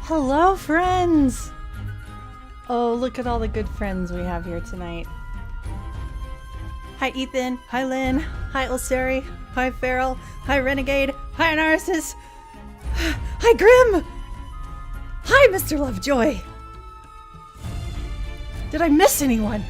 Hello, friends! Oh, look at all the good friends we have here tonight. Hi, Ethan. Hi, Lynn. Hi, Ulceri. Hi, Farrell. Hi, Renegade. Hi, Narcissus. Hi, Grim! Hi, Mr. Lovejoy! Did I miss anyone?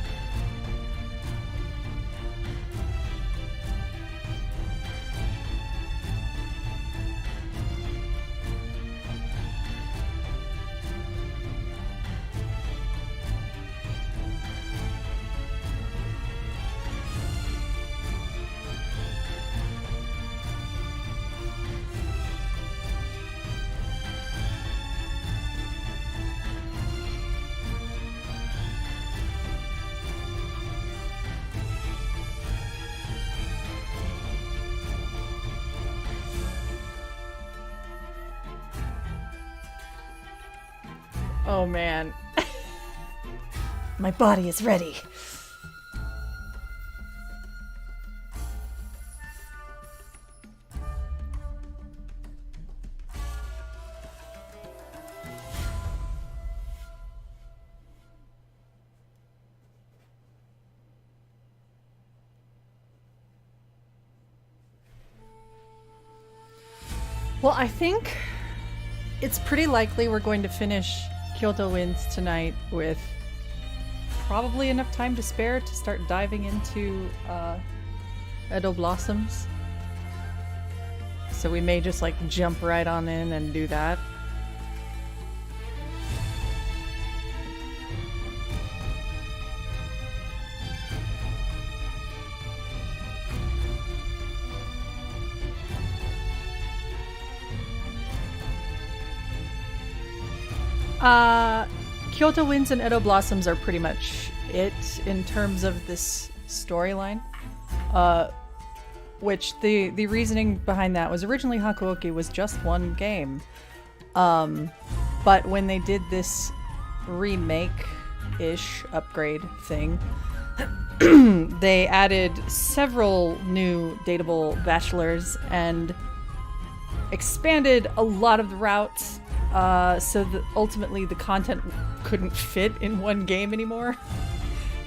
Oh man. My body is ready. Well, I think it's pretty likely we're going to finish Kyoto Winds tonight with probably enough time to spare to start diving into Edo Blossoms. So we may just like jump right on in and do that. Kyoto Winds and Edo Blossoms are pretty much it in terms of this storyline. Which the reasoning behind that was originally Hakuoki was just one game. But when they did this remake-ish upgrade thing, they added several new dateable bachelors and expanded a lot of the routes. So that ultimately the content couldn't fit in one game anymore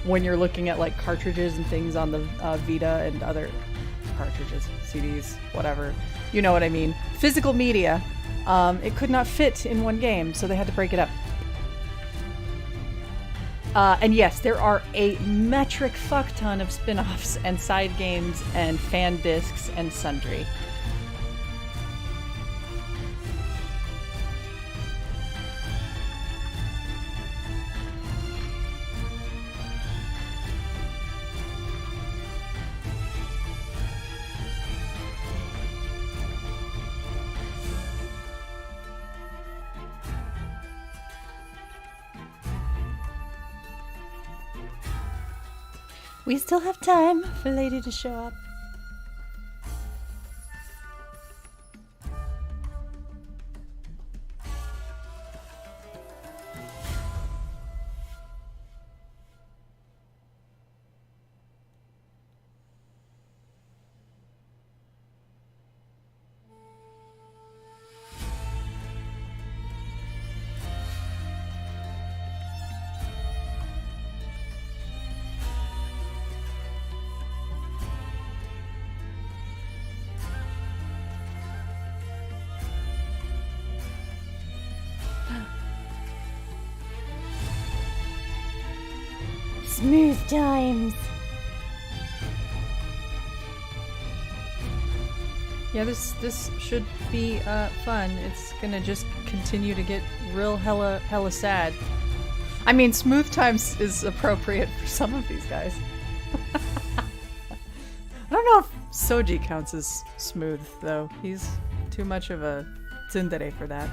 when you're looking at like cartridges and things on the Vita and other cartridges, CDs, whatever. You know what I mean. Physical media. It could not fit in one game, so they had to break it up. And yes, there are a metric fuck ton of spin-offs and side games and fan discs and sundry. We still have time for Lady to show up. Smooth times. Yeah, this should be fun. It's gonna just continue to get real hella sad. I mean, smooth times is appropriate for some of these guys. I don't know if Soji counts as smooth though. He's too much of a tsundere for that.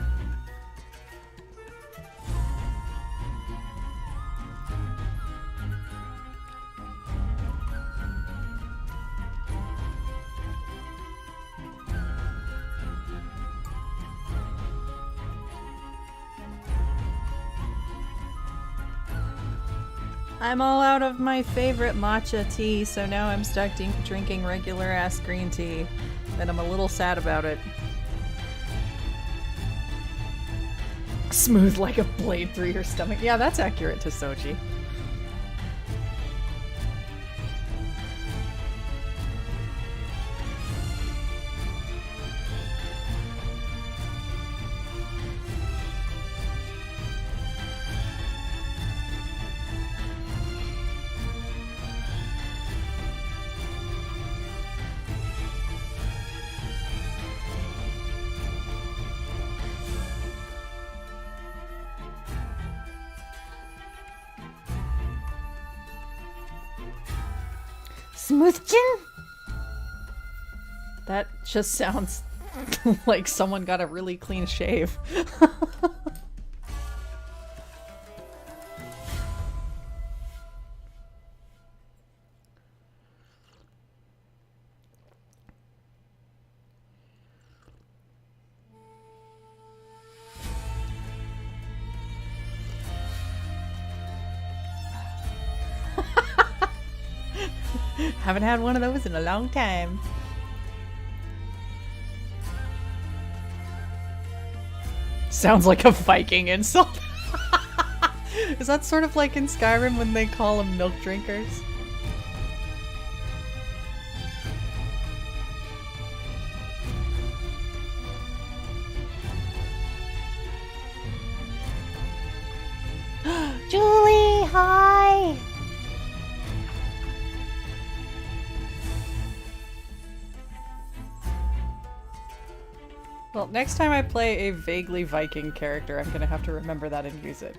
I'm all out of my favorite matcha tea, so now I'm stuck drinking regular ass green tea, and I'm a little sad about it. Smooth like a blade through your stomach. Yeah, that's accurate to Sochi. Smoothkin? That just sounds like someone got a really clean shave. Haven't had one of those in a long time. Sounds like a Viking insult. Is that sort of like in Skyrim when they call them milk drinkers? Julie, hi! Well, next time I play a vaguely Viking character, I'm gonna have to remember that and use it.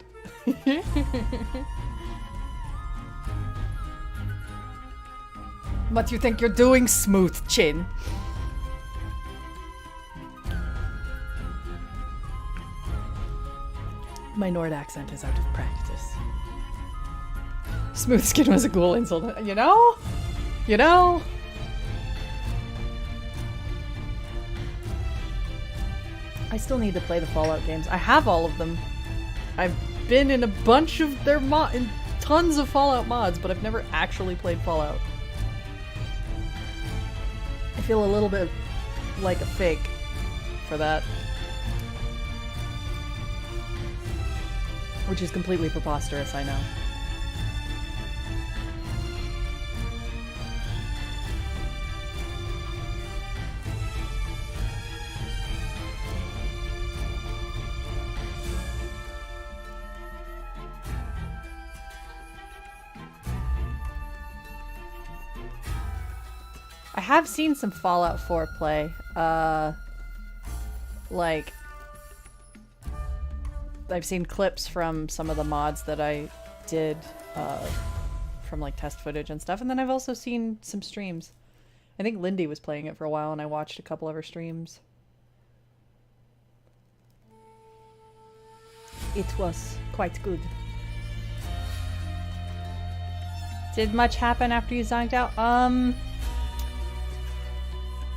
What do you think you're doing, Smooth Chin? My Nord accent is out of practice. Smooth Skin was a cool insult, you know? You know? I still need to play the Fallout games. I have all of them. I've been in a bunch of their in tons of Fallout mods, but I've never actually played Fallout. I feel a little bit like a fake for that. Which is completely preposterous, I know. I have seen some Fallout 4 play. Like, I've seen clips from some of the mods that I did from like test footage and stuff, and then I've also seen some streams. I think Lindy was playing it for a while and I watched a couple of her streams. It was quite good. Did much happen after you zonked out?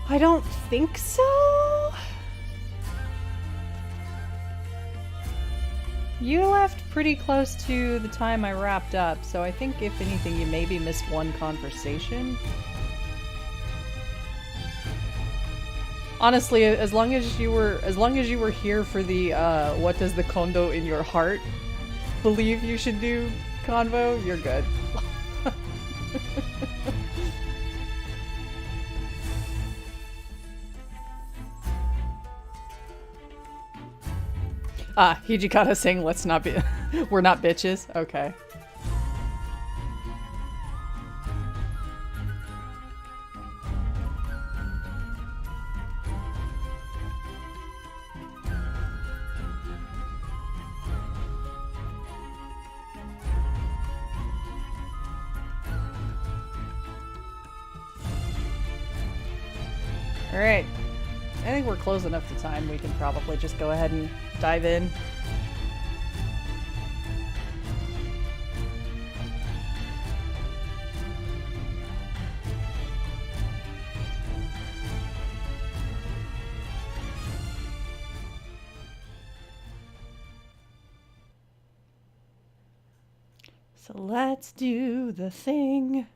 I don't think so. You left pretty close to the time I wrapped up, so I think if anything you maybe missed one conversation. Honestly, as long as you were here for the what does the kondo in your heart believe you should do convo, you're good. Ah, Hijikata saying let's not be we're not bitches. Okay. All right. I think we're close enough to time. We can probably just go ahead and dive in. So let's do the thing.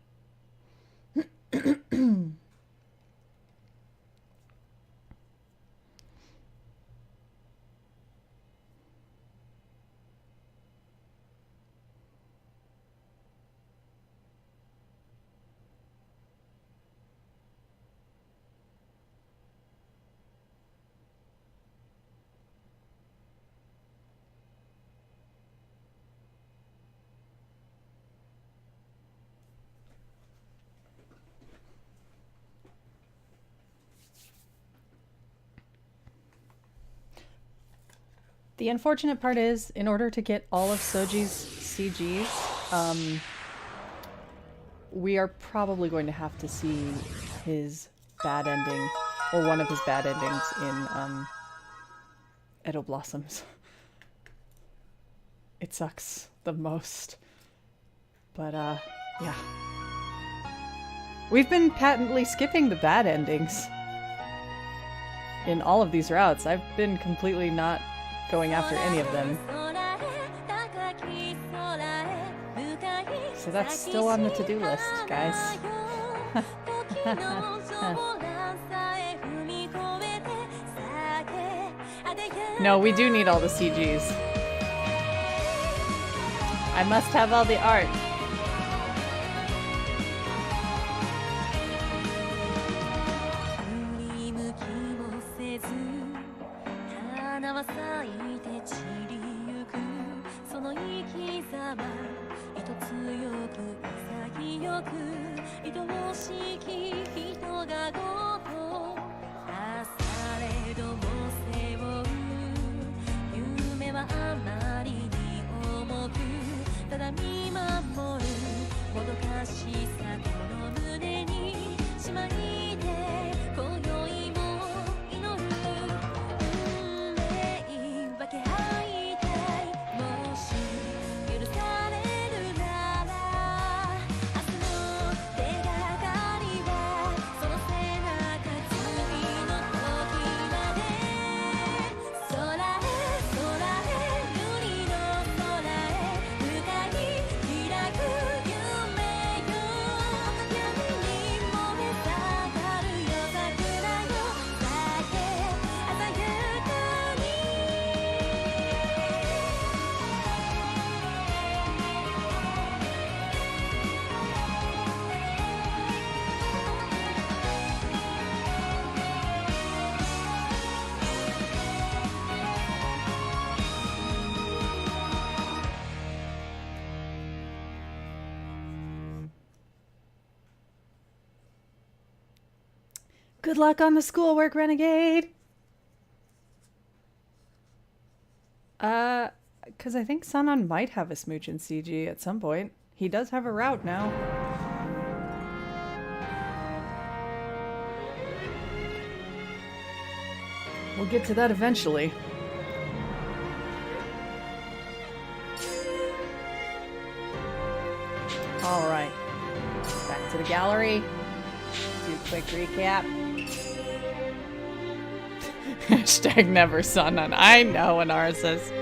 The unfortunate part is, in order to get all of Soji's CGs, we are probably going to have to see his bad ending, or one of his bad endings in Edo Blossoms. It sucks the most. But, yeah. We've been patently skipping the bad endings in all of these routes. I've been completely not going after any of them. So that's still on the to-do list, guys. No, we do need all the CGs. I must have all the art. Good luck on the schoolwork, Renegade! Because I think Sanan might have a smooch in CG at some point. He does have a route now. We'll get to that eventually. Alright. Back to the gallery. Do a quick recap. Hashtag never Sanan. I know, Anara says.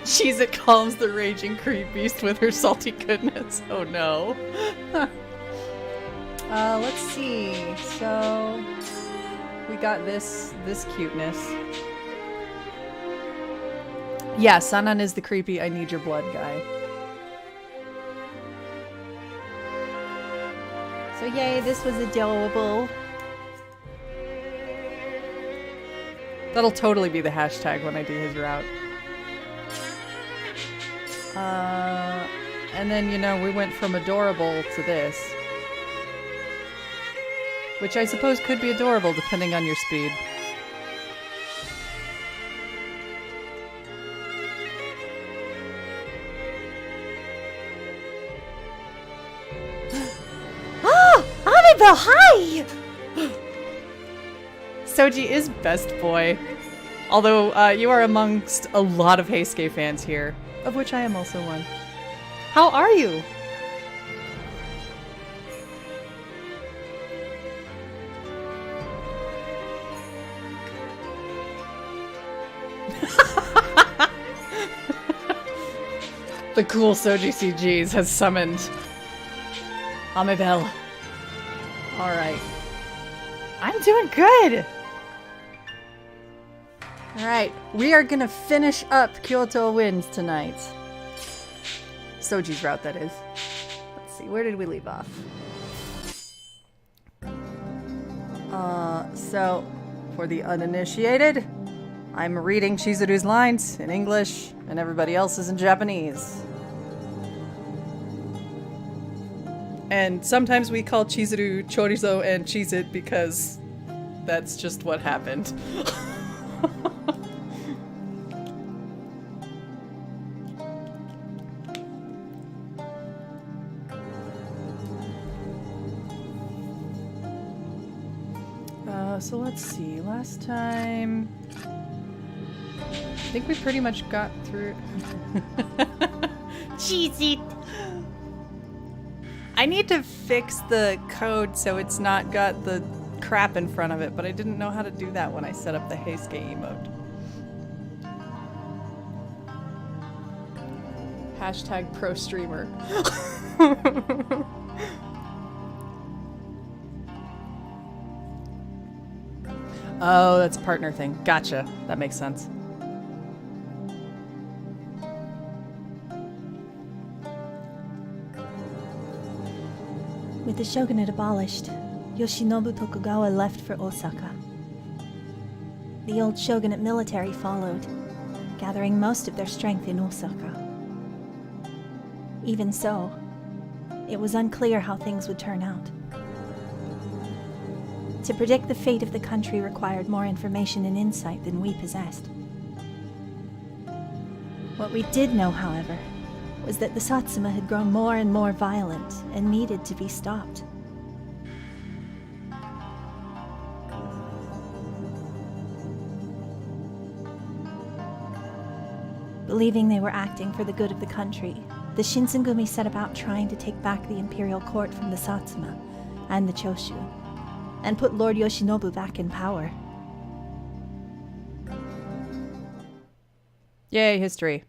Cheez-It calms the raging creep beast with her salty goodness. Oh no. Let's see. So we got this cuteness. Yeah, Sanan is the creepy I need your blood guy. So yay, this was adorable. That'll totally be the hashtag when I do his route. And then, you know, we went from adorable to this. Which I suppose could be adorable depending on your speed. Hi! Soji is best boy. Although, you are amongst a lot of Heisuke fans here, of which I am also one. How are you? The cool Soji CGs has summoned Amabel. Alright. I'm doing good! Alright, we are gonna finish up Kyoto wins tonight. Soji's route, that is. Let's see, where did we leave off? So, for the uninitiated, I'm reading Chizuru's lines in English, and everybody else is in Japanese. And sometimes we call Chizuru chorizo and Cheez-It because That's just what happened. So let's see. Last time, I think we pretty much got through. Cheesy. I need to fix the code so it's not got the crap in front of it, but I didn't know how to do that when I set up the Heisuke emote. Hashtag pro streamer. Oh, that's a partner thing. Gotcha. That makes sense. With the shogunate abolished, Yoshinobu Tokugawa left for Osaka. The old shogunate military followed, gathering most of their strength in Osaka. Even so, it was unclear how things would turn out. To predict the fate of the country required more information and insight than we possessed. What we did know, however, was that the Satsuma had grown more and more violent and needed to be stopped. Believing they were acting for the good of the country, the Shinsengumi set about trying to take back the imperial court from the Satsuma and the Choshu, and put Lord Yoshinobu back in power. Yay, history.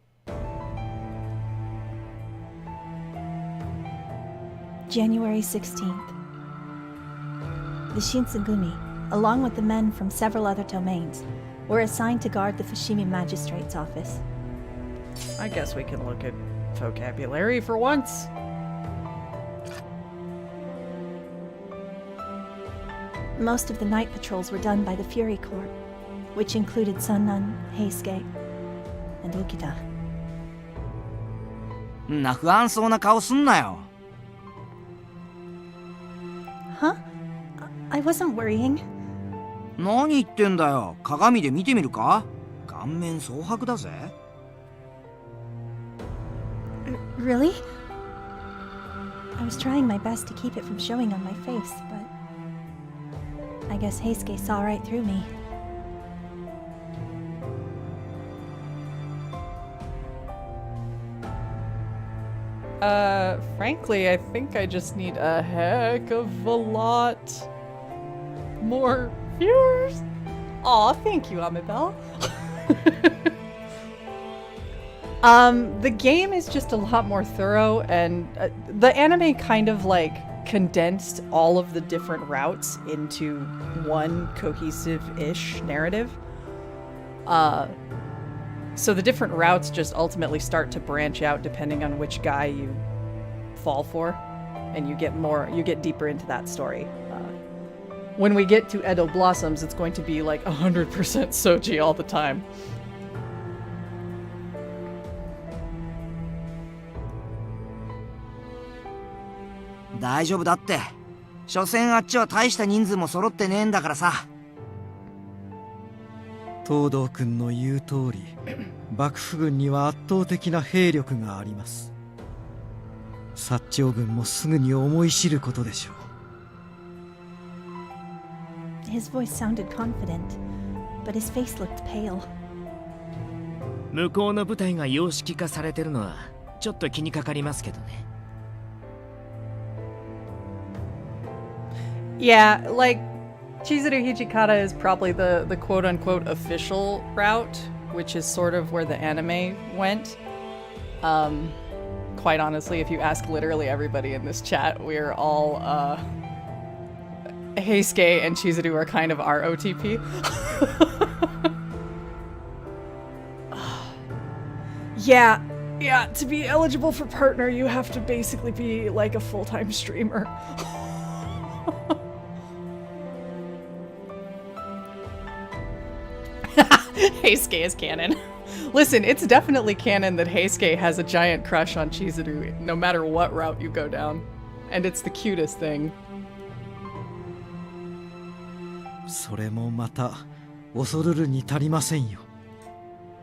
January 16th. The Shinsengumi, along with the men from several other domains, were assigned to guard the Fushimi Magistrate's office. I guess we can look at vocabulary for once. Most of the night patrols were done by the Fury Corps, which included Sannan, Heisuke, and Okita. んな不安そうな顔すんなよ。 Huh? I wasn't worrying. 何言ってんだよ。鏡で見てみるか？顔面蒼白だぜ。 Really? I was trying my best to keep it from showing on my face, but I guess Heisuke saw right through me. Frankly, I think I just need a heck of a lot more viewers. Aw, thank you, Amabel. The game is just a lot more thorough, and the anime kind of like condensed all of the different routes into one cohesive-ish narrative. So the different routes just ultimately start to branch out depending on which guy you fall for, and you get deeper into that story. When we get to Edo Blossoms, it's going to be like 100% Soji all the time.「大丈夫だって。所詮あっちは大した人数も揃ってねえんだからさ。」東堂君の言う通り、幕府軍には圧倒的な兵力があります。薩長軍もすぐに思い知ることでしょう。 His voice sounded confident, but his face looked pale. 向こうの部隊が様式化されてるのはちょっと気にかかりますけどね。 Yeah, like Chizuru Hijikata is probably the quote-unquote official route, which is sort of where the anime went. Quite honestly, if you ask literally everybody in this chat, we're all, Heisuke and Chizuru are kind of our OTP. Yeah, to be eligible for partner, you have to basically be like a full-time streamer. Heisuke is canon. Listen, it's definitely canon that Heisuke has a giant crush on Chizuru no matter what route you go down. And it's the cutest thing. それもまた恐るるに足りませんよ。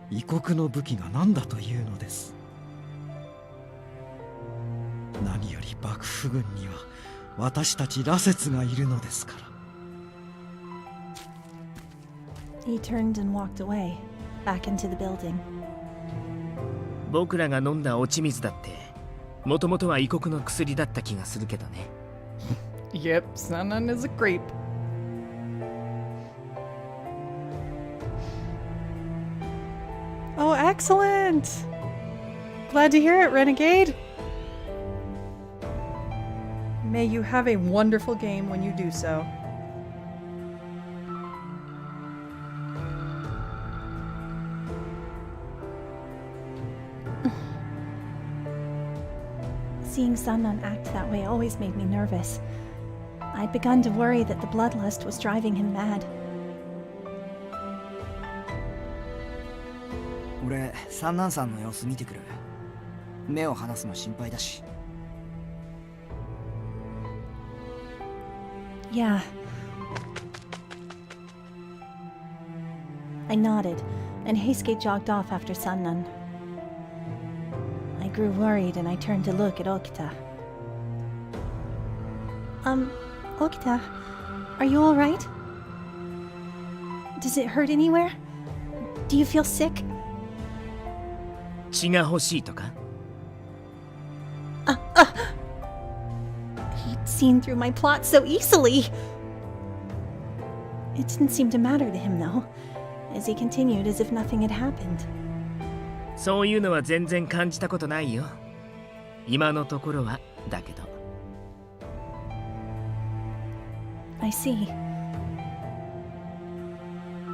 異国の武器が何だというのです。何より幕府軍には私たち羅刹がいるのですから。 He turned and walked away, back into the building. 僕らが飲んだ落ち水だってもともとは異国の薬だった気がするけどね。Yep, Sannan is a creep. Oh, excellent! Glad to hear it, Renegade! May you have a wonderful game when you do so. Seeing Sannan act that way always made me nervous. I'd begun to worry that the bloodlust was driving him mad. 俺三男さんの様子見てくる。目を離すの心配だし。 Yeah. I nodded, and Heisuke jogged off after Sannan. I grew worried and I turned to look at Okita. Okita, are you alright? Does it hurt anywhere? Do you feel sick? 血が欲しいとか？ He'd seen through my plot so easily! It didn't seem to matter to him, though, as he continued as if nothing had happened. そういうのは全然感じたことないよ。今のところはだけど。I see.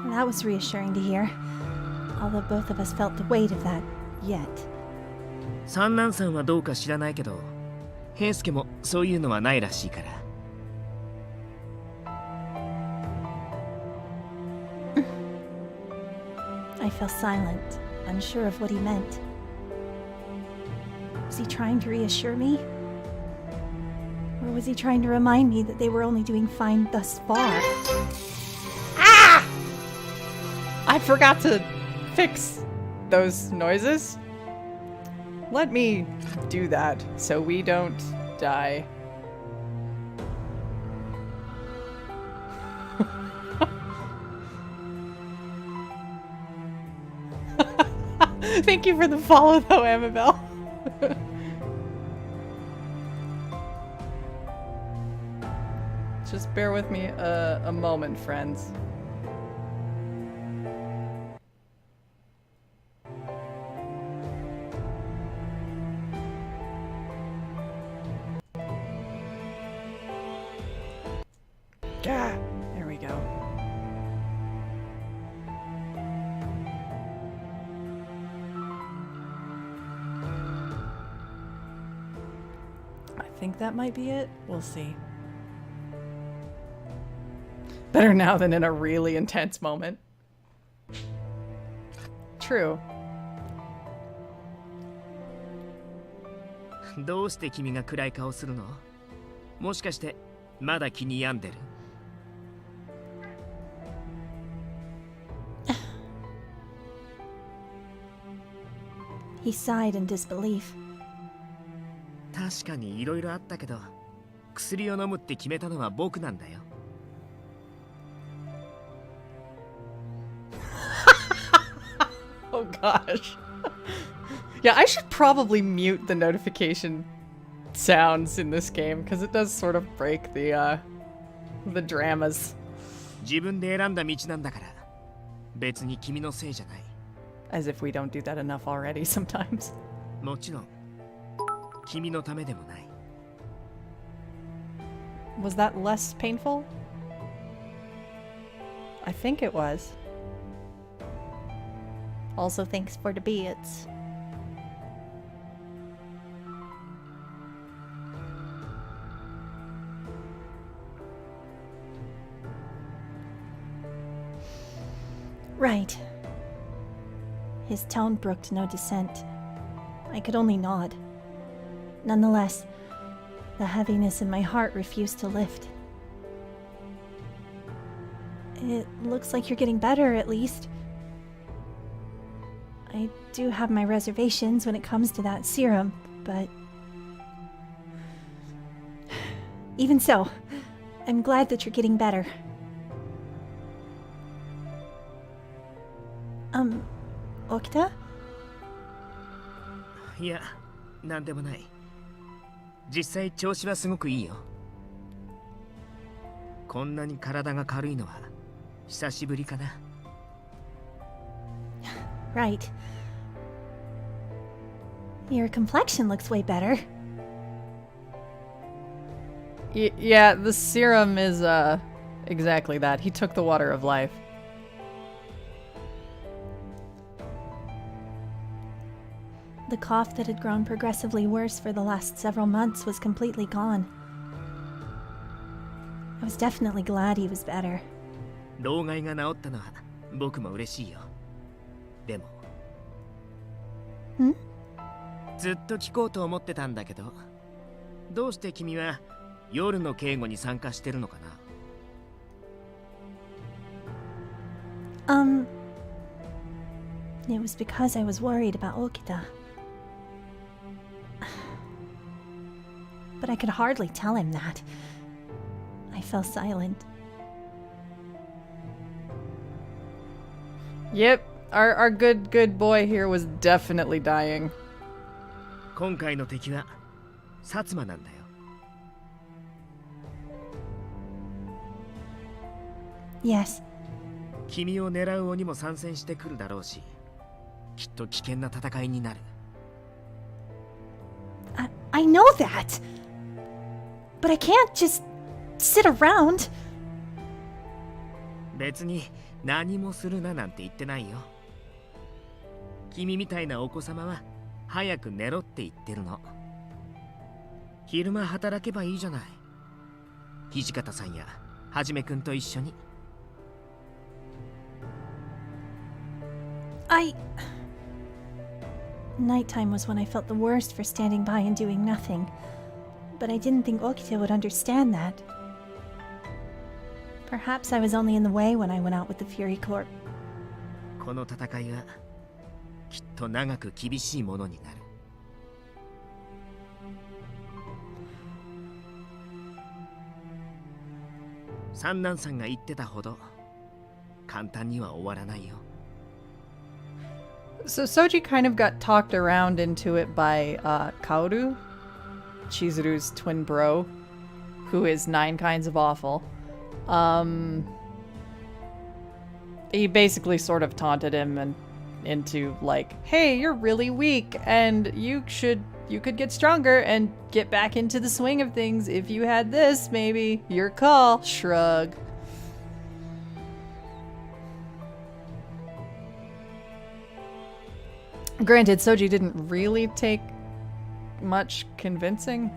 That was reassuring to hear, although both of us felt the weight of that yet. 三男さんはどうか知らないけど、平介もそういうのはないらしいから。I fell silent, unsure of what he meant. Was he trying to reassure me? Or was he trying to remind me that they were only doing fine thus far? Ah! I forgot to fix those noises. Let me do that so we don't die. Thank you for the follow though, Amabel. Just bear with me a moment, friends. Yeah, there we go. I think that might be it. We'll see. Better now than in a really intense moment. True. どうして君が暗い顔するの？もしかしてまだ気に病んでる？ He sighed in disbelief. 確かに色々あったけど、薬を飲むって決めたのは僕なんだよ。Oh gosh. Yeah, I should probably mute the notification sounds in this game because it does sort of break the dramas. 自分で選んだ道なんだから、別に君のせいじゃない。 As if we don't do that enough already sometimes. もちろん、君のためでもない。 Was that less painful? I think it was. Also thanks for the beads. Right. His tone brooked no dissent. I could only nod. Nonetheless, the heaviness in my heart refused to lift. It looks like you're getting better, at least. I do have my reservations when it comes to that serum, but... even so, I'm glad that you're getting better. Okita? いや、なんでもない。実際調子はすごくいいよ。こんなに体が軽いのは久しぶりかな。Right. Your complexion looks way better. Yeah, the serum is, exactly that. He took the water of life. The cough that had grown progressively worse for the last several months was completely gone. I was definitely glad he was better. 老害が治ったのは僕も嬉しいよ。でも。ん？ずっと聞こうと思ってたんだけど、どうして君は夜の警護に参加してるのかな？ It was because I was worried about Okita. But I could hardly tell him that. I fell silent. Yep, our good boy here was definitely dying. 今回の敵は薩摩なんだよ。Yes. 君を狙う鬼も参戦してくるだろうし、きっと危険な戦いになる。I know that! But I can't just sit around. 別に何もするななんて言ってないよ。君みたいなお子様は早く寝ろって言ってるの。昼間働けばいいじゃない。土方さんやはじめくんと一緒に。Nighttime was when I felt the worst for standing by and doing nothing. But I didn't think Okita would understand that. Perhaps I was only in the way when I went out with the Fury Corps. この戦いはきっと長く厳しいものになる。三男さんが言ってたほど簡単には終わらないよ。So Soji kind of got talked around into it by Kaoru, Chizuru's twin bro, who is 9 kinds of awful. He basically sort of taunted him and into like, hey, you're really weak and you could get stronger and get back into the swing of things if you had this, maybe. Your call. Shrug. Granted, Soji didn't really take much convincing.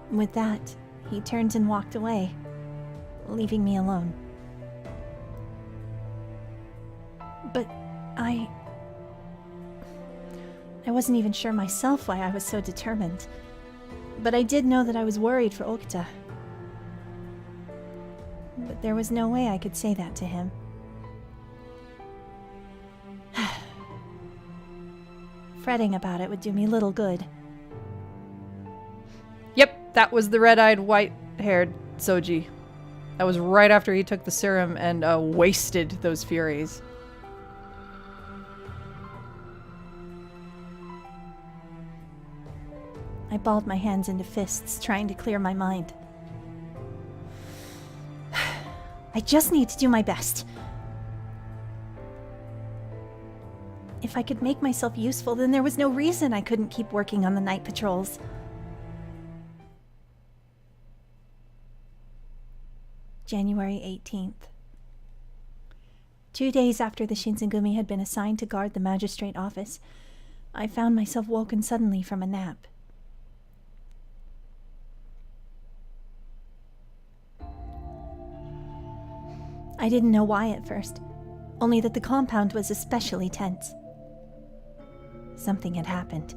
With that, he turned and walked away, leaving me alone. But I wasn't even sure myself why I was so determined. But I did know that I was worried for Okita. But there was no way I could say that to him. Fretting about it would do me little good. Yep, that was the red-eyed, white-haired Soji. That was right after he took the serum and wasted those Furies. I balled my hands into fists, trying to clear my mind. I just need to do my best. If I could make myself useful, then there was no reason I couldn't keep working on the night patrols. January 18th. 2 days after the Shinsengumi had been assigned to guard the magistrate office, I found myself woken suddenly from a nap. I didn't know why at first, only that the compound was especially tense. Something had happened.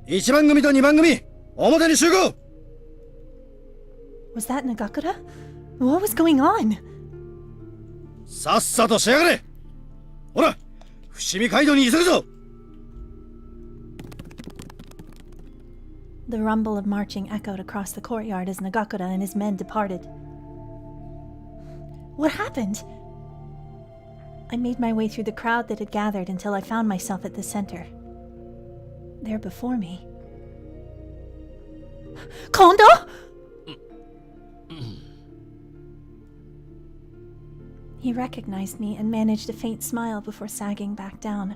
1番組と2番組表に集合。 Was that Nagakura? What was going on? さっさとしやがれ。ほら、伏見街道に急ぐぞ。 The rumble of marching echoed across the courtyard as Nagakura and his men departed. What happened? I made my way through the crowd that had gathered until I found myself at the center. There before me. Kondo?! He recognized me and managed a faint smile before sagging back down.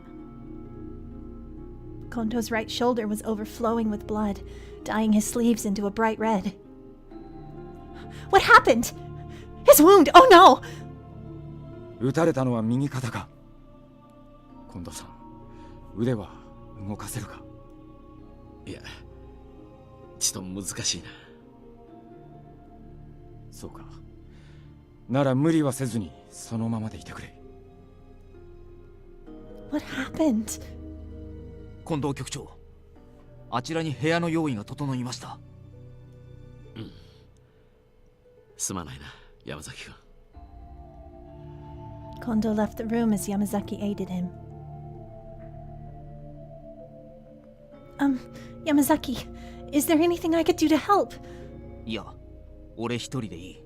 Kondo's right shoulder was overflowing with blood, dyeing his sleeves into a bright red. What happened? His wound! Oh no! 撃たれたのは右肩か。近藤さん、腕は動かせるか。いや、ちょっと難しいな。そうか。なら無理はせずにそのままでいてくれ。What happened? 近藤局長、あちらに部屋の用意が整いました。すまないな、山崎君。Kondo left the room as Yamazaki aided him. Yamazaki, is there anything I could do to help? いや、俺一人でいい。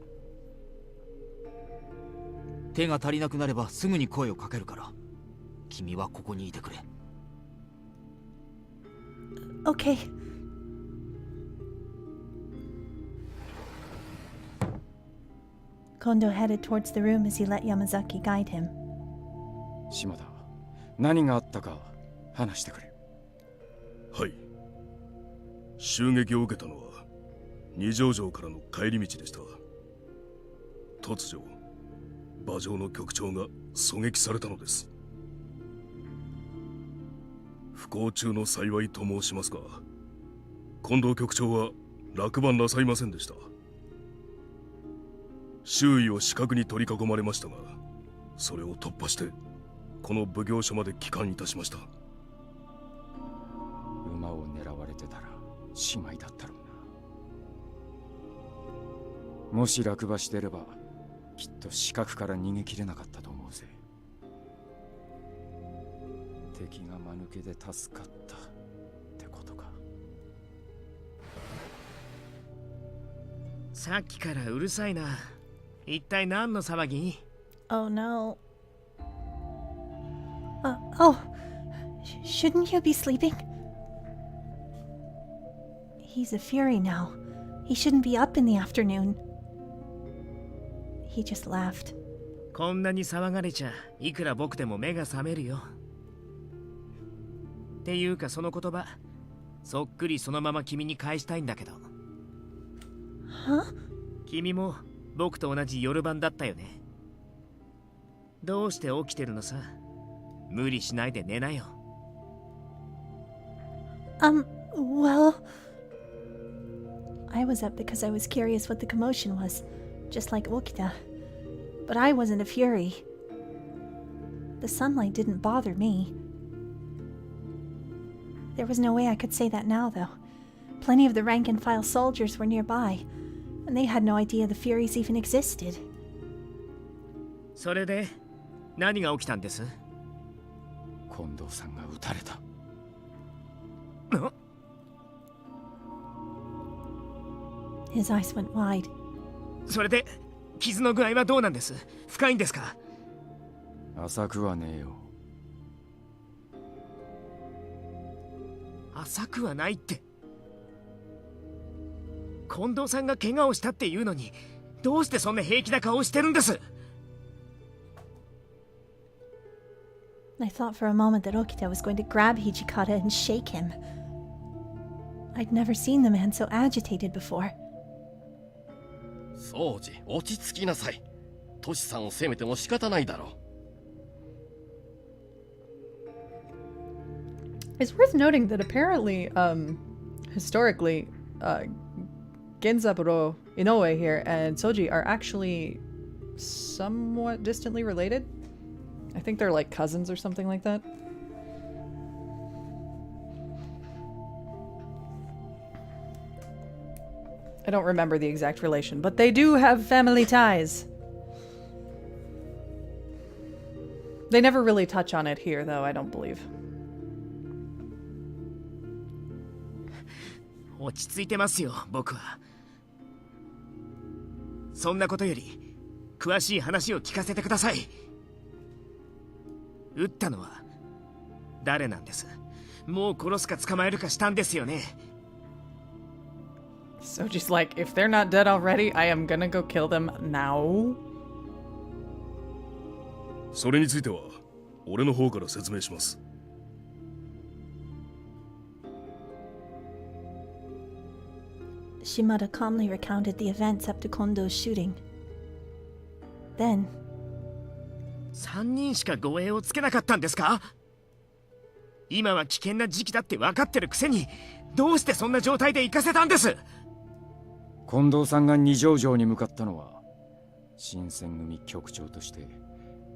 手が足りなくなればすぐに声をかけるから、君はここにいてくれ。Okay. Kondo headed towards the room as he let Yamazaki guide him. 島田、何があったか話してくれ。はい。襲撃を受けたのは二条城からの帰り道でした。突如、馬上の局長が狙撃されたのです。不幸中の幸いと申しますが、近藤局長は落馬なさいませんでした。周囲を死角に取り囲まれましたが、それを突破してこの奉行所まで帰還いたしました。馬を狙われてたらしまいだったろうな。もし落馬してればきっと死角から逃げきれなかったと思うぜ。敵が間抜けで助かったってことか。さっきからうるさいな。一体何の騒ぎ？ Oh no. Oh. Shouldn't you be sleeping? He's a fury now. He shouldn't be up in the afternoon. He just laughed. こんなに騒がれちゃいくら僕でも目が覚めるよ。っていうかその言葉、そっくりそのまま君に返したいんだけど。Huh? 君も僕と同じ夜番だったよね。どうして起きてるのさ。無理しないで寝なよ。Well... I was up because I was curious what the commotion was, just like Okita. But I wasn't a fury. The sunlight didn't bother me. There was no way I could say that now, though. Plenty of the rank-and-file soldiers were nearby, and they had no idea the Furies even existed. それで何が起きたんです？近藤さんが撃たれた。His eyes went wide. それで傷の具合はどうなんです？深いんですか？浅くはねえよ。浅くはないって。近藤さんが怪我をしたっていうのに、どうしてそんな平気な顔をしてるんです？ I thought for a moment that Okita was going to grab Hijikata and shake him. I'd never seen the man so agitated before. そうじ、落ち着きなさい。トシさんを責めても仕方ないだろう。 It's worth noting that apparently, historically, Genzaburo, Inoue here, and Soji are actually somewhat distantly related. I think they're like cousins or something like that. I don't remember the exact relation, but they do have family ties. They never really touch on it here, though, I don't believe. 落ち着いてますよ、僕は。そんなことより、詳しい話を聞かせてください。撃ったのは誰なんです？もう殺すか捕まえるかしたんですよね。So just like, if they're not dead already, I am gonna go kill them now. それについては俺の方から説明します。Shimada calmly recounted the events up to Kondo's shooting. Then, 3人しか護衛をつけなかったんですか？今は危険な時期だって分かってるくせに、どうしてそんな状態で行かせたんです？近藤さんが二条城に向かったのは新選組局長として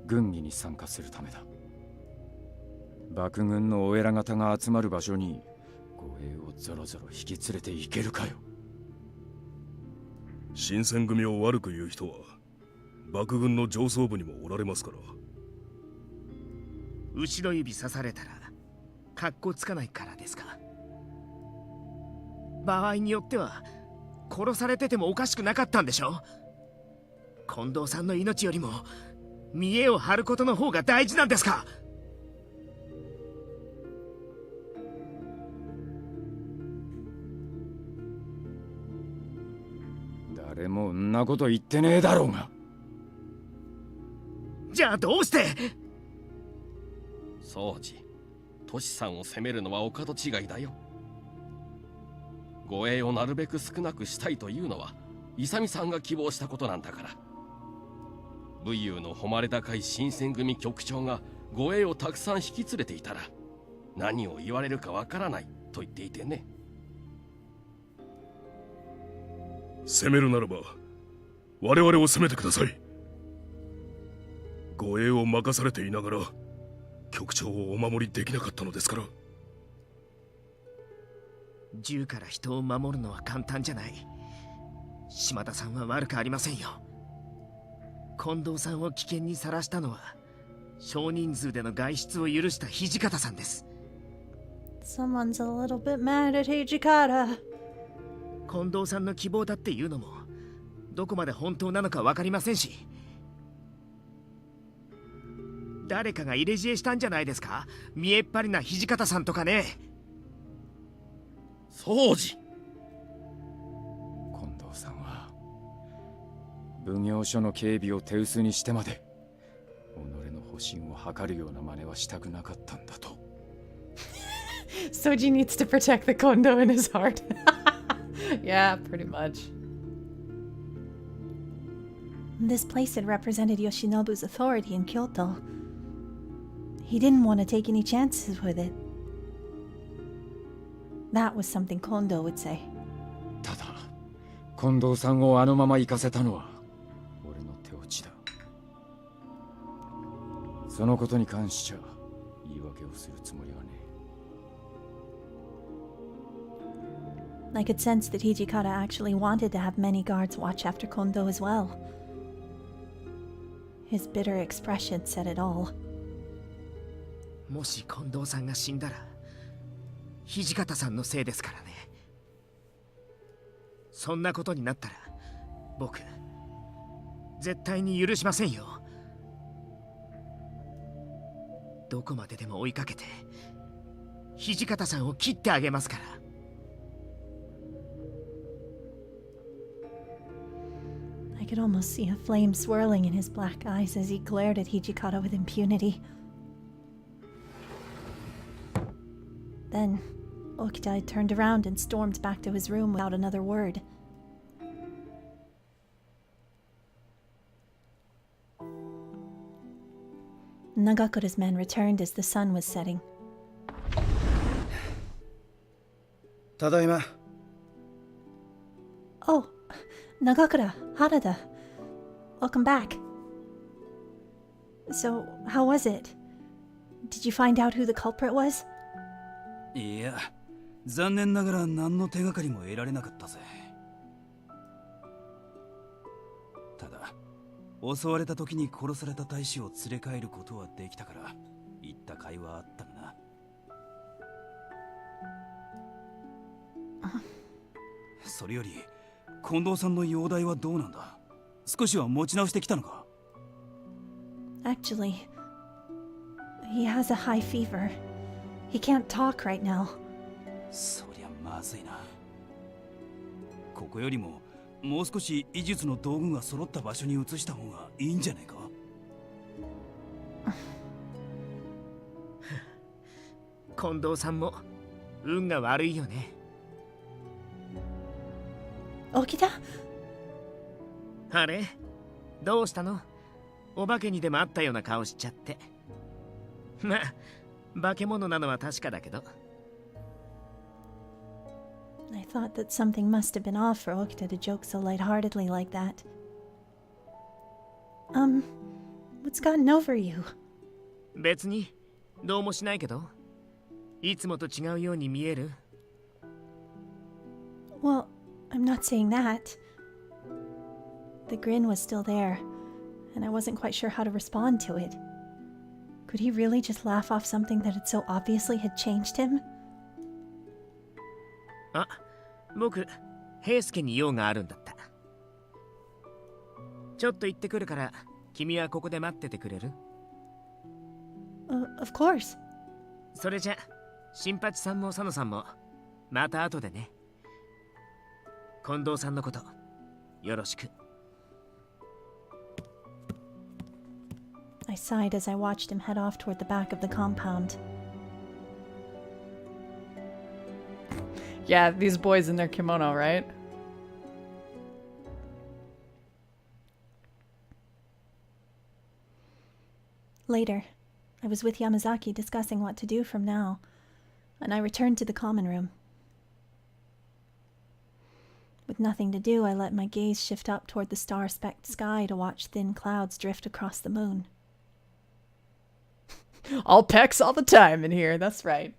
軍議に参加するためだ。幕軍のお偉方が集まる場所に護衛をぞろぞろ引き連れて行けるかよ。新選組を悪く言う人は幕軍の上層部にもおられますから。後ろ指刺されたらかっこつかないからですか？場合によっては殺されててもおかしくなかったんでしょ？近藤さんの命よりも見栄を張ることの方が大事なんですか？誰もんなこと言ってねえだろうが。じゃあどうして？そうじ、トシさんを責めるのはお門違いだよ。護衛をなるべく少なくしたいというのは勇さんが希望したことなんだから。武勇の誉れ高い新選組局長が護衛をたくさん引き連れていたら何を言われるかわからないと言っていてね。攻めるならば我々を攻めてください。護衛を任されていながら局長をお守りできなかったのですから。銃から人を守るのは簡単じゃない。島田さんは悪くありませんよ。近藤さんを危険にさらしたのは少人数での外出を許した土方さんです。 someone's a little bit mad at Hijikata. 近藤さんの希望だっていうのもどこまで本当なのか分かりませんし、誰かが入れ知恵したんじゃないですか？見えっ張りな土方さんとかね。そうじ、近藤さんは奉行所の警備を手薄にしてまで己の保身を図るような真似はしたくなかったんだと。Soji needs to protect the Kondo in his heart. Yeah, pretty much. This place had represented Yoshinobu's authority in Kyoto. He didn't want to take any chances with it. That was something Kondo would say. ただ近藤さんをあのまま行かせたのは俺の手落ちだ。そのことに関しちゃ言い訳をするつもりはね。I could sense that Hijikata actually wanted to have many guards watch after Kondo as well. His bitter expression said it all. もし近藤さんが死んだら土方さんのせいですからね。そんなことになったら僕絶対に許しませんよ。どこまででも追いかけて土方さんを切ってあげますから。I could almost see a flame swirling in his black eyes as he glared at Hijikata with impunity. Then, Okita turned around and stormed back to his room without another word. Nagakura's men returned as the sun was setting. ただいま。 Oh, Nagakura, Harada. Welcome back. So, how was it? Did you find out who the culprit was? いや、残念ながら何の手がかりも得られなかったぜ。襲われた時に殺された大使を連れ帰ることはできたから言った甲斐はあったがな。それより近藤さんの容体はどうなんだ。少しは持ち直してきたのか。 Actually, he has a high fever. He can't talk right now. そりゃまずいな。ここよりももう少し医術の道具が揃った場所に移した方がいいんじゃないか。近藤さんも運が悪いよね。Okita? あれどうしたの？お化けにでもあったような顔しちゃって。まあ化け物なのは確かだけど。I thought that something must have been off for Okita to joke so lightheartedly like that. What's gotten over you? 別にどうもしないけど、いつもと違うように見える。 Well, I'm not saying that. The grin was still there, and I wasn't quite sure how to respond to it. Could he really just laugh off something that had so obviously had changed him? あ、僕、平介に用があるんだった。ちょっと行ってくるから、君はここで待っててくれる？ Of course. それじゃ、新八さんも佐野さんも、また後でね。近藤さんのこと、よろしく。I sighed as I watched him head off toward the back of the compound. Yeah, these boys in their kimono, right? Later, I was with Yamazaki discussing what to do from now, and I returned to the common room. With nothing to do, I let my gaze shift up toward the star-specked sky to watch thin clouds drift across the moon. All pecs all the time in here, that's right.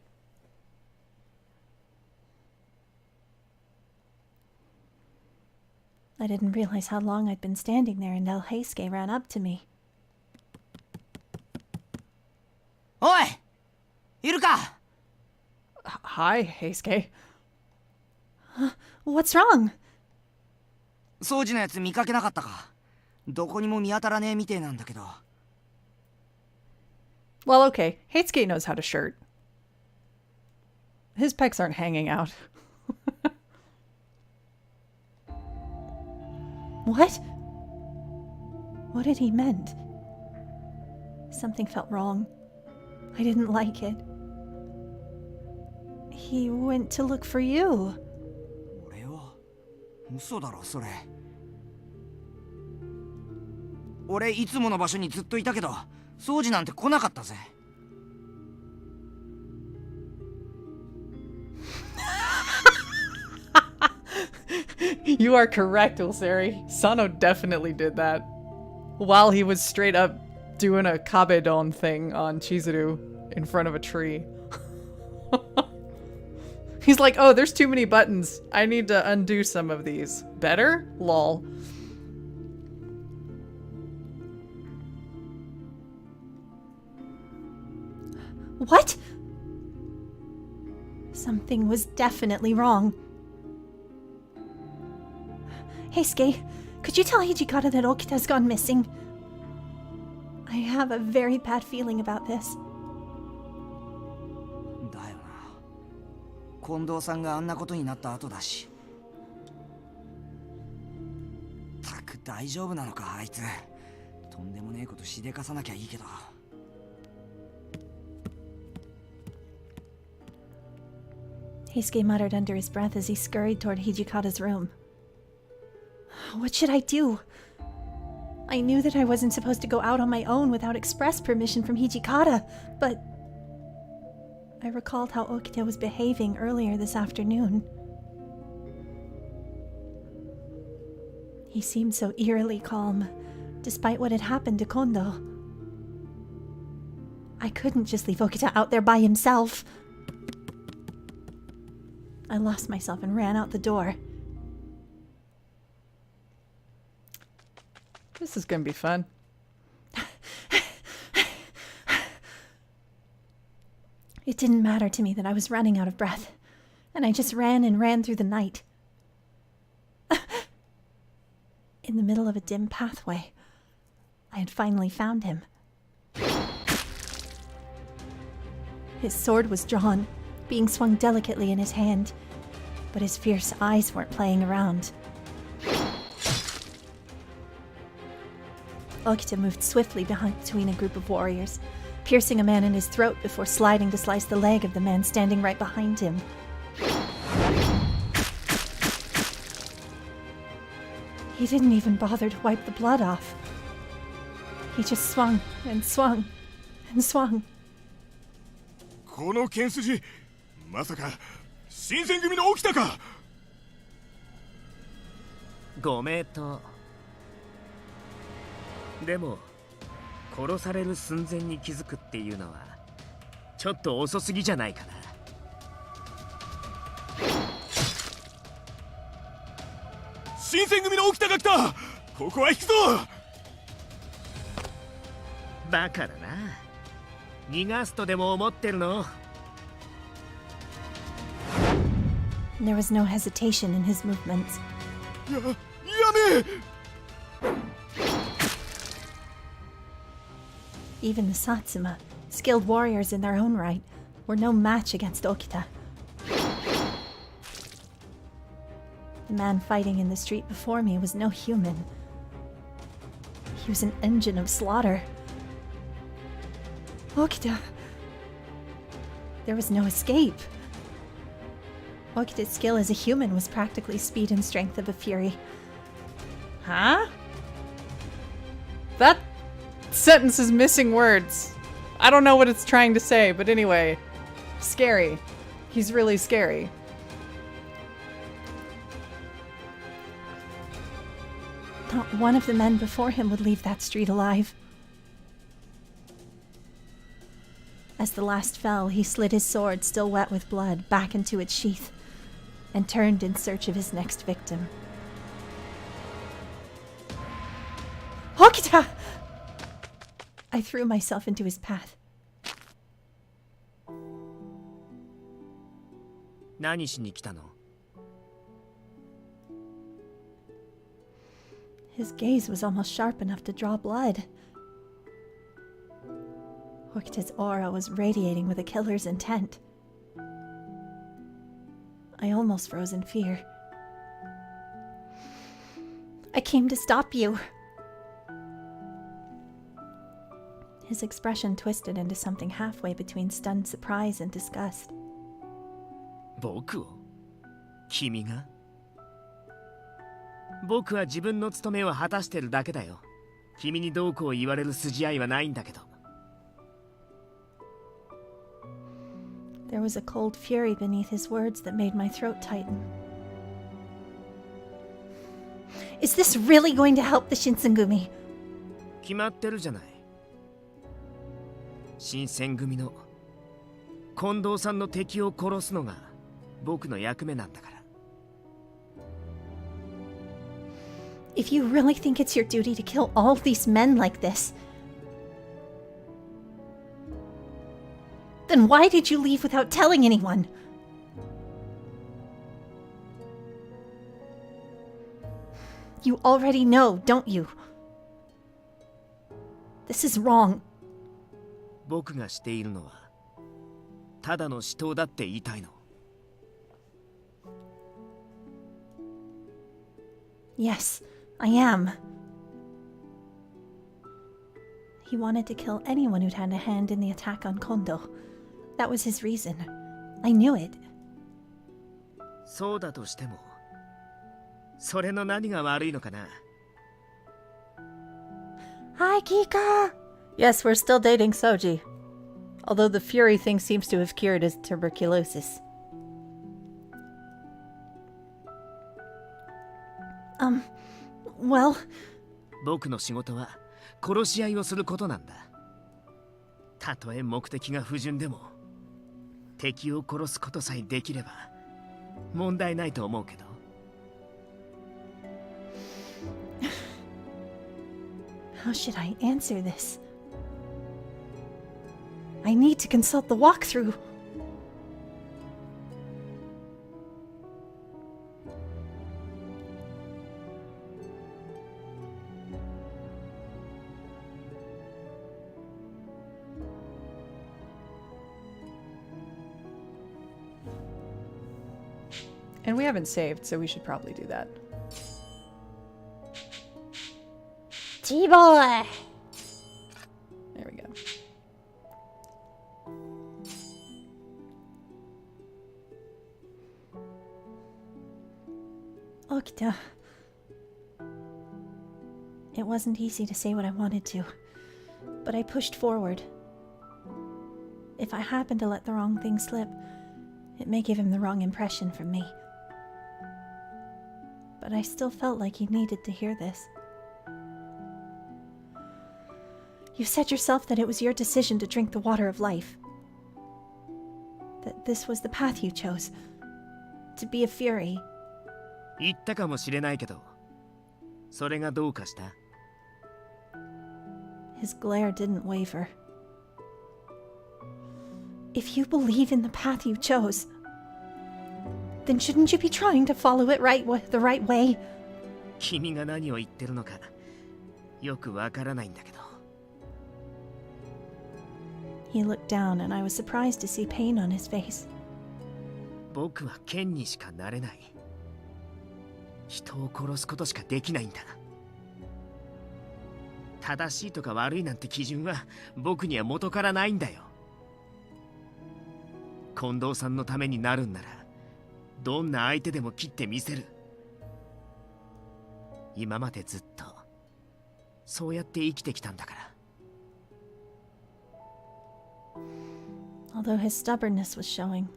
I didn't realize how long I'd been standing there until Heisuke ran up to me. おい、いるか？ Hi, Heisuke. What's wrong? 掃除のやつ見かけなかったか？どこにも見当たらねえみてえなんだけど。 Well, okay. Heisuke knows how to shirt. His pecs aren't hanging out. What? What had he meant? Something felt wrong. I didn't like it. He went to look for you. 俺を？嘘だろそれ。俺いつもの場所にずっといたけど、掃除なんて来なかったぜ。You are correct, Ulsari. Sano definitely did that. While he was straight up doing a kabedon thing on Chizuru in front of a tree. He's like, oh, there's too many buttons. I need to undo some of these. Better? Lol. What? Something was definitely wrong. Heisuke, could you tell Hijikata that Okita's gone missing? I have a very bad feeling about this. だよな。近藤さんがあんなことになった後だし。たく大丈夫なのかあいつ。とんでもねえことしでかさなきゃいいけど。Heisuke muttered under his breath as he scurried toward Hijikata's room. What should I do? I knew that I wasn't supposed to go out on my own without express permission from Hijikata, but I recalled how Okita was behaving earlier this afternoon. He seemed so eerily calm, despite what had happened to Kondo. I couldn't just leave Okita out there by himself. I lost myself and ran out the door. This is gonna be fun. It didn't matter to me that I was running out of breath, and I just ran and ran through the night. In the middle of a dim pathway, I had finally found him. His sword was drawn, being swung delicately in his hand, but his fierce eyes weren't playing around. Okita moved swiftly between a group of warriors, piercing a man in his throat before sliding to slice the leg of the man standing right behind him. He didn't even bother to wipe the blood off. He just swung and swung and swung. この剣筋、まさか新選組の起きたか。ご名答。でも殺される寸前に気づくっていうのはちょっと遅すぎじゃないかな。新選組の起きたが来た。ここは引くぞ。バカだな。逃がすとでも思ってるの？ There was no hesitation in his movements. やめ。Even the Satsuma, skilled warriors in their own right, were no match against Okita. The man fighting in the street before me was no human. He was an engine of slaughter. Okita. There was no escape. Okita's skill as a human was practically speed and strength of a fury. Huh? That sentence is missing words. I don't know what it's trying to say, but anyway. Scary. He's really scary. Not one of the men before him would leave that street alive. As the last fell, he slid his sword, still wet with blood, back into its sheath, and turned in search of his next victim. Okita! I threw myself into his path. 何しに来たの？ His gaze was almost sharp enough to draw blood. Okita's aura was radiating with a killer's intent. I almost froze in fear. I came to stop you. His expression twisted into something halfway between stunned surprise and disgust. 僕を？君が？僕は自分の務めを果たしてるだけだよ。君にどうこう言われる筋合いはないんだけど。There was a cold fury beneath his words that made my throat tighten. Is this really going to help the Shinsengumi? 決まってるじゃない。新選組の近藤さんの敵を殺すのが僕の役目なんだから。If you really think it's your duty to kill all these men like this, then why did you leave without telling anyone? You already know, don't you? This is wrong. 僕がしているのはただの死闘だって言いたいの。Yes, I am. He wanted to kill anyone who'd had a hand in the attack on Kondo. That was his reason. I knew it. そうだとしても、それの何が悪いのかな。Hi, Kika! Yes, we're still dating Soji. Although the Fury thing seems to have cured his tuberculosis. Well... 僕の仕事は殺し合いをすることなんだ。たとえ目的が不純でも、敵を殺すことさえできれば問題ないと思うけど。How should I answer this? I need to consult the walkthrough. And we haven't saved, so we should probably do that. T-boy! There we go. Okita. It wasn't easy to say what I wanted to, but I pushed forward. If I happen to let the wrong thing slip, it may give him the wrong impression from me. But I still felt like he needed to hear this. You said yourself that it was your decision to drink the water of life. That this was the path you chose. To be a fury. 言ったかもしれないけど、それがどうかした？ His glare didn't waver. If you believe in the path you chose, then shouldn't you be trying to follow it the right way? 君が何を言ってるのかよくわからないんだけど。 He looked down and I was surprised to see pain on his face. 僕は剣にしかなれない。人を殺すことしかできないんだ。正しいとか悪いなんて基準は僕には元からないんだよ。近藤さんのためになるんならどんな相手でも切ってみせる。今までずっとそうやって生きてきたんだから。 Although his stubbornness was showing,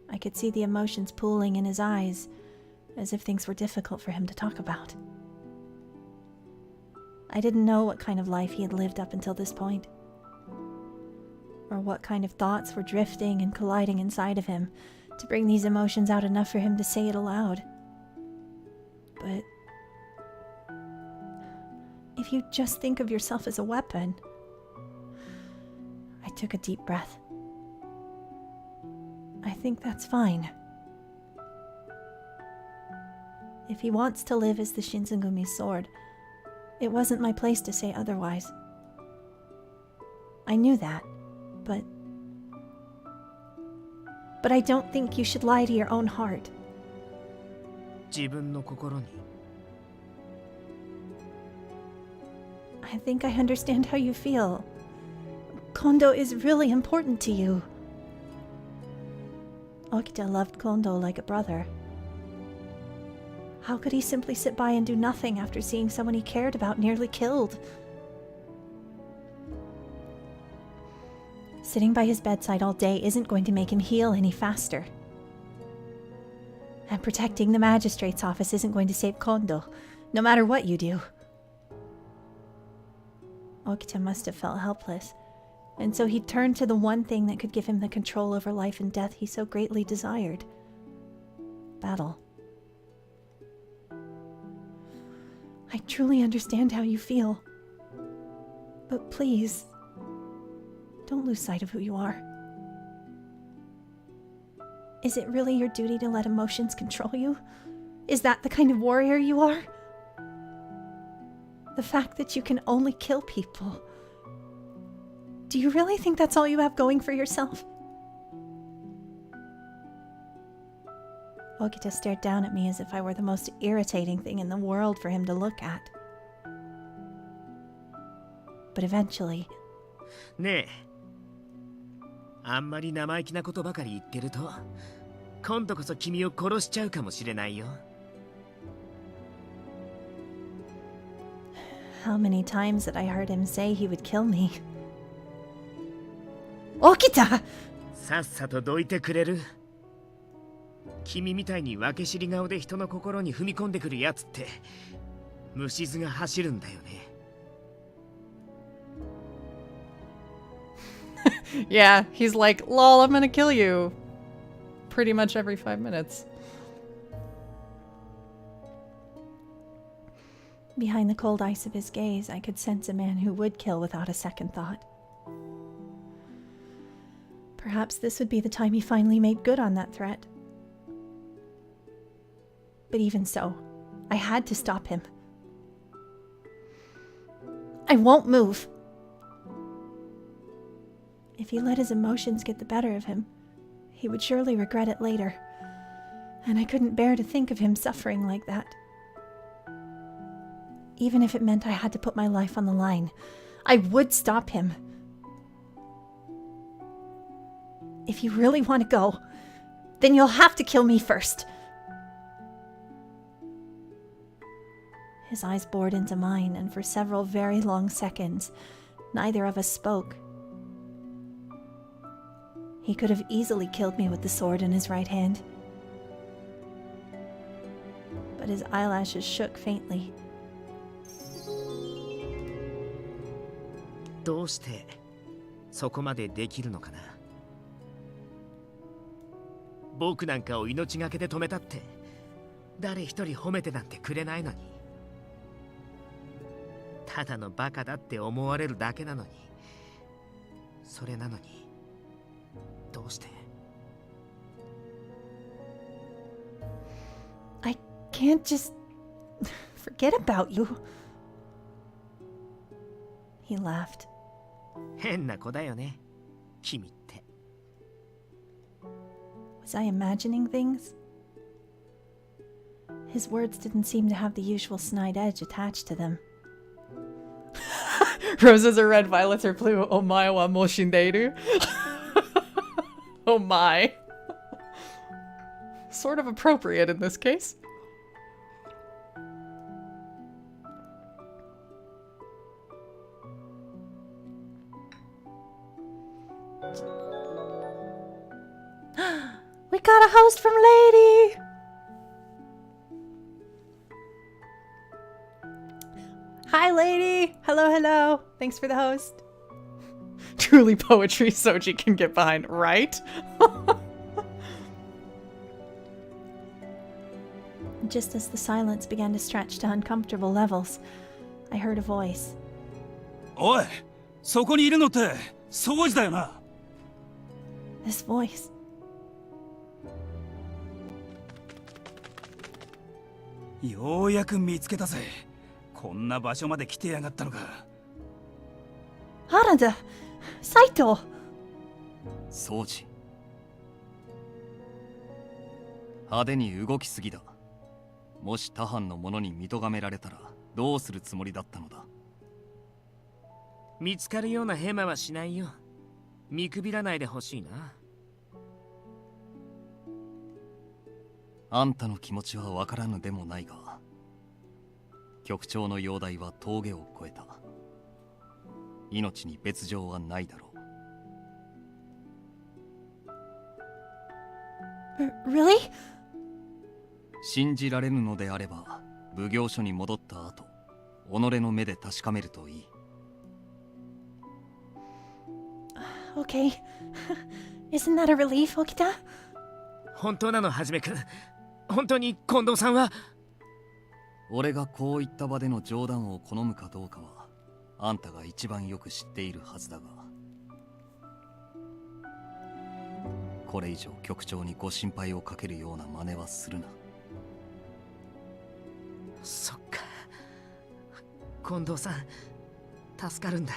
I could see the emotions pooling in his eyes, as if things were difficult for him to talk about. I didn't know what kind of life he had lived up until this point, or what kind of thoughts were drifting and colliding inside of him to bring these emotions out enough for him to say it aloud. But if you just think of yourself as a weapon... I took a deep breath. I think that's fine. If he wants to live as the Shinsengumi's sword, it wasn't my place to say otherwise. I knew that, but I don't think you should lie to your own heart. 自分の心に。 I think I understand how you feel. Kondo is really important to you. Okita loved Kondo like a brother. How could he simply sit by and do nothing after seeing someone he cared about nearly killed? Sitting by his bedside all day isn't going to make him heal any faster. And protecting the magistrate's office isn't going to save Kondo, no matter what you do. Okita must have felt helpless, and so he turned to the one thing that could give him the control over life and death he so greatly desired. Battle. I truly understand how you feel. But please, don't lose sight of who you are. Is it really your duty to let emotions control you? Is that the kind of warrior you are? The fact that you can only kill people. Do you really think that's all you have going for yourself? Okita stared down at me as if I were the most irritating thing in the world for him to look at. But eventually... ねえ、あんまり生意気なことばかり言ってると、今度こそ君を殺しちゃうかもしれないよ。 How many times that I heard him say he would kill me? Okita! さっさとどいてくれる？君みたいに分け知り顔で人の心に踏み込んでくるやつって虫唾が走るんだよね。Yeah, he's like, lol, I'm gonna kill you. Pretty much every 5 minutes. Behind the cold ice of his gaze, I could sense a man who would kill without a second thought. Perhaps this would be the time he finally made good on that threat. But even so, I had to stop him. I won't move. If he let his emotions get the better of him, he would surely regret it later. And I couldn't bear to think of him suffering like that. Even if it meant I had to put my life on the line, I would stop him. If you really want to go, then you'll have to kill me first. His eyes bored into mine, and for several very long seconds, neither of us spoke. He could have easily killed me with the sword in his right hand. But his eyelashes shook faintly. どうしてそこまでできるのかな。僕なんかを命がけで止めたって誰一人褒めてなんてくれないのに、ただのバカだって思われるだけなのに、それなのにどうして。 I can't just forget about you. He laughed. 変な子だよね、君って。 Was I imagining things? His words didn't seem to have the usual snide edge attached to them. Roses are red, violets are blue. Omae wa mou shindeiru. Oh my. Sort of appropriate in this case. We got a host from Lady! Hi, Lady! Hello, hello. Thanks for the host. Truly poetry Soji can get behind, right? Just as the silence began to stretch to uncomfortable levels, I heard a voice. おい、そこにいるのって掃除だよな。 This voice. ようやく見つけたぜ。こんな場所まで来てやがったのか。 Harada! Saito! 掃除。派手に動きすぎだ。もし他藩の者に見とがめられたらどうするつもりだったのだ。見つかるようなヘマはしないよ。見くびらないでほしいな。あんたの気持ちはわからぬでもないが、局長の容体は峠を越えた。命に別状はないだろう。Really? 信じられぬのであれば、奉行所に戻った後、己の目で確かめるといい。Okay. Isn't that a relief, Okita? 本当なの、はじめくん。本当に近藤さんは。俺がこういった場での冗談を好むかどうかは、あんたが一番よく知っているはずだが、これ以上局長にご心配をかけるような真似はするな。そっか、近藤さん助かるんだ。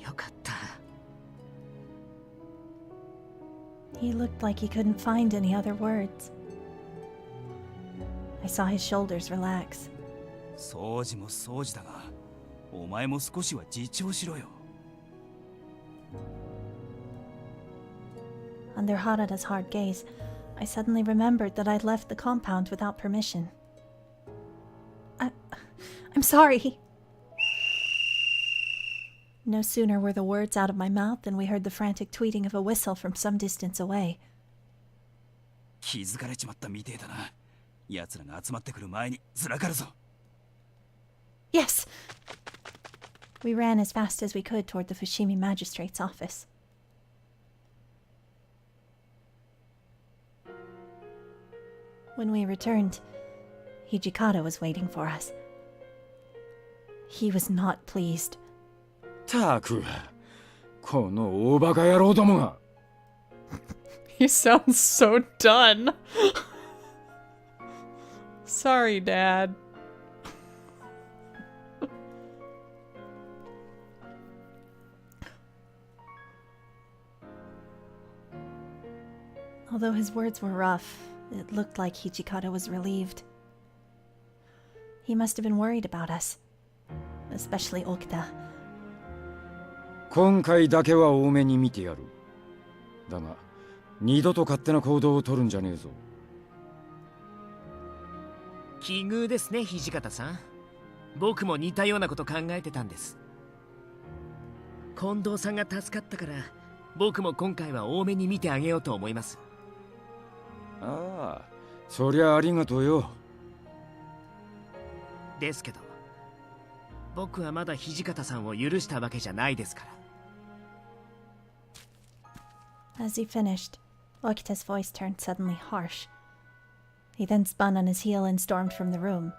よかった。 He looked like he couldn't find any other words. I saw his shoulders relax. 掃除も掃除だが、お前も少しは自重しろよ。 Under Harada's hard gaze, I suddenly remembered that I'd left the compound without permission. I'm sorry. No sooner were the words out of my mouth than we heard the frantic tweeting of a whistle from some distance away. 気づかれちまったみてえだな。奴らが集まってくる前にずらかるぞ。 Yes! We ran as fast as we could toward the Fushimi magistrate's office. When we returned, Hijikata was waiting for us. He was not pleased. たく、この大バカ野郎どもが。He sounds so done. Sorry, Dad. Although his words were rough, it looked like Hijikata was relieved. He must have been worried about us, especially Okita. 今回だけは多めに見てやる。だが、二度と勝手な行動を取るんじゃねえぞ。奇遇ですね、土方さん。僕も似たようなこと考えてたんです。近藤さんが助かったから、僕も今回は多めに見てあげようと思います。ああ、そりゃありがとうよ。ですけど、僕はまだ土方さんを許したわけじゃないですから。As he finished, Okita's voice turned suddenly harsh. He then spun on his heel and stormed from the room.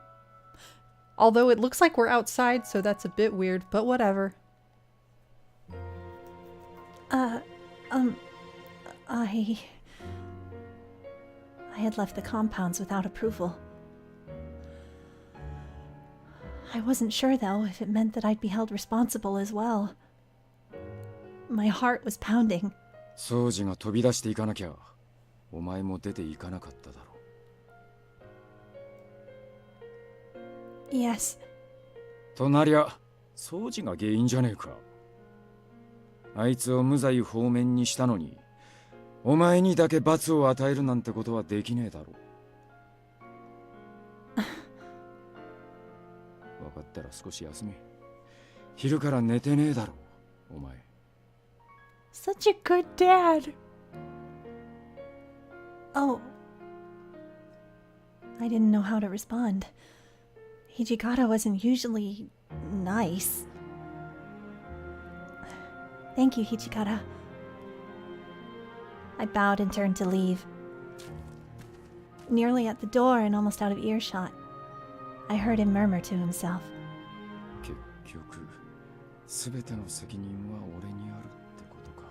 Although it looks like we're outside, so that's a bit weird, but whatever. I had left the compounds without approval. I wasn't sure, though, if it meant that I'd be held responsible as well. My heart was pounding. 掃除が飛び出していかなきゃ、お前も出ていかなかっただろう。Yes. となりゃ、掃除が原因じゃねえか。あいつを無罪放免にしたのに、お前にだけ罰を与えるなんてことはできねえだろう。分かったら少し休め。昼から寝てねえだろう、お前。Such a good dad. Oh. I didn't know how to respond. Hijikata wasn't usually nice. Thank you, Hijikata. I bowed and turned to leave. Nearly at the door and almost out of earshot, I heard him murmur to himself. 結局、すべての責任は俺にあるってことか。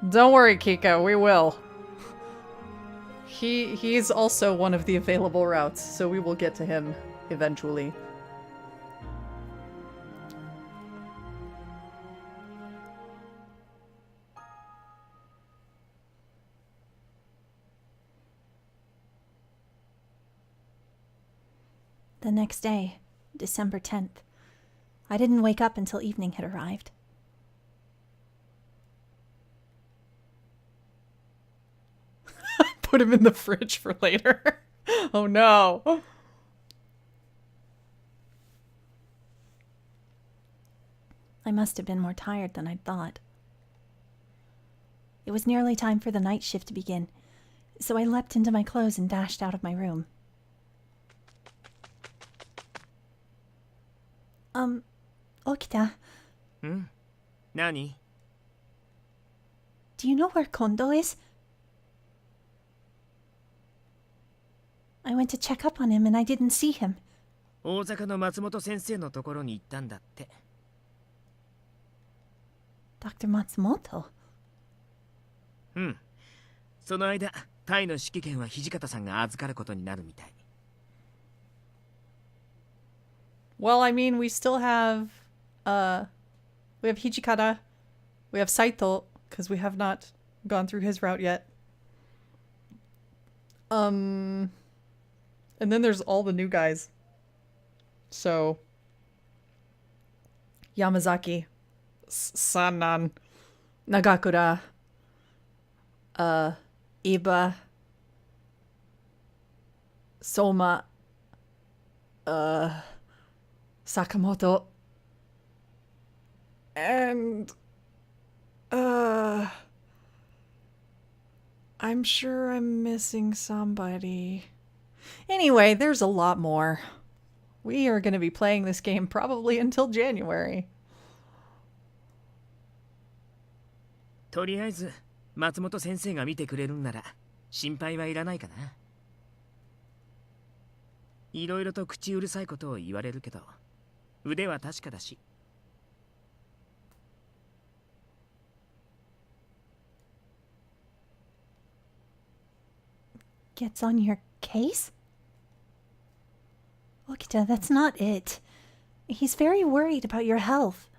Don't worry, Kika, we will. He's also one of the available routes, so we will get to him eventually. The next day, December 10th, I didn't wake up until evening had arrived. Put him in the fridge for later. Oh no. I must have been more tired than I'd thought. It was nearly time for the night shift to begin, so I leapt into my clothes and dashed out of my room. Okita. Nani? Do you know where Kondo is? I went to check up on him and I didn't see him. 大阪の松本先生のところに行ったんだって。Dr. Matsumoto? うん。その間、タイの指揮権は土方さんが預かることになるみたい。Well, I mean, we still have, we have Hijikata, we have Saito, because we have not gone through his route yet. And then there's all the new guys. So, Yamazaki, Sanan, Nagakura, Iba, Soma, Sakamoto, and I'm sure I'm missing somebody. Anyway, there's a lot more. We are going to be playing this game probably until January. とりあえず松本先生が見てくれるんなら心配はいらないかな。いろいろと口うるさいことを言われるけど、腕は確かだし。Gets on your case? Okita, that's not it. He's very worried about your health.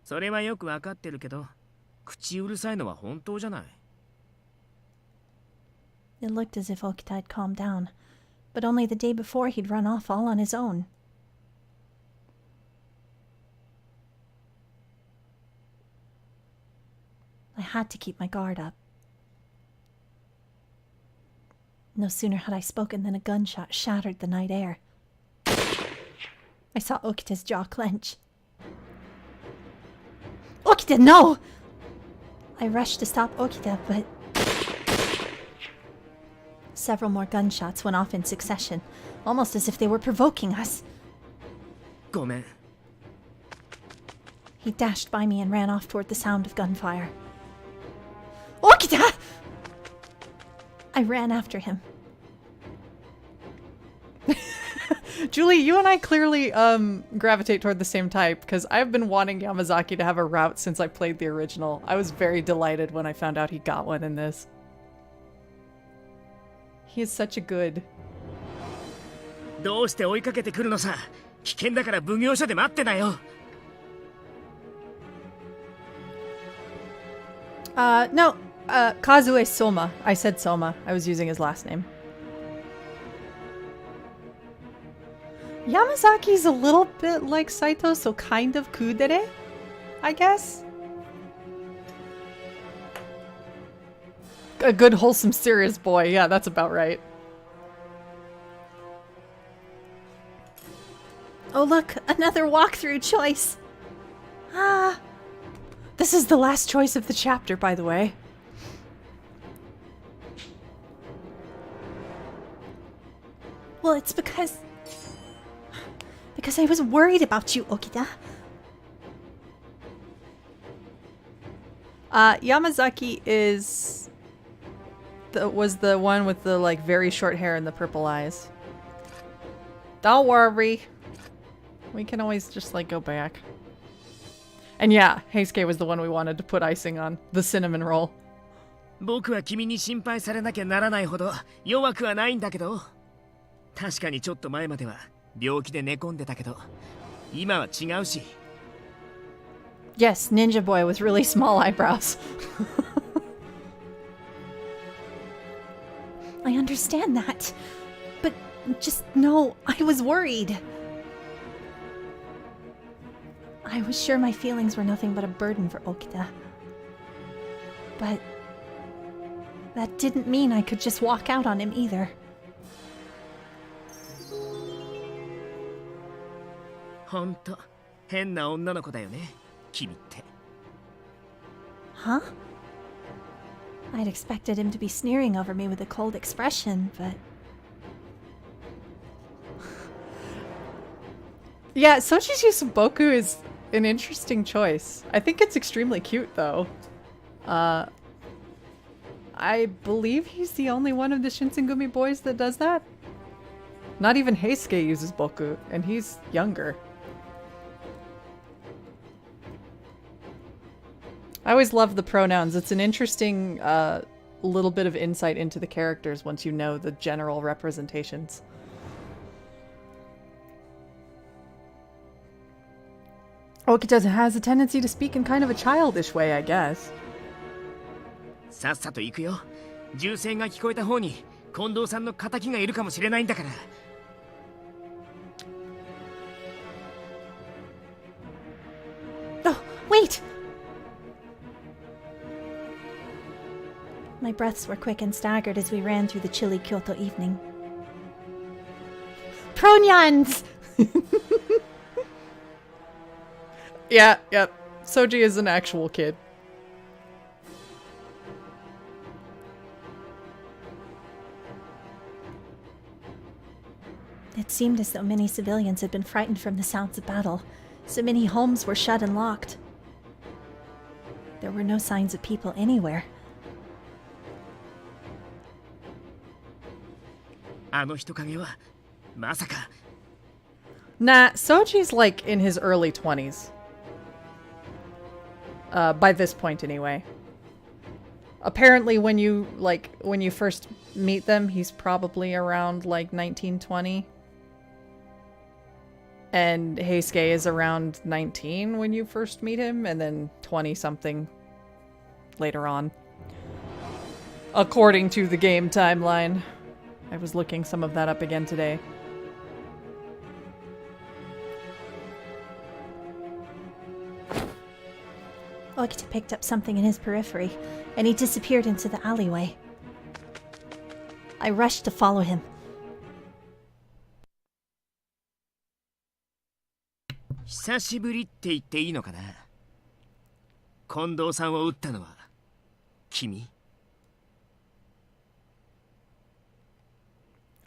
それはよくわかってるけど、口うるさいのは本当じゃない。It looked as if Okita had calmed down, but only the day before he'd run off all on his own. I had to keep my guard up. No sooner had I spoken than a gunshot shattered the night air. I saw Okita's jaw clench. Okita, no! I rushed to stop Okita, but... Several more gunshots went off in succession, almost as if they were provoking us. ごめん。 He dashed by me and ran off toward the sound of gunfire. Okita! I ran after him. Julie, you and I clearly gravitate toward the same type, because I've been wanting Yamazaki to have a route since I played the original. I was very delighted when I found out he got one in this. He is such a good... どうして追いかけてくるのさ。危険だから奉行所で待ってなよ。No, Kazue Soma. I said Soma. I was using his last name. Yamazaki's a little bit like Saito, so kind of kudere, I guess. A good, wholesome, serious boy. Yeah, that's about right. Oh look, another walkthrough choice. Ah. This is the last choice of the chapter, by the way. Well, it's because I was worried about you, Okita. Yamazaki was the one with the like very short hair and the purple eyes. Don't worry. We can always just like go back. And yeah, Heisuke was the one we wanted to put icing on. The cinnamon roll. 僕は君に心配されなきゃならないほど弱くはないんだけど。確かにちょっと前までは病気で寝込んでたけど、今は違うし。Yes, Ninja Boy with really small eyebrows. I understand that. But just know, I was worried. I was sure my feelings were nothing but a burden for Okita. But that didn't mean I could just walk out on him either. ほんと変な女の子だよね、君って。 Huh? I'd expected him to be sneering over me with a cold expression, but... Yeah, Sochi's use of Boku is an interesting choice. I think it's extremely cute, though. I believe he's the only one of the Shinsengumi boys that does that. Not even Heisuke uses Boku, and he's younger. I always love the pronouns. It's an interesting little bit of insight into the characters once you know the general representations. Okita has a tendency to speak in kind of a childish way, I guess. さっさと行くよ。銃声が聞こえた方に近藤さんの仇がいるかもしれないんだから。Oh, wait! My breaths were quick and staggered as we ran through the chilly Kyoto evening. Pronouns! Yeah, yep. Soji is an actual kid. It seemed as though many civilians had been frightened from the sounds of battle. So many homes were shut and locked. There were no signs of people anywhere. あの人影はまさか。 Nah, Soji's like in his early 20s. By this point anyway. Apparently when you first meet them, he's probably around like 19, 20. And Heisuke is around 19 when you first meet him, and then 20 something later on. According to the game timeline. I was looking some of that up again today. Okita picked up something in his periphery, and he disappeared into the alleyway. I rushed to follow him. 久しぶりって言っていいのかな。近藤さんを撃ったのは君？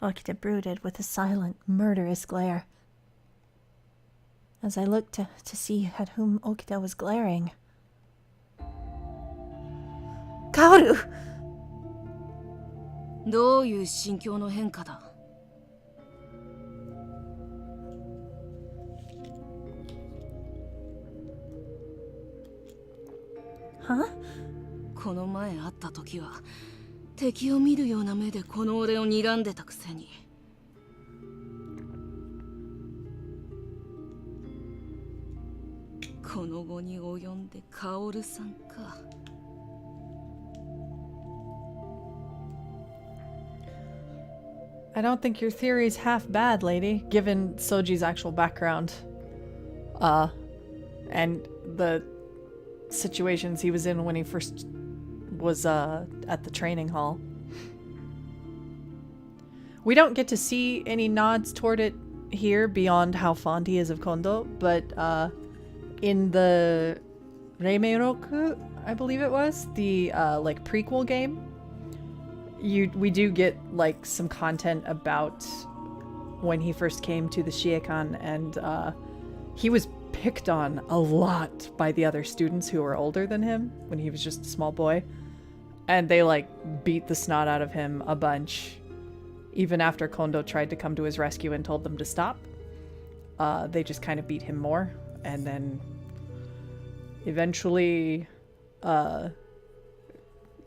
Okita brooded with a silent, murderous glare. As I looked to see at whom Okita was glaring. Kaoru! どういう心境の変化だ? Huh? この前会った時は敵を見るような目でこの俺を睨んでたくせに。この後に及んで薫さんか。I don't think your theory's half bad, lady, given Soji's actual background. And the situations he was in when he first was at the training hall. We don't get to see any nods toward it here beyond how fond he is of Kondo, but in the Reimeiroku, I believe it was, the like prequel game, we do get like some content about when he first came to the Shiekan, and he was picked on a lot by the other students who were older than him when he was just a small boy, and they like beat the snot out of him a bunch. Even after Kondo tried to come to his rescue and told them to stop, they just kind of beat him more, and then eventually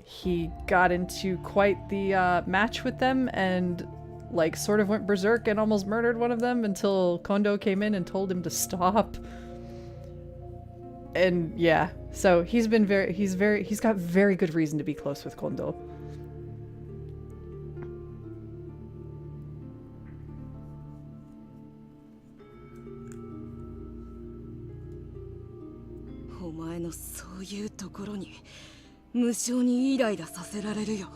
he got into quite the match with them and like sort of went berserk and almost murdered one of them until Kondo came in and told him to stop. And yeah, so he's got very good reason to be close with Kondo. Omae そういうところに無性にイライラさせられるよ。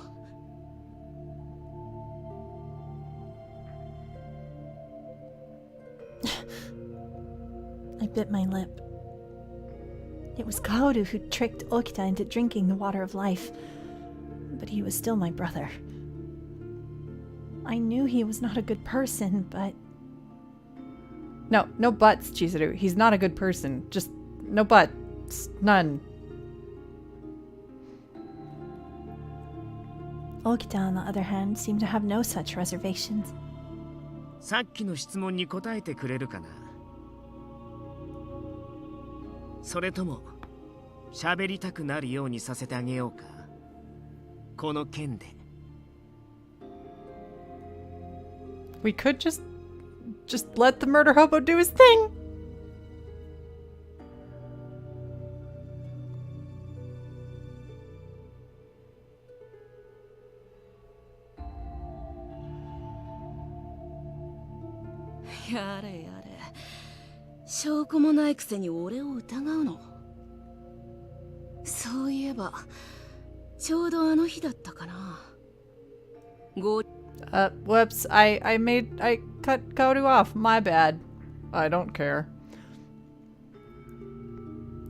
I bit my lip. It was Kaoru who tricked Okita into drinking the water of life, but he was still my brother. I knew he was not a good person, but... No buts, Chizuru. He's not a good person. Just no buts. None. Okita, on the other hand, seemed to have no such reservations. さっきの質問に答えてくれるかな。それとも喋りたくなるようにさせてあげようか。この件で。We could just let the murder hobo do his thing. Yare yare. 証拠もないくせに俺を疑うの。そういえばちょうどあの日だったかな。Whoops. I cut Kaoru off. My bad. I don't care.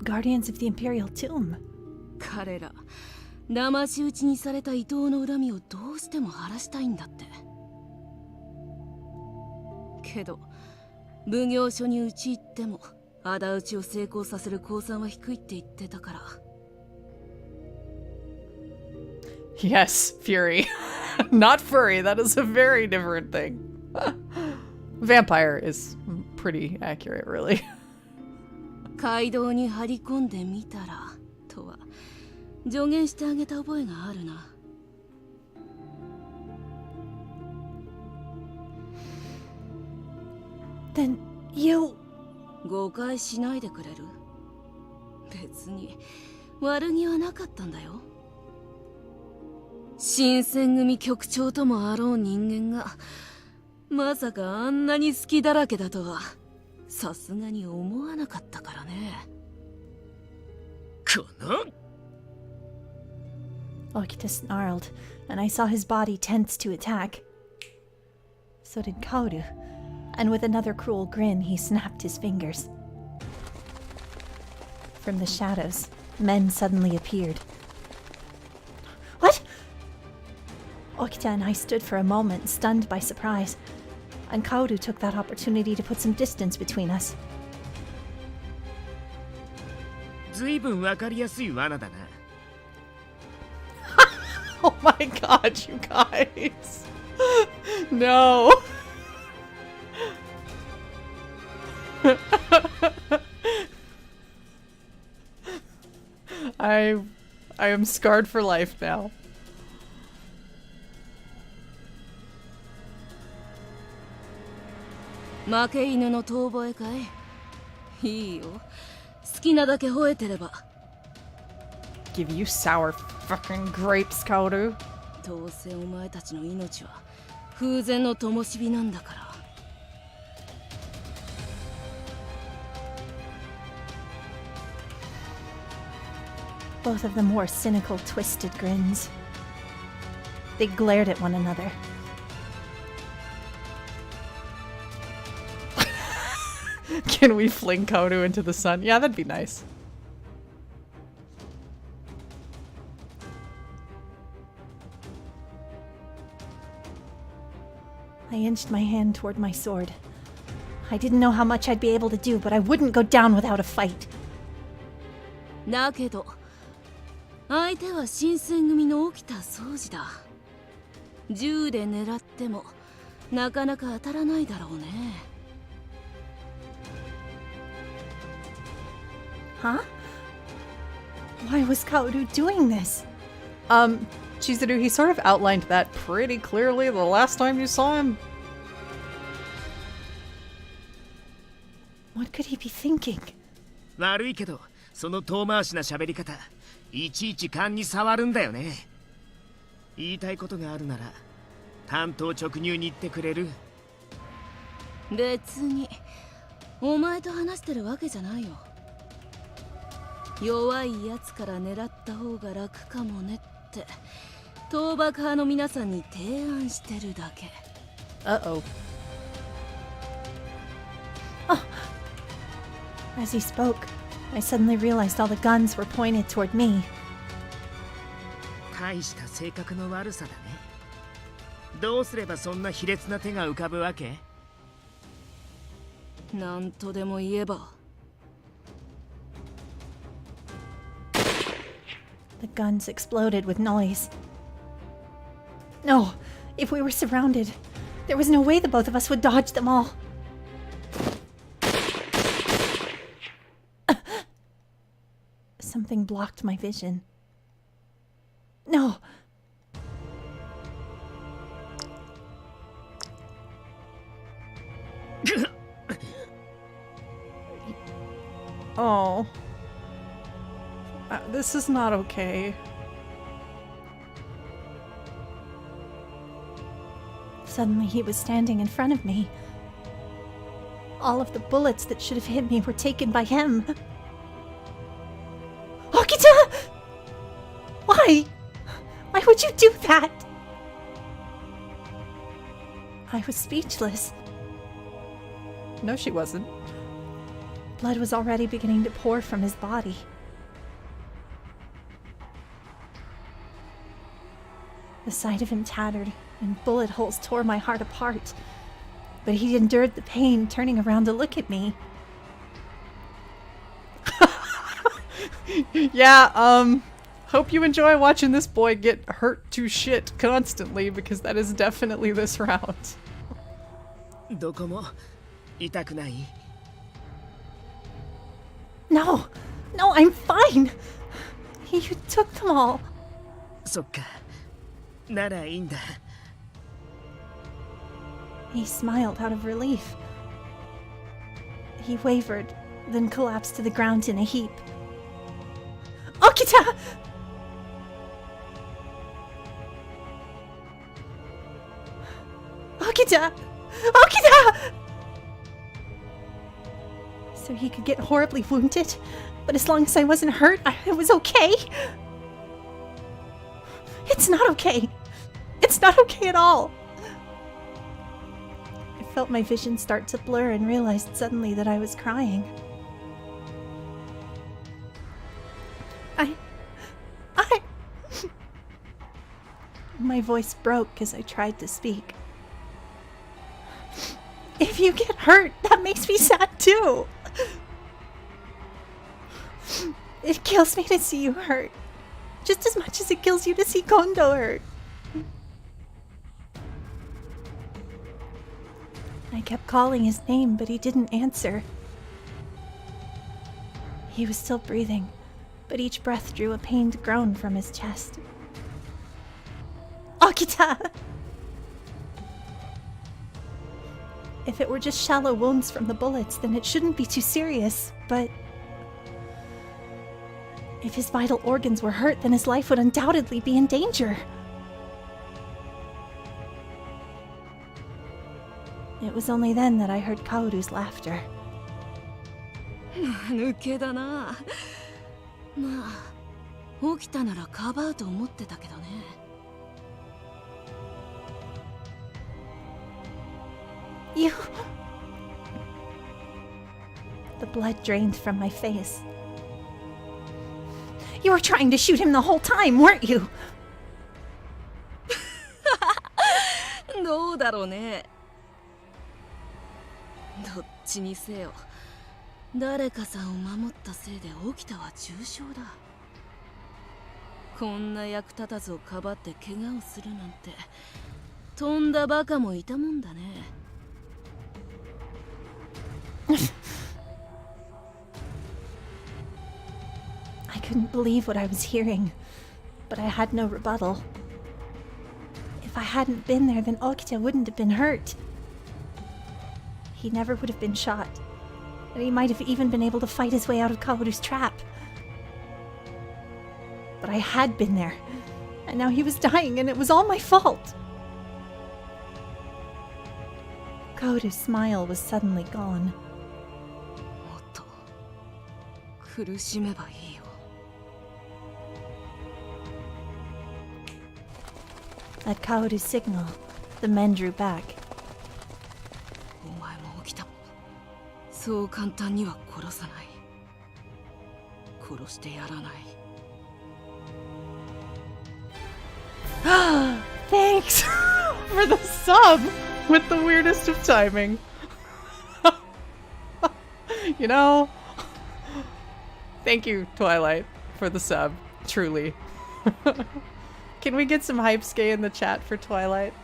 Guardians of the Imperial Tomb. 彼ら騙し討ちにされた伊藤の恨みをどうしても晴らしたいんだって。けど奉行所に討ち入っても仇討ちを成功させる公算は低いって言ってたから Yes, Fury. Not furry, that is a very different thing. Vampire is pretty accurate, really. 街道に張り込んでみたらとは助言してあげた覚えがあるな。Then you... 誤解しないでくれる？別に悪気はなかったんだよ。新選組局長ともあろう人間がまさかあんなに好きだらけだとはさすがに思わなかったからね。この Okita snarled, and I saw his body tense to attack. So did Kaoru, and with another cruel grin, he snapped his fingers. From the shadows, men suddenly appeared. What? Okita and I stood for a moment, stunned by surprise, and Kaoru took that opportunity to put some distance between us. ずいぶんわかりやすい罠だな。Oh my god, you guys. No. I am scarred for life now. 負け犬の遠吠えかい？いいよ。好きなだけ吠えてれば。Give you sour fucking grapes, Kaoru. どうせお前たちの命は風前の灯火なんだから。Both of them wore cynical, twisted grins. They glared at one another. Can we fling Kaoru into the sun? Yeah, that'd be nice. I inched my hand toward my sword. I didn't know how much I'd be able to do, but I wouldn't go down without a fight. だけど相手は新選組の沖田総司だ。銃で狙ってもなかなか当たらないだろうね。Huh? Why was Kaoru doing this? Chizuru, he sort of outlined that pretty clearly the last time you saw him. What could he be thinking? 悪いけどその遠回しな喋り方いちいち勘に触るんだよね。言いたいことがあるなら単刀直入に言ってくれる？別にお前と話してるわけじゃないよ。弱いやつから狙った方が楽かもねって倒幕派の皆さんに提案してるだけ。Uh-oh. As he spoke, I suddenly realized all the guns were pointed toward me. 大した性格の悪さだね。どうすればそんな卑劣な手が浮かぶわけ？なんとでも言えば。The guns exploded with noise. No, if we were surrounded, there was no way the both of us would dodge them all. Something blocked my vision. No. Oh. This is not okay. Suddenly he was standing in front of me. All of the bullets that should have hit me were taken by him. Okita! Why? Why would you do that? I was speechless. No, she wasn't. Blood was already beginning to pour from his body. The sight of him tattered and bullet holes tore my heart apart. But he endured the pain, turning around to look at me. Yeah, Hope you enjoy watching this boy get hurt to shit constantly, because that is definitely this route. どこも痛くない？ No! No, I'm fine! You took them all. そっか。ならいいんだ。 He smiled out of relief. He wavered, then collapsed to the ground in a heap. Okita! Okita! Okita! So he could get horribly wounded, but as long as I wasn't hurt, it was okay. It's not okay. It's not okay at all. I felt my vision start to blur and realized suddenly that I was crying. My voice broke as I tried to speak. If you get hurt, that makes me sad too. It kills me to see you hurt, just as much as it kills you to see Kondo hurt. I kept calling his name, but he didn't answer. He was still breathing, but each breath drew a pained groan from his chest. Okita! If it were just shallow wounds from the bullets, then it shouldn't be too serious, but if his vital organs were hurt, then his life would undoubtedly be in danger. It was only then that I heard Kaoru's laughter. 抜けだな。まあ、起きたならかばうと思ってたけどね。You... The blood drained from my face. You were trying to shoot him the whole time, weren't you? どうだろうね。どっちにせよ、誰かさんを守ったせいで起きたは重傷だ。こんな役立たずをかばって怪我をするなんて、とんだバカもいたもんだね。I couldn't believe what I was hearing, but I had no rebuttal. If I hadn't been there, then Okita wouldn't have been hurt. He never would have been shot, and he might have even been able to fight his way out of Kaoru's trap. But I had been there, and now he was dying, and it was all my fault. Kaoru's smile was suddenly gone. もっと苦しめばいいよ。At Kaoru's signal, the men drew back. お前も起きたもそう簡単には殺さない。殺してやらない。Thanks for the sub with the weirdest of timing. You know, thank you, Twilight, for the sub, truly. Can we get some hype-skay in the chat for Twilight?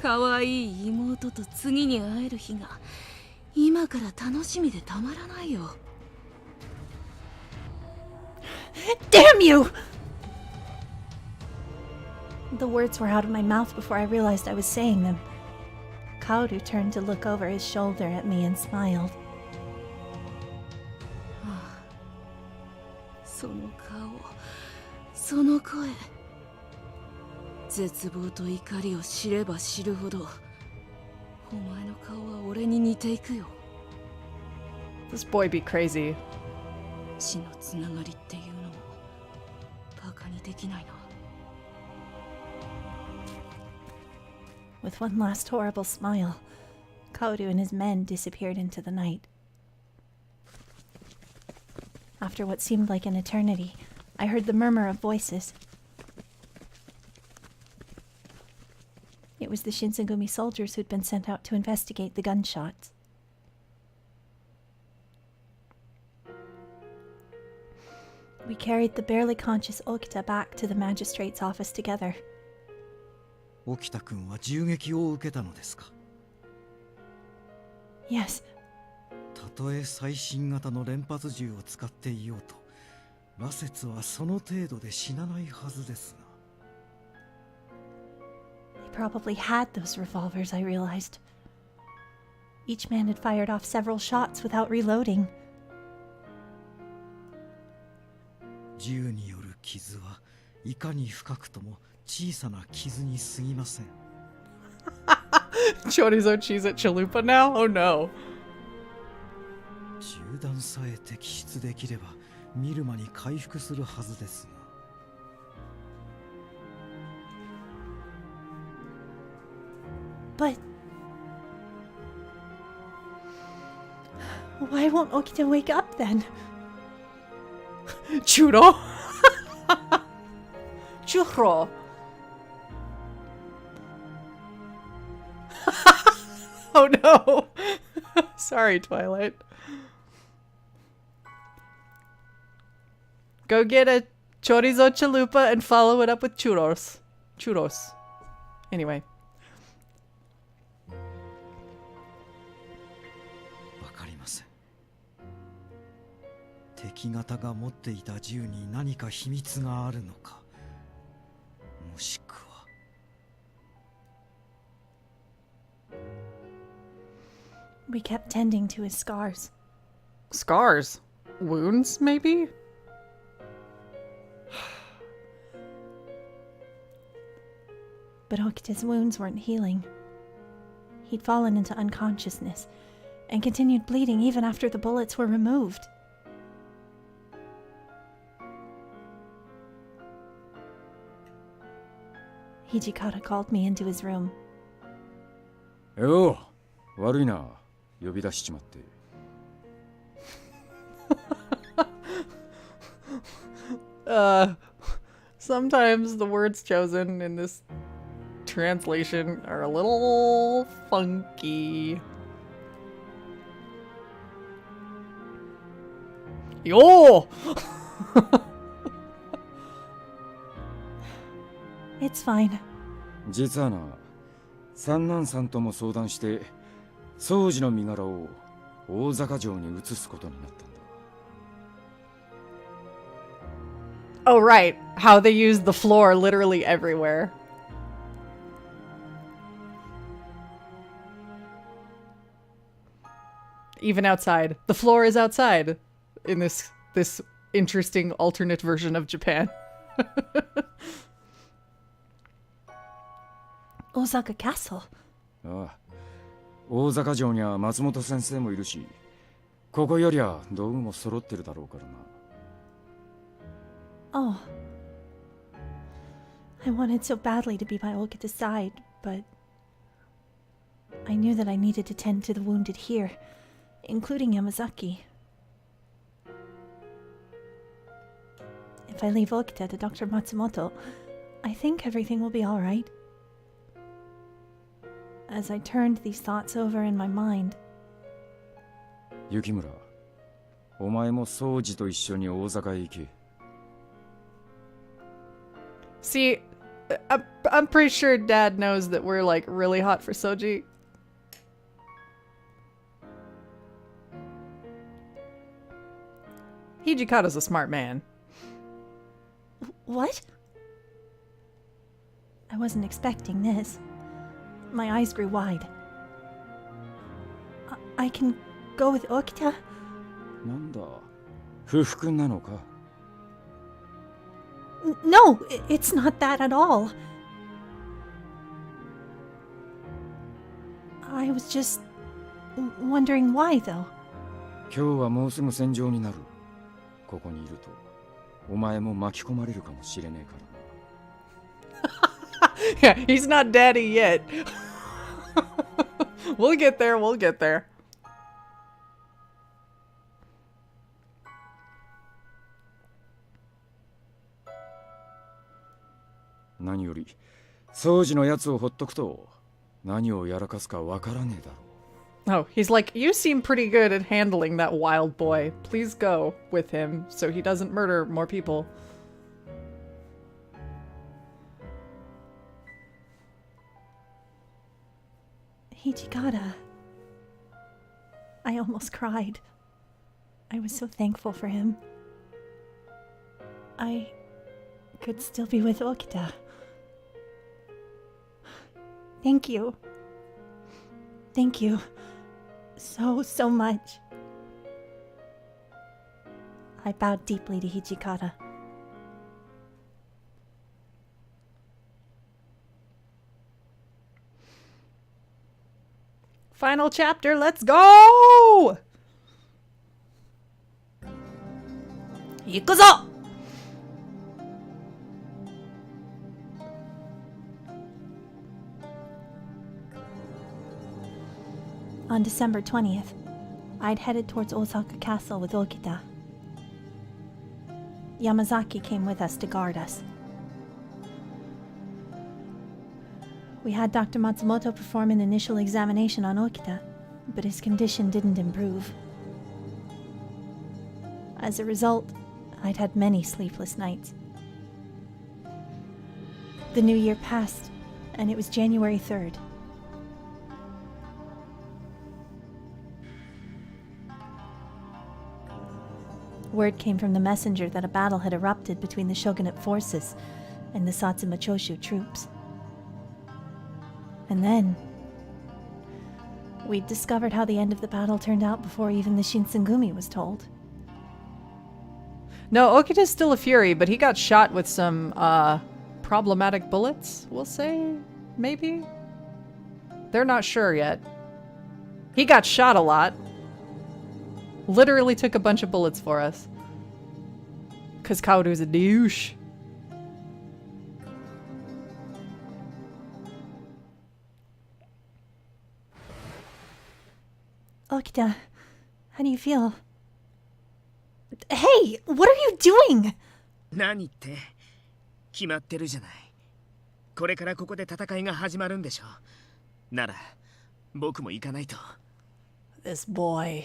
Kawaii妹と次に会える日が今から楽しみでたまらないよ。Damn you! The words were out of my mouth before I realized I was saying them. Kaoru turned to look over his shoulder at me and smiled. その顔、その声、絶望と怒りを知れば知るほど、お前の顔は俺に似ていくよ。This boy be crazy. 血のつながりっていうのもバカにできないな。With one last horrible smile, Kaoru and his men disappeared into the night. After what seemed like an eternity, I heard the murmur of voices. It it was the Shinsengumi soldiers who'd been sent out to investigate the gunshots. We carried the barely conscious Okita back to the magistrate's office together. 沖田君は銃撃を受けたのですか？ Yes. たとえ最新型の連発銃を使っていようと、羅刹はその程度で死なないはずですが。 They probably had those revolvers, I realized. Each man had fired off several shots without reloading. 銃による傷はいかに深くとも小さな傷に過ぎません。Chorizo cheese at Chalupa now? Oh no. 銃弾さえ摘出できれば見る間に回復するはずですが。 But why won't Okita wake up then? Churro? Churro. Oh no. Sorry, Twilight. Go get a chorizo chalupa and follow it up with churros. Churros. Anyway. わかりません。敵方が持っていた銃に何か秘密があるのか、もしくは。 We kept tending to his scars. Scars? Wounds, maybe? But Okita's wounds weren't healing. He'd fallen into unconsciousness and continued bleeding even after the bullets were removed. Hijikata called me into his room. よう、悪いな、呼び出しちまって。Sometimes the words chosen in this translation are a little funky. Yo! It's fine. 実はな、三男さんとも相談して、宗司の身柄を大坂城に移すことになったんだ。 Oh, right. How they use the floor literally everywhere. Even outside. The floor is outside in this interesting alternate version of Japan. Osaka Castle. ああ、大坂城には松本先生もいるし、ここよりは道具も揃ってるだろうからな。 Oh. I wanted so badly to be by Okita's side, but I knew that I needed to tend to the wounded here, including Yamazaki. If I leave Okita to Dr. Matsumoto, I think everything will be all right. As I turned these thoughts over in my mind, 雪村、お前も宗司と一緒に大坂へ行け。 See, I'm pretty sure Dad knows that we're like really hot for Soji. Hijikata's a smart man. What? I wasn't expecting this. My eyes grew wide. I can go with Okita? なんだ、不服なのか。 No, it's not that at all. I was just wondering why, though. 今日はもうすぐ戦場になる。ここにいると、お前も巻き込まれるかもしれねえからな。 Yeah, he's not daddy yet. We'll get there, we'll get there. 何より、宗司のやつをほっとくと、何をやらかすかわからねえだろ。 Oh, he's like, you seem pretty good at handling that wild boy. Please go with him so he doesn't murder more people. Hijikata. I almost cried. I was so thankful for him. I could still be with Okita. Thank you. Thank you. So much. I bowed deeply to Hijikata. Final chapter, let's go! Ikuzo! On December 20th, I'd headed towards Osaka Castle with Okita. Yamazaki came with us to guard us. We had Dr. Matsumoto perform an initial examination on Okita, but his condition didn't improve. As a result, I'd had many sleepless nights. The new year passed, and it was January 3rd. Word came from the messenger that a battle had erupted between the shogunate forces and the Satsuma Choshu troops. And then, we discovered how the end of the battle turned out before even the Shinsengumi was told. No, Okita's still a fury, but he got shot with some, problematic bullets, we'll say? Maybe? They're not sure yet. He got shot a lot. Literally took a bunch of bullets for us. 'Cause Kaoru's a douche. Okita, how do you feel? Hey, what are you doing? 何って決まってるじゃない。これからここで戦いが始まるんでしょ。なら僕も行かないと。 This boy.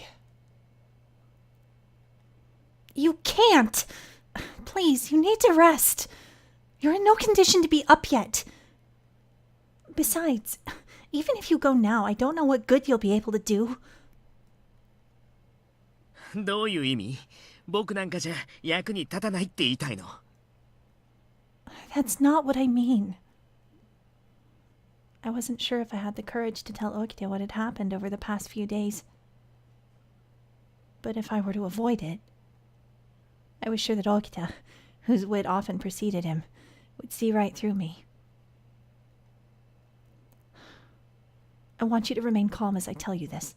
You can't! Please, you need to rest. You're in no condition to be up yet. Besides, even if you go now, I don't know what good you'll be able to do. どういう意味？僕なんかじゃ役に立たないって言いたいの。 That's not what I mean. I wasn't sure if I had the courage to tell Okita what had happened over the past few days. But if I were to avoid it, I was sure that Okita, whose wit often preceded him, would see right through me. I want you to remain calm as I tell you this.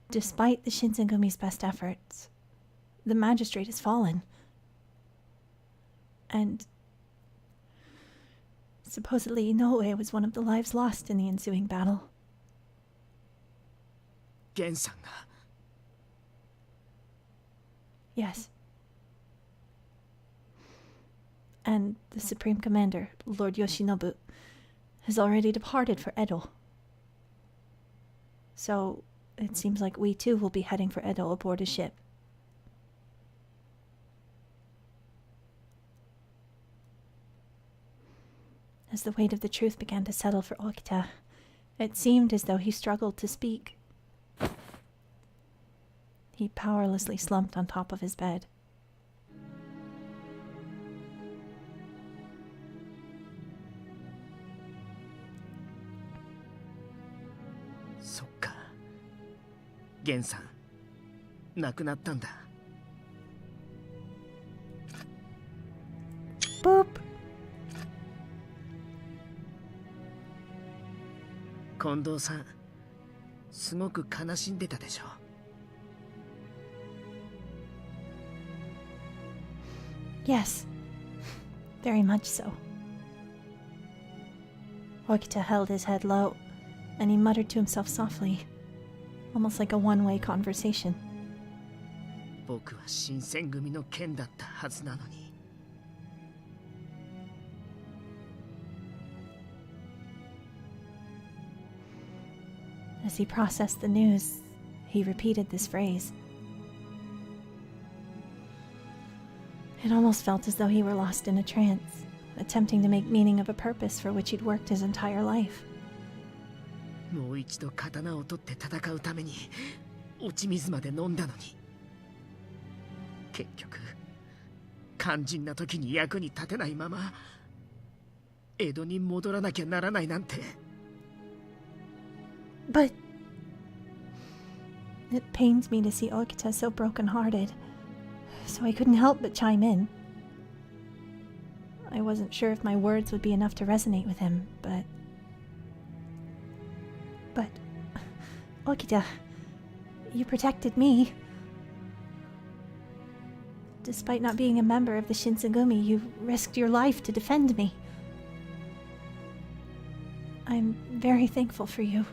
Despite the Shinsengumi's best efforts, the magistrate has fallen. And supposedly Inoue was one of the lives lost in the ensuing battle. ゲンさんが。 Yes. And the Supreme Commander, Lord Yoshinobu, has already departed for Edo. So, it seems like we too will be heading for Edo aboard a ship. As the weight of the truth began to settle for Okita, it seemed as though he struggled to speak. He powerlessly slumped on top of his bed. So. ゲンさん、亡くなったんだ。Boop. 近藤さん、すごく悲しんでたでしょ。 Yes, very much so. Okita held his head low, and he muttered to himself softly, almost like a one-way conversation. 僕は新選組の剣だったはずなのに。As he processed the news, he repeated this phrase. It almost felt as though he were lost in a trance, attempting to make meaning of a purpose for which he'd worked his entire life. もう一度刀を取って戦うために落ち水まで飲んだのに、結局肝心な時に役に立てないまま江戸に戻らなきゃならないなんて。 But it pains me to see Okita so broken-hearted, so I couldn't help but chime in. I wasn't sure if my words would be enough to resonate with him, but Okita, you protected me. Despite not being a member of the Shinsengumi, you risked your life to defend me. I'm very thankful for you.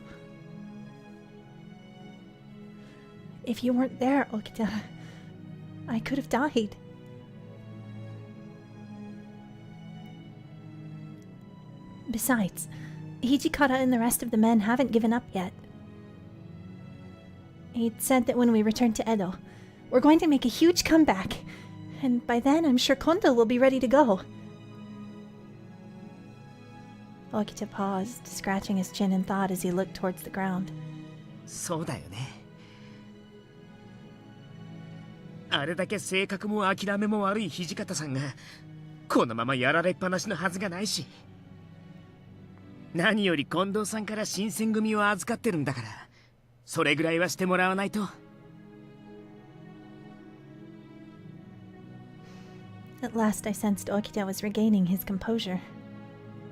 If you weren't there, Okita, I could have died. Besides, Hijikata and the rest of the men haven't given up yet. He'd said that when we return to Edo, we're going to make a huge comeback, and by then I'm sure Kondo will be ready to go. Okita paused, scratching his chin in thought as he looked towards the ground. そうだよね。あれだけ性格も諦めも悪い土方さんがこのままやられっぱなしのはずがないし、何より近藤さんから新選組を預かってるんだから、それぐらいはしてもらわないと。At last I sensed Okita was regaining his composure.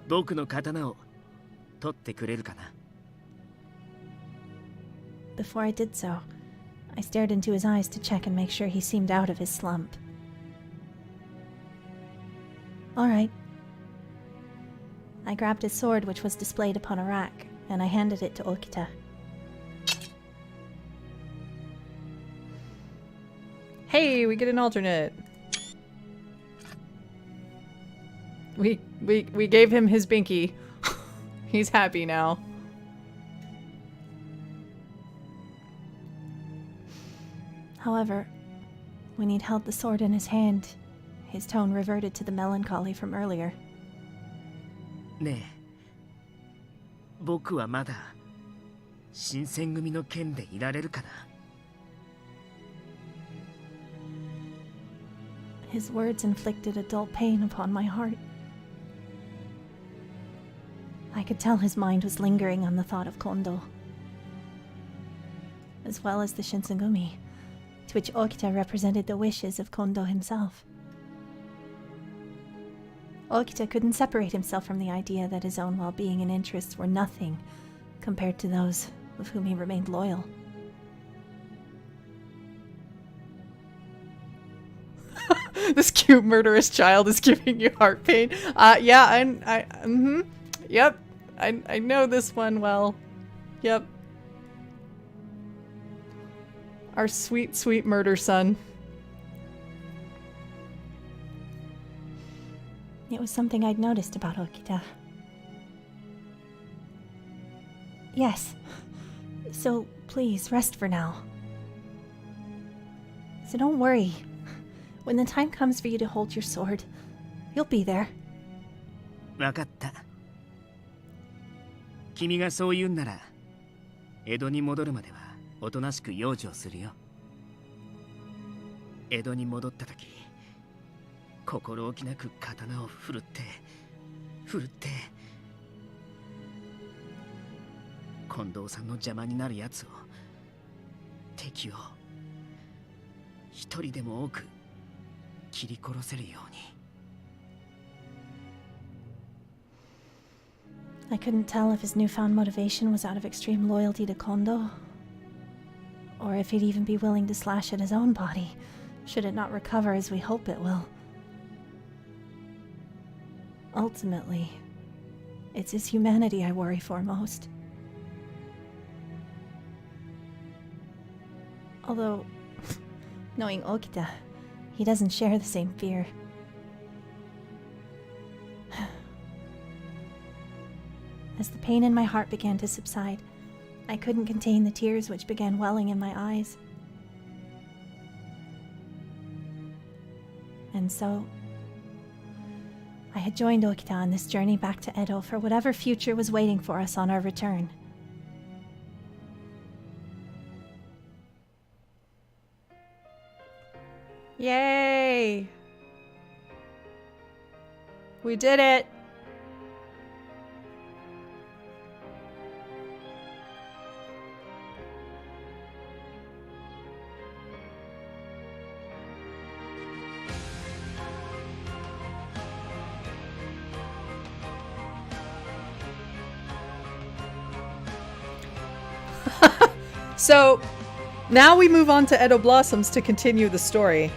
僕の刀を取ってくれるかな。 Before I did so, I stared into his eyes to check and make sure he seemed out of his slump. All right. I grabbed his sword, which was displayed upon a rack, and I handed it to Okita. Hey, we get an alternate. We gave him his binky. He's happy now. However, when he'd held the sword in his hand, his tone reverted to the melancholy from earlier. ねえ、僕はまだ新選組の剣でいられるかな。 His words inflicted a dull pain upon my heart. I could tell his mind was lingering on the thought of Kondo, as well as the Shinsengumi, to which Okita represented the wishes of Kondo himself. Okita couldn't separate himself from the idea that his own well-being and interests were nothing compared to those of whom he remained loyal. This cute murderous child is giving you heart pain. Yeah, yep. I know this one well. Yep. Our sweet, sweet murder son. It was something I'd noticed about Okita. Yes. So please, rest for now. So don't worry. When the time comes for you to hold your sword, you'll be there. わかった。君がそう言うんなら、江戸に戻るまではおとなしく養生するよ。江戸に戻った時、心置きなく刀を振るって、近藤さんの邪魔になるやつを、敵を一人でも多く切り殺せるように。 I couldn't tell if his newfound motivation was out of extreme loyalty to Kondo, or if he'd even be willing to slash at his own body, should it not recover as we hope it will. Ultimately, it's his humanity I worry for most. Although, knowing Okita, he doesn't share the same fear. As the pain in my heart began to subside, I couldn't contain the tears which began welling in my eyes. And so, I had joined Okita on this journey back to Edo for whatever future was waiting for us on our return. Yay! We did it! So, now we move on to Edo Blossoms to continue the story.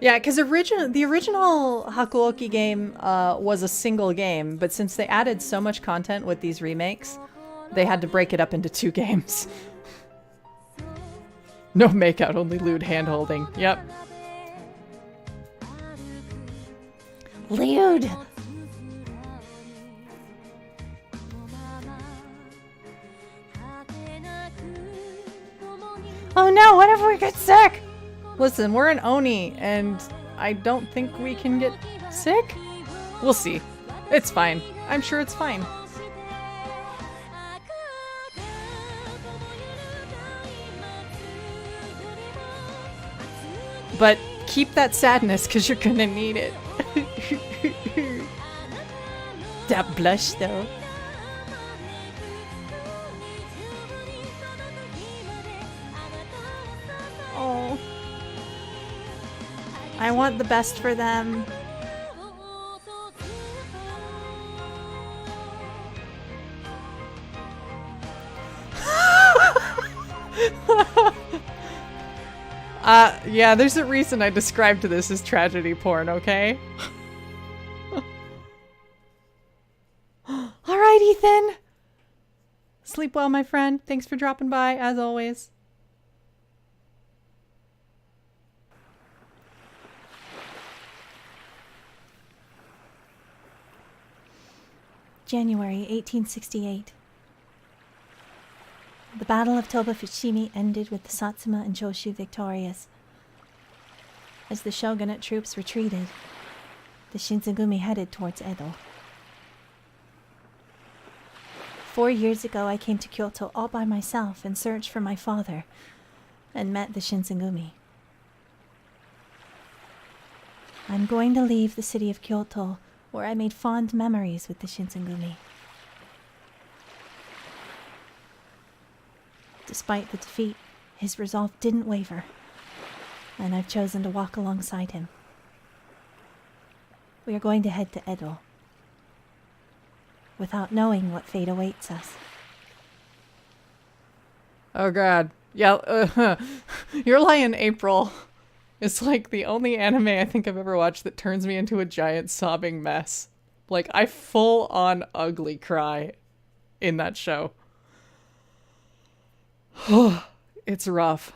Yeah, because the original Hakuoki game was a single game, but since they added so much content with these remakes, they had to break it up into 2 games. No makeout, only lewd hand-holding. Yep. Lewd! Oh no, what if we get sick? Listen, we're an Oni, and I don't think we can get sick? We'll see. It's fine. I'm sure it's fine. But keep that sadness, because you're gonna need it. That blush, though. Oh. I want the best for them. Yeah, there's a reason I described this as tragedy porn, okay? Alright, Ethan! Sleep well, my friend. Thanks for dropping by, as always. January 1868. The Battle of Toba Fushimi ended with the Satsuma and Choshu victorious. As the shogunate troops retreated, the Shinsengumi headed towards Edo. 4 years ago, I came to Kyoto all by myself in search for my father, and met the Shinsengumi. I'm going to leave the city of Kyoto, where I made fond memories with the Shinsengumi. Despite the defeat, his resolve didn't waver, and I've chosen to walk alongside him. We are going to head to Edo, without knowing what fate awaits us. Oh god. Yeah, Your Lie in April is like the only anime I think I've ever watched that turns me into a giant sobbing mess. Like, I full-on ugly cry in that show. It's rough.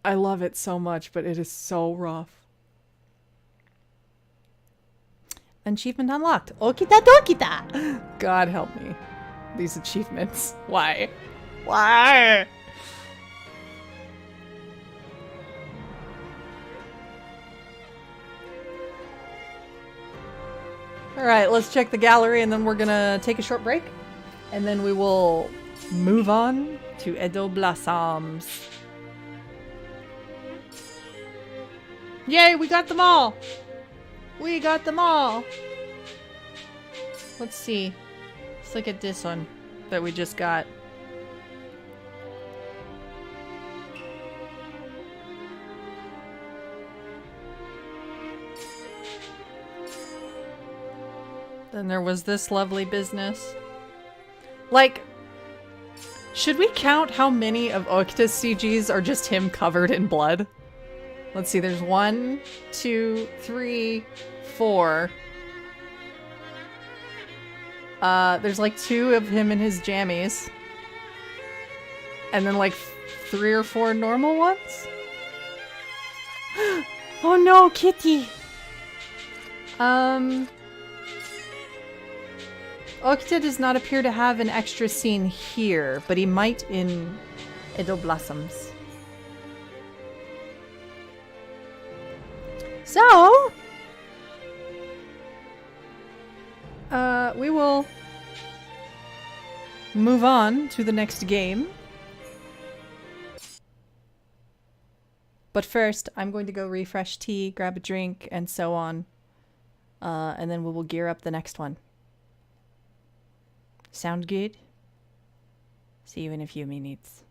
I love it so much, but it is so rough. Achievement unlocked. Okita Dokita! God help me. These achievements. Why? Why? Alright, let's check the gallery and then we're gonna take a short break. And then we will move on to Edo Blossoms. Yay, we got them all! We got them all! Let's see. Let's look at this one that we just got. Then there was this lovely business. Like, should we count how many of Okita's CGs are just him covered in blood? Let's see, there's 1, 2, 3, 4. There's like 2 of him in his jammies. And then like 3 or 4 normal ones? Oh no, Kitty! Okita does not appear to have an extra scene here, but he might in Edo Blossoms. So, we will move on to the next game. But first, I'm going to go refresh tea, grab a drink, and so on. And then we will gear up the next one. Sound good? See you in a few minutes.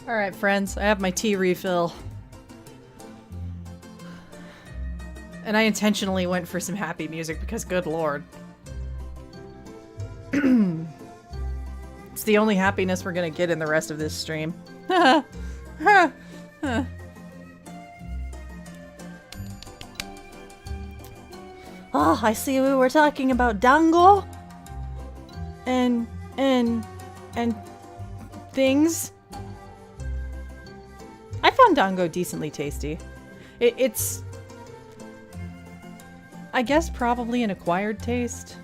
Alright, friends, I have my tea refill. And I intentionally went for some happy music because good lord. It's the only happiness we're gonna get in the rest of this stream. Oh, I see we were talking about dango and things. I found dango decently tasty. It's, I guess, probably an acquired taste.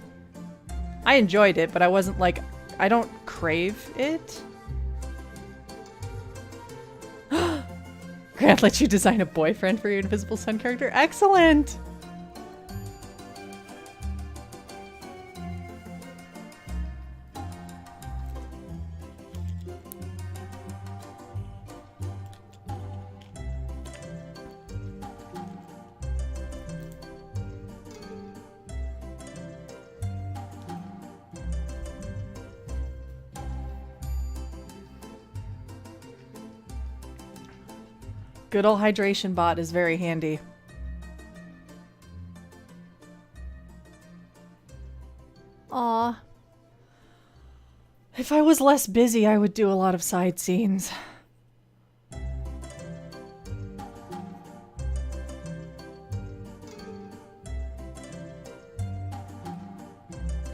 I enjoyed it, but I wasn't like, I don't crave it. Grant let you design a boyfriend for your Invisible Sun character. Excellent! Good old hydration bot is very handy. Aw. If I was less busy, I would do a lot of side scenes.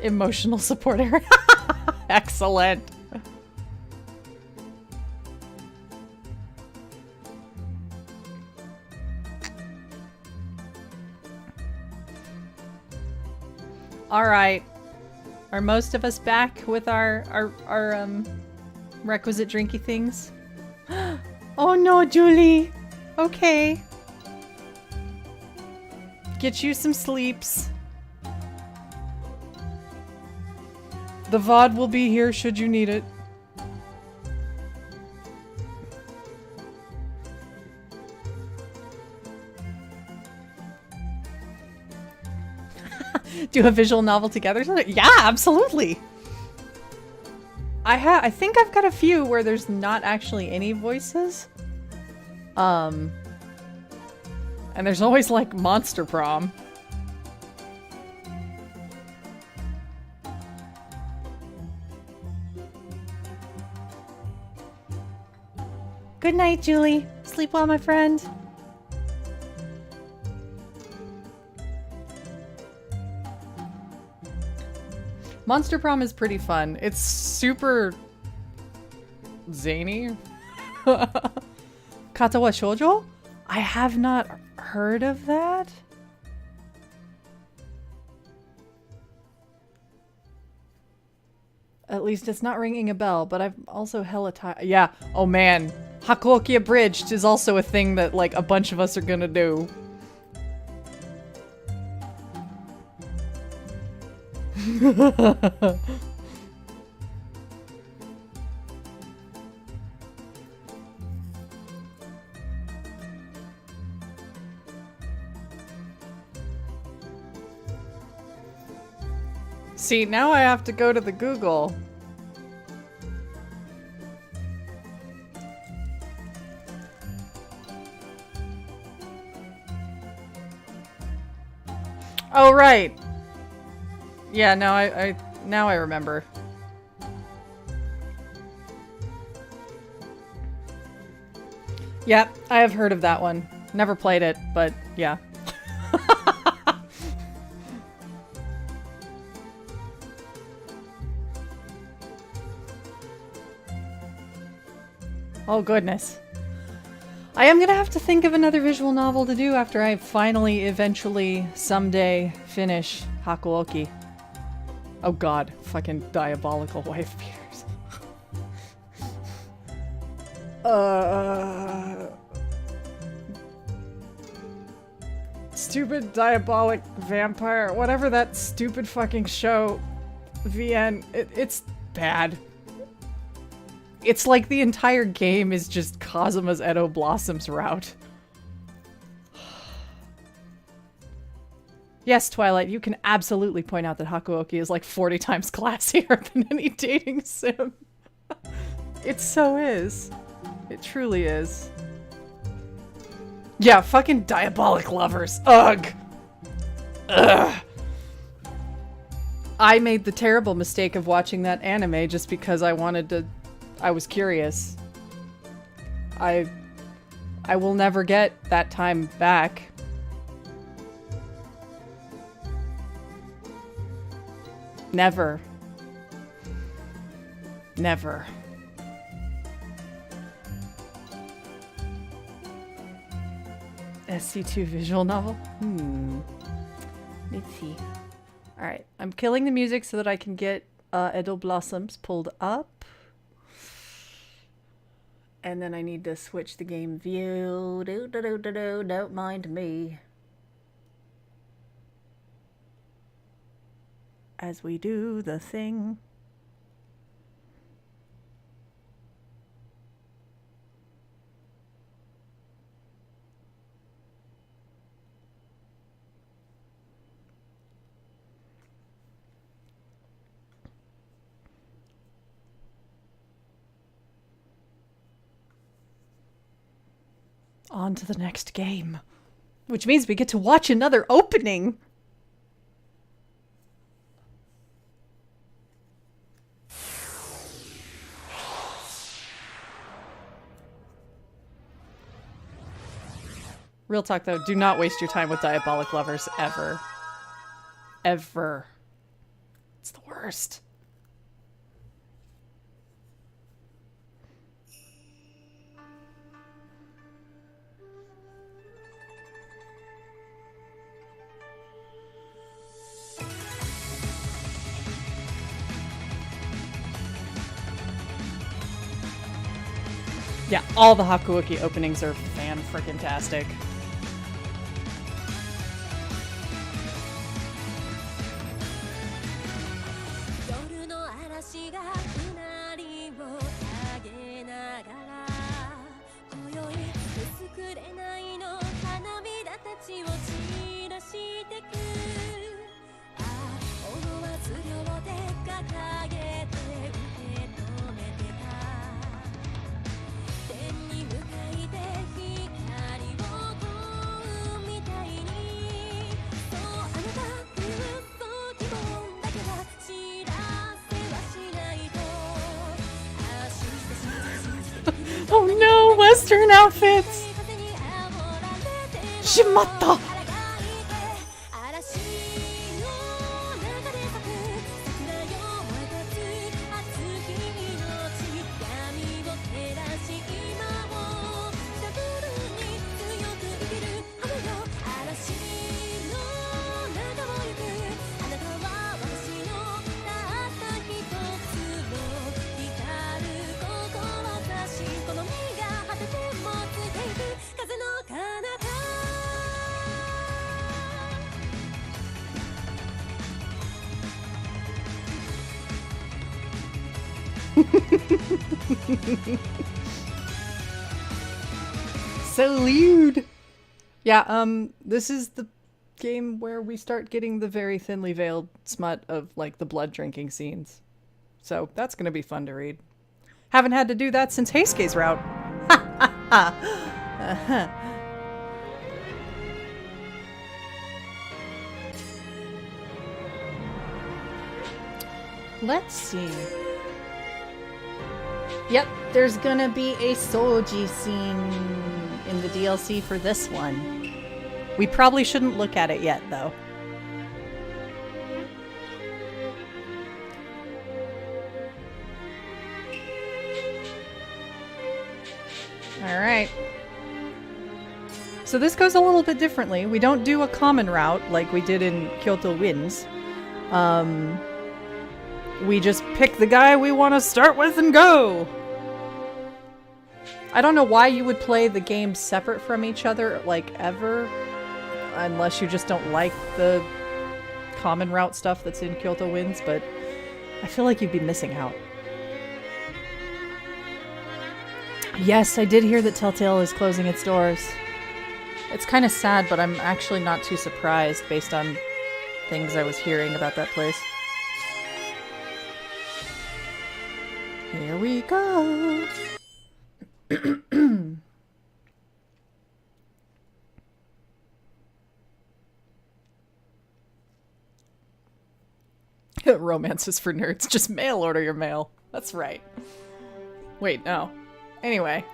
Emotional support area. Excellent. Alright. Are most of us back with our requisite drinky things? Oh no, Julie! Okay. Get you some sleeps. The VOD will be here should you need it. Do a visual novel together? Yeah, absolutely. I think I've got a few where there's not actually any voices. And there's always like Monster Prom. Good night, Julie. Sleep well, my friend. Monster Prom is pretty fun. It's super zany. Kata wa shoujo? I have not heard of that. At least it's not ringing a bell, but I've also hella tired. Yeah. Oh man. Hakuoki Abridged is also a thing that like a bunch of us are gonna do. See, now I have to go to the Google. Oh, right. Yeah, no, now I remember. Yep, I have heard of that one. Never played it, but yeah. Oh goodness. I am gonna have to think of another visual novel to do after I finally, eventually, someday finish Hakuoki. Oh god, fucking diabolical wife beaters. Stupid diabolic vampire, whatever that stupid fucking show, VN, it's bad. It's like the entire game is just Kazuma's Edo Blossom's route. Yes, Twilight, you can absolutely point out that Hakuoki is like 40 times classier than any dating sim. It so is. It truly is. Yeah, fucking diabolic lovers. Ugh. Ugh. I made the terrible mistake of watching that anime just because I was curious. I will never get that time back. Never. Never. SC2 visual novel? Let's see. Alright, I'm killing the music so that I can get Edo Blossoms pulled up. And then I need to switch the game view. Don't mind me. As we do the thing. On to the next game. Which means we get to watch another opening. Real talk though, do not waste your time with diabolic lovers ever. Ever. It's the worst. Yeah, all the Hakuoki openings are fan-frickin-tastic. Oh no, Western outfits! Shimatta! So lewd. Yeah, this is the game where we start getting the very thinly veiled smut of, like, the blood drinking scenes. So that's gonna be fun to read. Haven't had to do that since Heisuke's route. Ha ha ha! Let's see. Yep, there's gonna be a Soji scene in the DLC for this one. We probably shouldn't look at it yet, though. Alright. So this goes a little bit differently. We don't do a common route like we did in Kyoto Winds. We just pick the guy we want to start with and go! I don't know why you would play the games separate from each other, like, ever. Unless you just don't like the common route stuff that's in Kyoto Winds, but I feel like you'd be missing out. Yes, I did hear that Telltale is closing its doors. It's kind of sad, but I'm actually not too surprised based on things I was hearing about that place. Here we go. Romance is for nerds. Just mail order your mail. That's right. Wait, no. Anyway.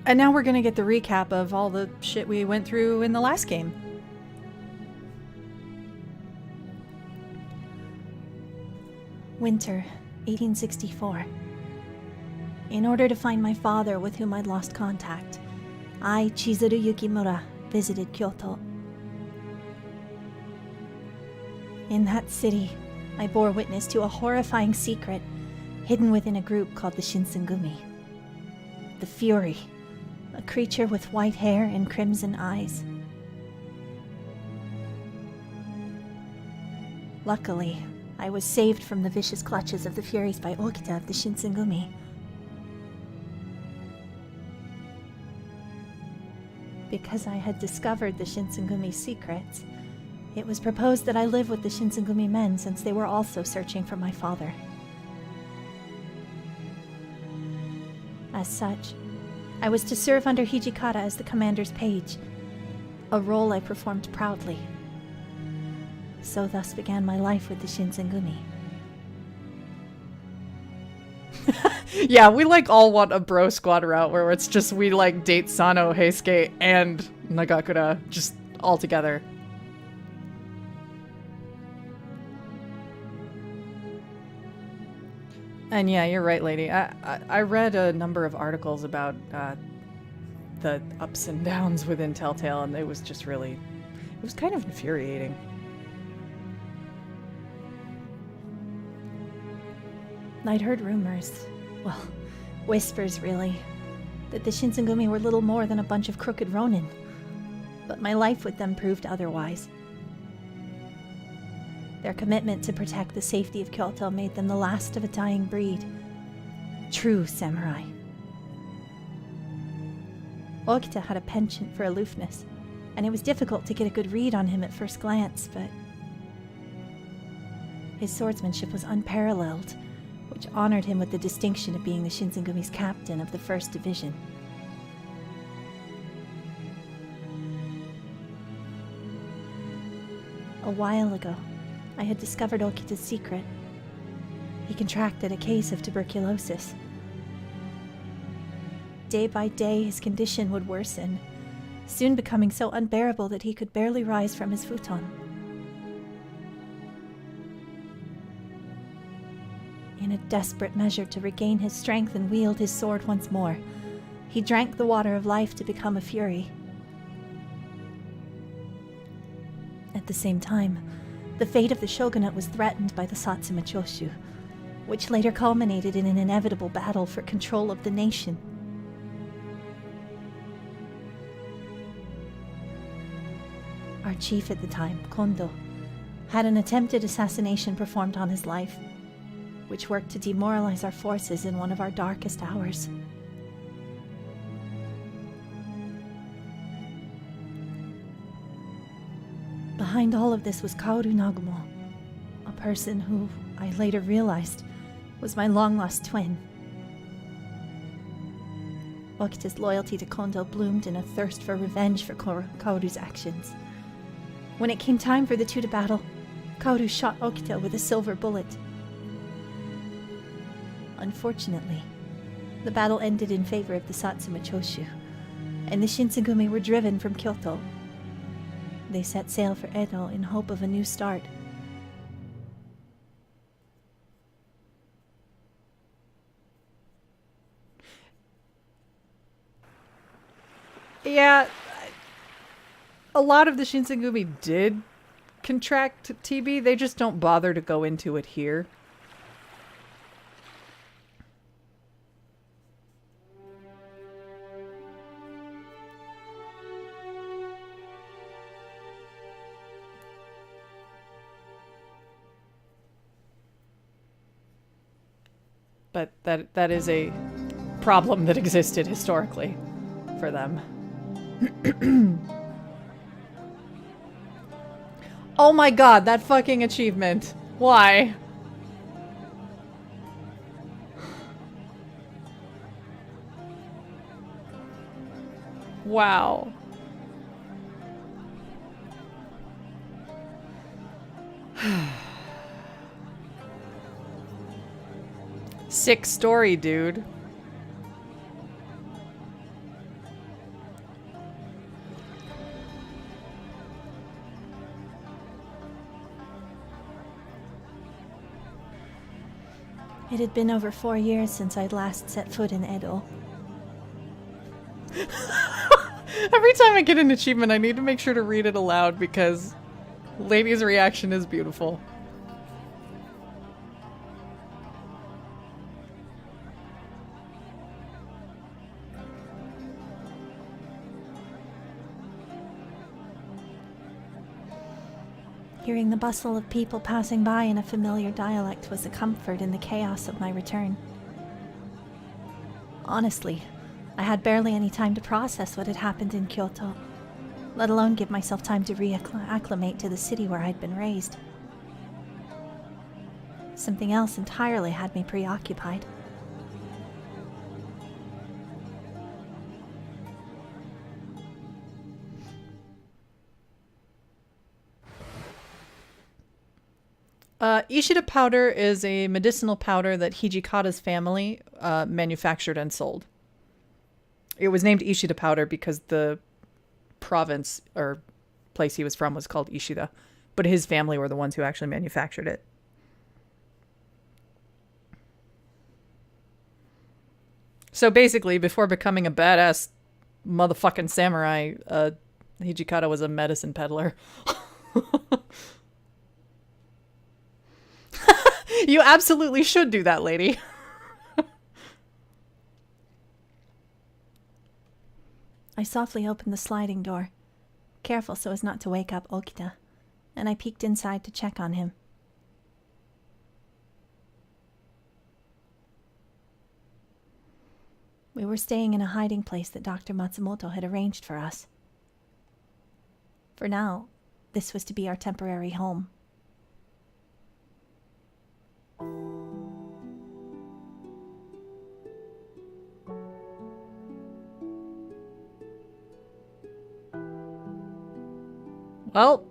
And now we're gonna get the recap of all the shit we went through in the last game. Winter, 1864. In order to find my father with whom I'd lost contact, I, Chizuru Yukimura, visited Kyoto. In that city, I bore witness to a horrifying secret hidden within a group called the Shinsengumi. The Fury, a creature with white hair and crimson eyes. Luckily, I was saved from the vicious clutches of the Furies by Okita of the Shinsengumi. Because I had discovered the Shinsengumi's secrets, it was proposed that I live with the Shinsengumi men since they were also searching for my father. As such, I was to serve under Hijikata as the commander's page, a role I performed proudly. So thus began my life with the Shinsengumi. Yeah, we like all want a bro squad route where it's just we like date Sano, Heisuke, and Nagakura just all together. And yeah, you're right, lady. I read a number of articles about the ups and downs within Telltale, and it was just really, it was kind of infuriating. I'd heard rumors, well, whispers really, that the Shinsengumi were little more than a bunch of crooked ronin. But my life with them proved otherwise. Their commitment to protect the safety of Kyoto made them the last of a dying breed. True samurai. Okita had a penchant for aloofness, and it was difficult to get a good read on him at first glance, but his swordsmanship was unparalleled, which honored him with the distinction of being the Shinsengumi's captain of the 1st Division. A while ago, I had discovered Okita's secret. He contracted a case of tuberculosis. Day by day, his condition would worsen, soon becoming so unbearable that he could barely rise from his futon. In a desperate measure to regain his strength and wield his sword once more, he drank the water of life to become a fury. At the same time, the fate of the shogunate was threatened by the Satsuma Choshu, which later culminated in an inevitable battle for control of the nation. Our chief at the time, Kondo, had an attempted assassination performed on his life, which worked to demoralize our forces in one of our darkest hours. Behind all of this was Kaoru Nagumo, a person who I later realized was my long-lost twin. Okita's loyalty to Kondo bloomed in a thirst for revenge for Kaoru's actions. When it came time for the two to battle, Kaoru shot Okita with a silver bullet. Unfortunately, the battle ended in favor of the Satsuma Choshu, and the Shinsengumi were driven from Kyoto. They set sail for Edo in hope of a new start. Yeah, a lot of the Shinsengumi did contract TB. They just don't bother to go into it here. But that is a problem that existed historically for them. Oh my god, that fucking achievement. Why? Wow. Sick story, dude. It had been over 4 years since I'd last set foot in Edo. Every time I get an achievement, I need to make sure to read it aloud because Lady's reaction is beautiful. Hearing the bustle of people passing by in a familiar dialect was a comfort in the chaos of my return. Honestly, I had barely any time to process what had happened in Kyoto, let alone give myself time to reacclimate to the city where I'd been raised. Something else entirely had me preoccupied. Ishida powder is a medicinal powder that Hijikata's family manufactured and sold. It was named Ishida powder because the province or place he was from was called Ishida, but his family were the ones who actually manufactured it. So basically, before becoming a badass motherfucking samurai, Hijikata was a medicine peddler. You absolutely should do that, lady. I softly opened the sliding door, careful so as not to wake up Okita, and I peeked inside to check on him. We were staying in a hiding place that Dr. Matsumoto had arranged for us. For now, this was to be our temporary home. Well,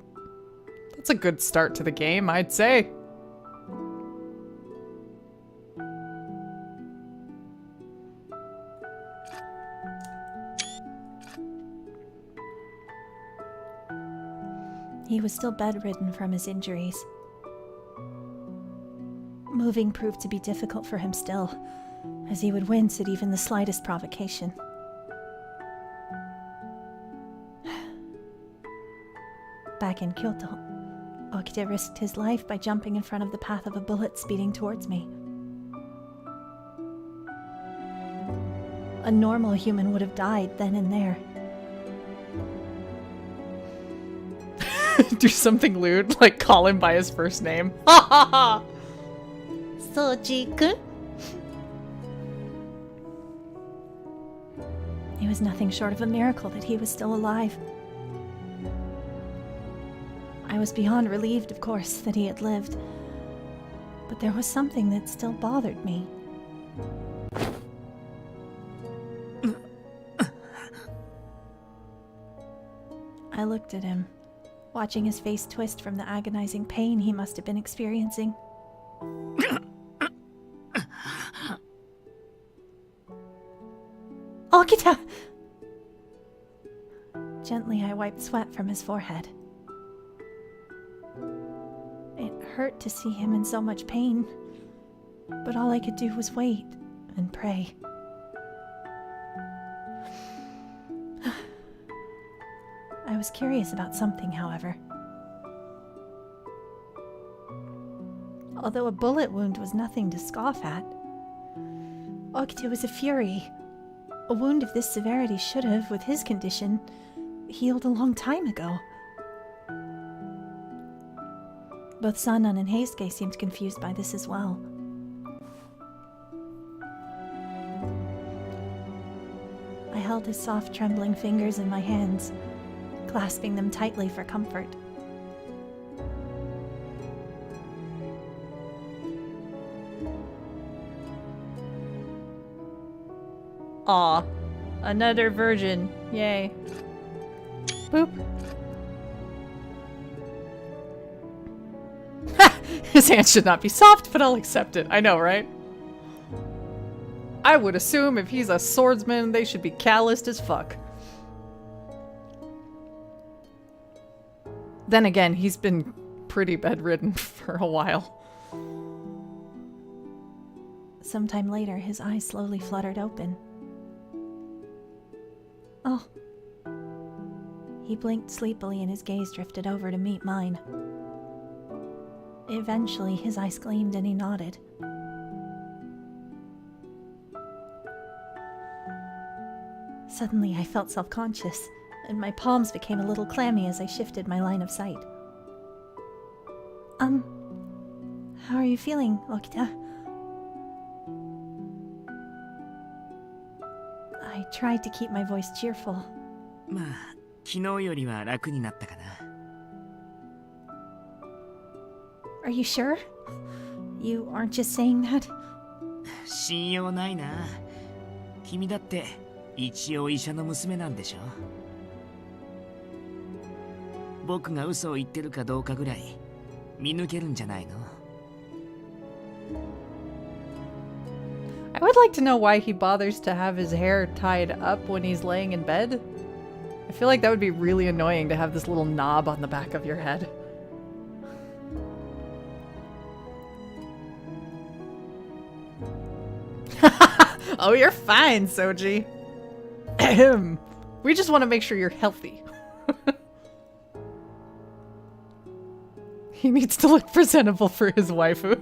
that's a good start to the game, I'd say. He was still bedridden from his injuries. Moving proved to be difficult for him still, as he would wince at even the slightest provocation. Back in Kyoto, Okita risked his life by jumping in front of the path of a bullet speeding towards me. A normal human would have died then and there. Do something lewd, like call him by his first name. Ha ha ha! Soji-kun? It was nothing short of a miracle that he was still alive. I was beyond relieved, of course, that he had lived. But there was something that still bothered me. I looked at him, watching his face twist from the agonizing pain he must have been experiencing. Okita! Gently, I wiped sweat from his forehead. It hurt to see him in so much pain, but all I could do was wait and pray. I was curious about something, however. Although a bullet wound was nothing to scoff at, Okita was a fury. A wound of this severity should have, with his condition, healed a long time ago. Both Sanan and Heisuke seemed confused by this as well. I held his soft, trembling fingers in my hands, clasping them tightly for comfort. Aw. Another virgin. Yay. Boop. His hands should not be soft, but I'll accept it. I know, right? I would assume if he's a swordsman, they should be calloused as fuck. Then again, he's been pretty bedridden for a while. Sometime later, his eyes slowly fluttered open. Oh. He blinked sleepily and his gaze drifted over to meet mine. Eventually, his eyes gleamed and he nodded. Suddenly, I felt self-conscious, and my palms became a little clammy as I shifted my line of sight. How are you feeling, Okita? I tried to keep my voice cheerful. まあ、昨日よりは楽になったかな。Are you sure? You aren't just saying that? 信用ないな。君だって一応医者の娘なんでしょ。僕が嘘を言ってるかどうかぐらい見抜けるんじゃないの？ I would like to know why he bothers to have his hair tied up when he's laying in bed. I feel like that would be really annoying to have this little knob on the back of your head. Oh, you're fine, Soji. Ahem. We just want to make sure you're healthy. He needs to look presentable for his waifu.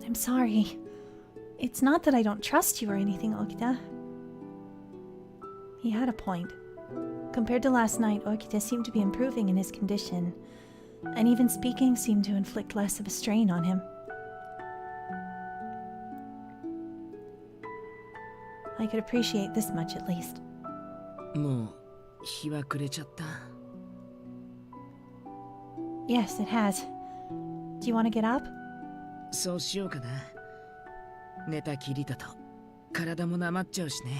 I'm sorry. It's not that I don't trust you or anything, Okita. He had a point. Compared to last night, Okita seemed to be improving in his condition, and even speaking seemed to inflict less of a strain on him. I could appreciate this much at least. もう日は暮れちゃった。 Yes, it has. Do you want to get up? そうしようかな。寝たきりだと体もなまっちゃうしね。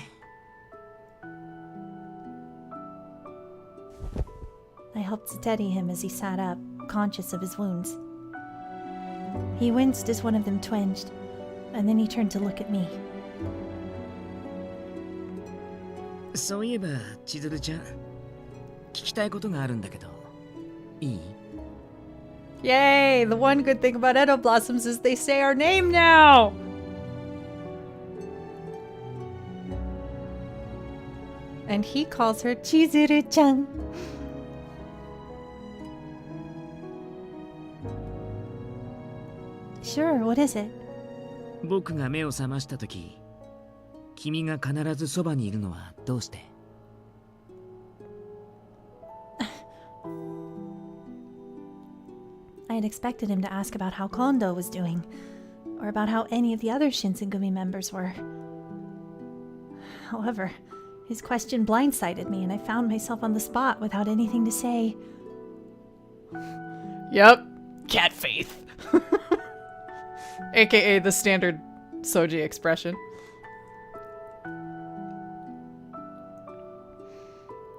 I helped steady him as he sat up, conscious of his wounds. He winced as one of them twinged, and then he turned to look at me. そういえば千鶴ちゃん、聞きたいことがあるんだけど、いい？ Yay! The one good thing about Edo Blossoms is they say our name now! And he calls her Chizuru-chan. Sure, what is it? 僕が目を覚ましたとき、君が必ずそばにいるのはどうして？ I had expected him to ask about how Kondo was doing, or about how any of the other Shinsengumi members were. However, his question blindsided me, and I found myself on the spot without anything to say. Yep. Cat faith. AKA the standard Soji expression.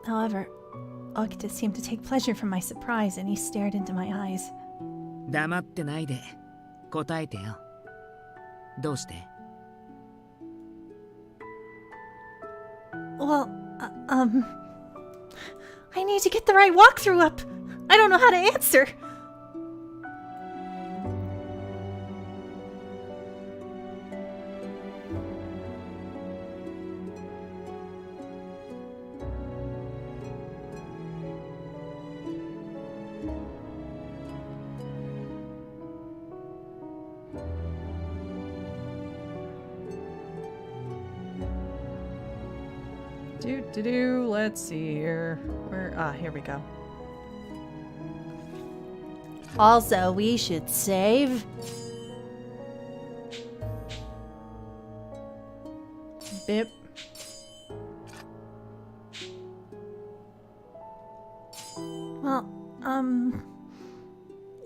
However, Okita seemed to take pleasure from my surprise, and he stared into my eyes. 黙ってないで答えてよ。どうして？ Well, I need to get the right walkthrough up. I don't know how to answer. Let's see here. Here we go. Also, we should save. Bip. Well,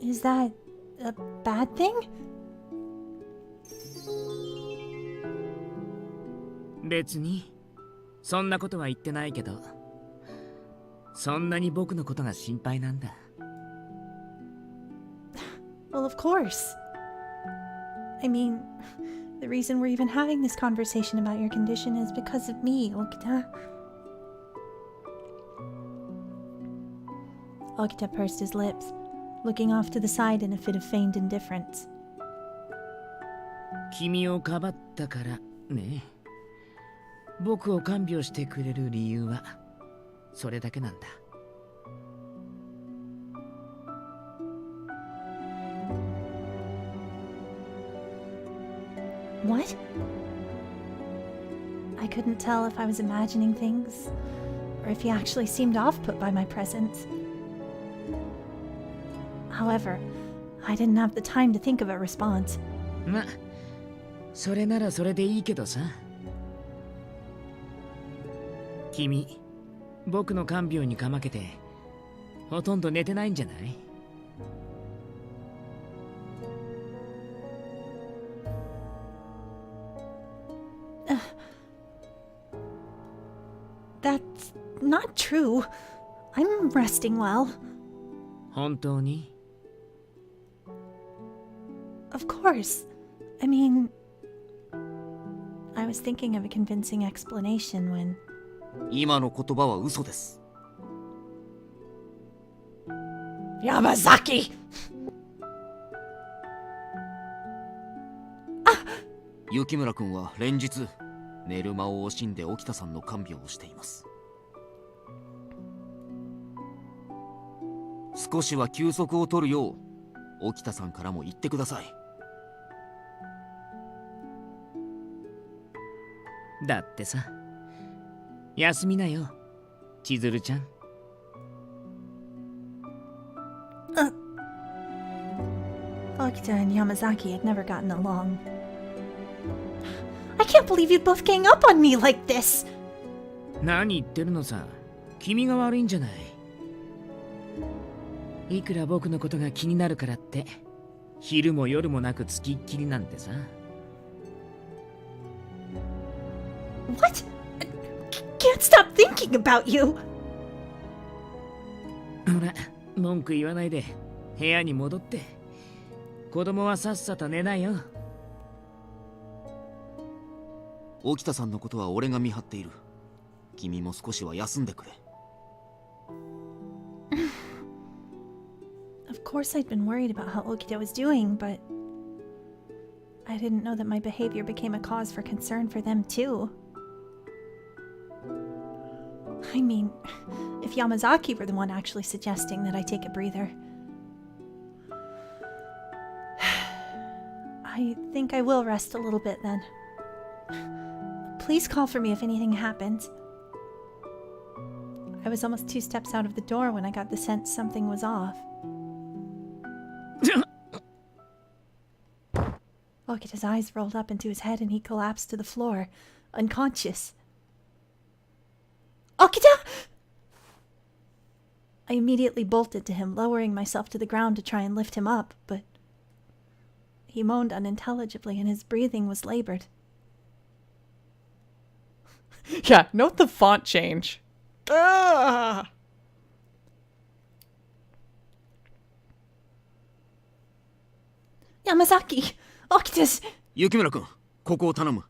is that a bad thing? 別にそんなことは言ってないけど、そんなに僕のことが心配なんだ。Well, of course. I mean, the reason we're even having this conversation about your condition is because of me, Okita. Okita pursed his lips, looking off to the side in a fit of feigned indifference. 君をかばったからね。僕を看病してくれる理由はそれだけなんだ。What? I couldn't tell if I was imagining things, or if he actually seemed off-put by my presence. However, I didn't have the time to think of a response. ま、それならそれでいいけどさ。君、僕の看病にかまけて、ほとんど寝てないんじゃない？ That's not true. I'm resting well. 本当に？ Of course. I mean, I was thinking of a convincing explanation when... 今の言葉は嘘です。Yamazaki! 雪村君は連日寝る間を惜しんで沖田さんの看病をしています。少しは休息を取るよう沖田さんからも言ってください。だってさ、休みなよ、千鶴ちゃん。Okita and Yamazaki had never gotten along. I can't believe you both gang up on me like this! 何言ってるのさ、君が悪いんじゃない。いくら僕のことが気になるからって昼も夜もなくつきっきりなんてさ。 What? Can't stop thinking about you! ほら、文句言わないで部屋に戻って。子供はさっさと寝なよ。沖田さんのことは俺が見張っている。君も少しは休んでくれ。Of course I'd been worried about how Okita was doing, but I didn't know that my behavior became a cause for concern for them too. I mean, if Yamazaki were the one actually suggesting that I take a breather, I think I will rest a little bit then. Please call for me if anything happens. I was almost 2 steps out of the door when I got the sense something was off. Okita's eyes rolled up into his head and he collapsed to the floor, unconscious. Okita! I immediately bolted to him, lowering myself to the ground to try and lift him up, but he moaned unintelligibly and his breathing was labored. Yeah, note the font change. Ah! Yamazaki! Okita's... 雪村君、ここを頼む。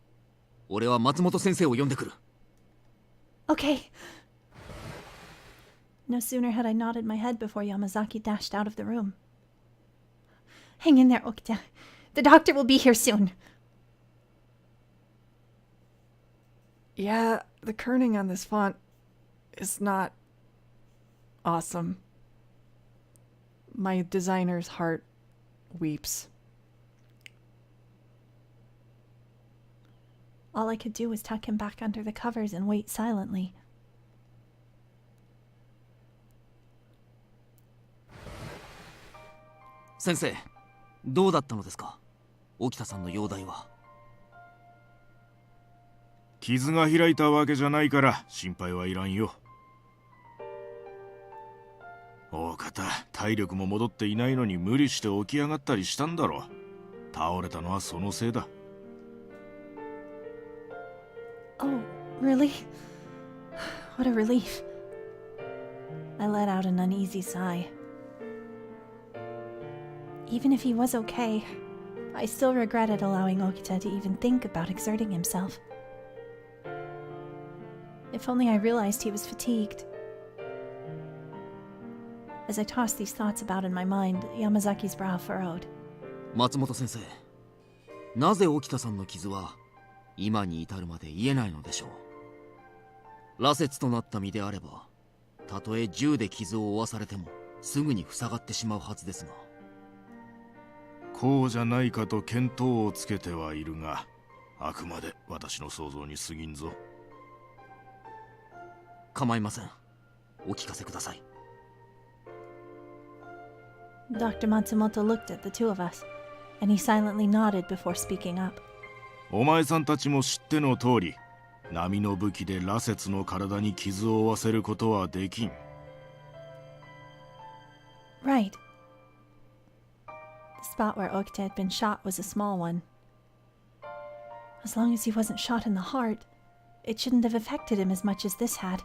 俺は松本先生を呼んでくる。Okay. No sooner had I nodded my head before Yamazaki dashed out of the room. Hang in there, Okita. The doctor will be here soon. Yeah, the kerning on this font is not awesome. My designer's heart weeps. All I could do was tuck him back under the covers and wait silently. Sensei, どうだったのですか？沖田さんの容体は。傷が開いたわけじゃないから心配はいらんよ。大方、体力も戻っていないのに無理して起き上がったりしたんだろう。倒れたのはそのせいだ。Oh, really? What a relief. I let out an uneasy sigh. Even if he was okay, I still regretted allowing Okita to even think about exerting himself. If only I realized he was fatigued. As I tossed these thoughts about in my mind, Yamazaki's brow furrowed. 松本先生、なぜ沖田さんの傷は今に至るまで癒えないのでしょう。羅刹となった身であれば、たとえ銃で傷を負わされてもすぐに塞がってしまうはずですが。こうじゃないかと見当をつけてはいるが、あくまで私の想像に過ぎんぞ。構いません。お聞かせください。Dr. Matsumoto looked at the two of us, and he silently nodded before speaking up. お前さんたちも知っての通り、波の武器で羅刹の体に傷を負わせることはできん。Right. The spot where Okita had been shot was a small one. As long as he wasn't shot in the heart, it shouldn't have affected him as much as this had.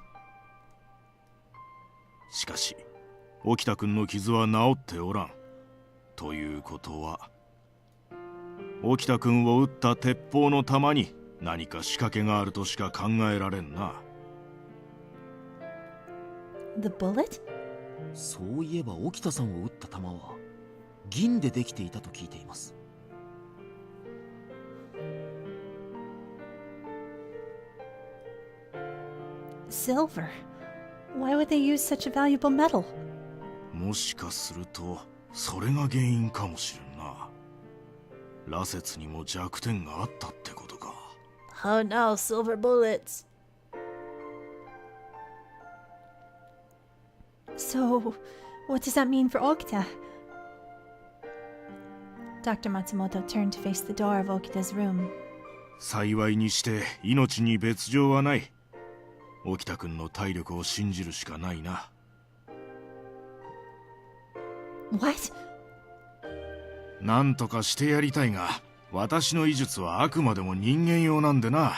しかし、沖田君の傷は治っておらん。ということは、沖田君を撃った鉄砲の弾に何か仕掛けがあるとしか考えられんな。The bullet? そういえば沖田さんを撃った弾は銀でできていたと聞いています。Silver? Why would they use such a valuable metal? もしかするとそれが原因かもしれんな。羅刹にも弱点があったってことか。Oh no, silver bullets. So, what does that mean for Okita? Dr. Matsumoto turned to face the door of Okita's room. 幸いにして命に別状はない。沖田君の体力を信じるしかないな。What? なんとかしてやりたいが、私の医術はあくまでも人間用なんでな。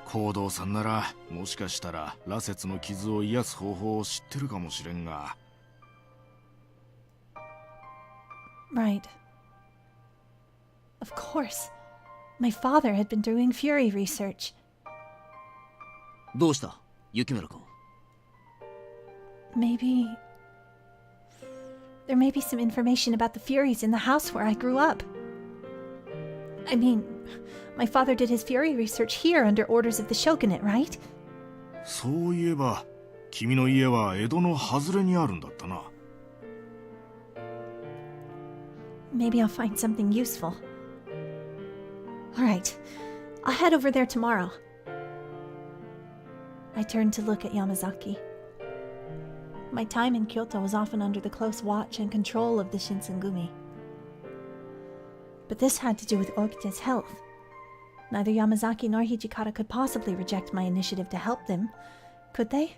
行動さんならもしかしたら羅刹の傷を癒す方法を知ってるかもしれんが。Right. Of course. My father had been doing Fury research. どうした雪村君。Maybe... There may be some information about the Furies in the house where I grew up. I mean, my father did his Fury research here under orders of the shogunate, right? そういえば、君の家は江戸の外れにあるんだったな。Maybe I'll find something useful. Alright, I'll head over there tomorrow. I turned to look at Yamazaki. My time in Kyoto was often under the close watch and control of the Shinsengumi. But this had to do with Okita's health. Neither Yamazaki nor Hijikata could possibly reject my initiative to help them, could they?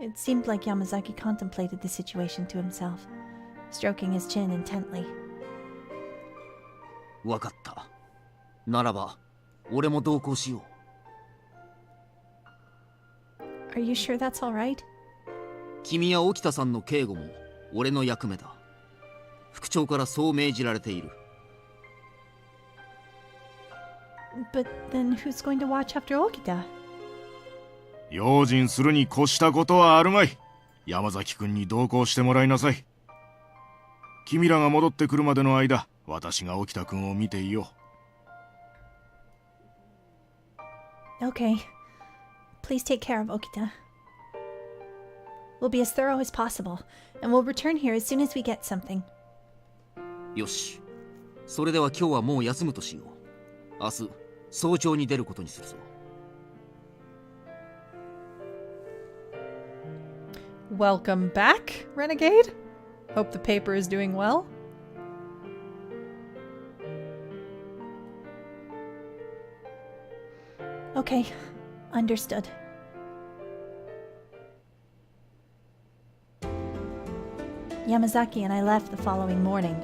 It seemed like Yamazaki contemplated the situation to himself, stroking his chin intently. わかった。ならば、俺も同行しよう。Are you sure that's all right? 君や沖田さんの警護も俺の役目だ。副長からそう命じられている。But then who's going to watch after Okita? 用心するに越したことはあるまい。山崎君に同行してもらいなさい。君らが戻ってくるまでの間、私が沖田君を見ていよう。Okay. Please take care of Okita. We'll be as thorough as possible, and we'll return here as soon as we get something. よし。それでは今日はもう休むとしよう。明日、早朝に出ることにするぞ。Welcome back, Renegade. Hope the paper is doing well. Okay, understood. Yamazaki and I left the following morning,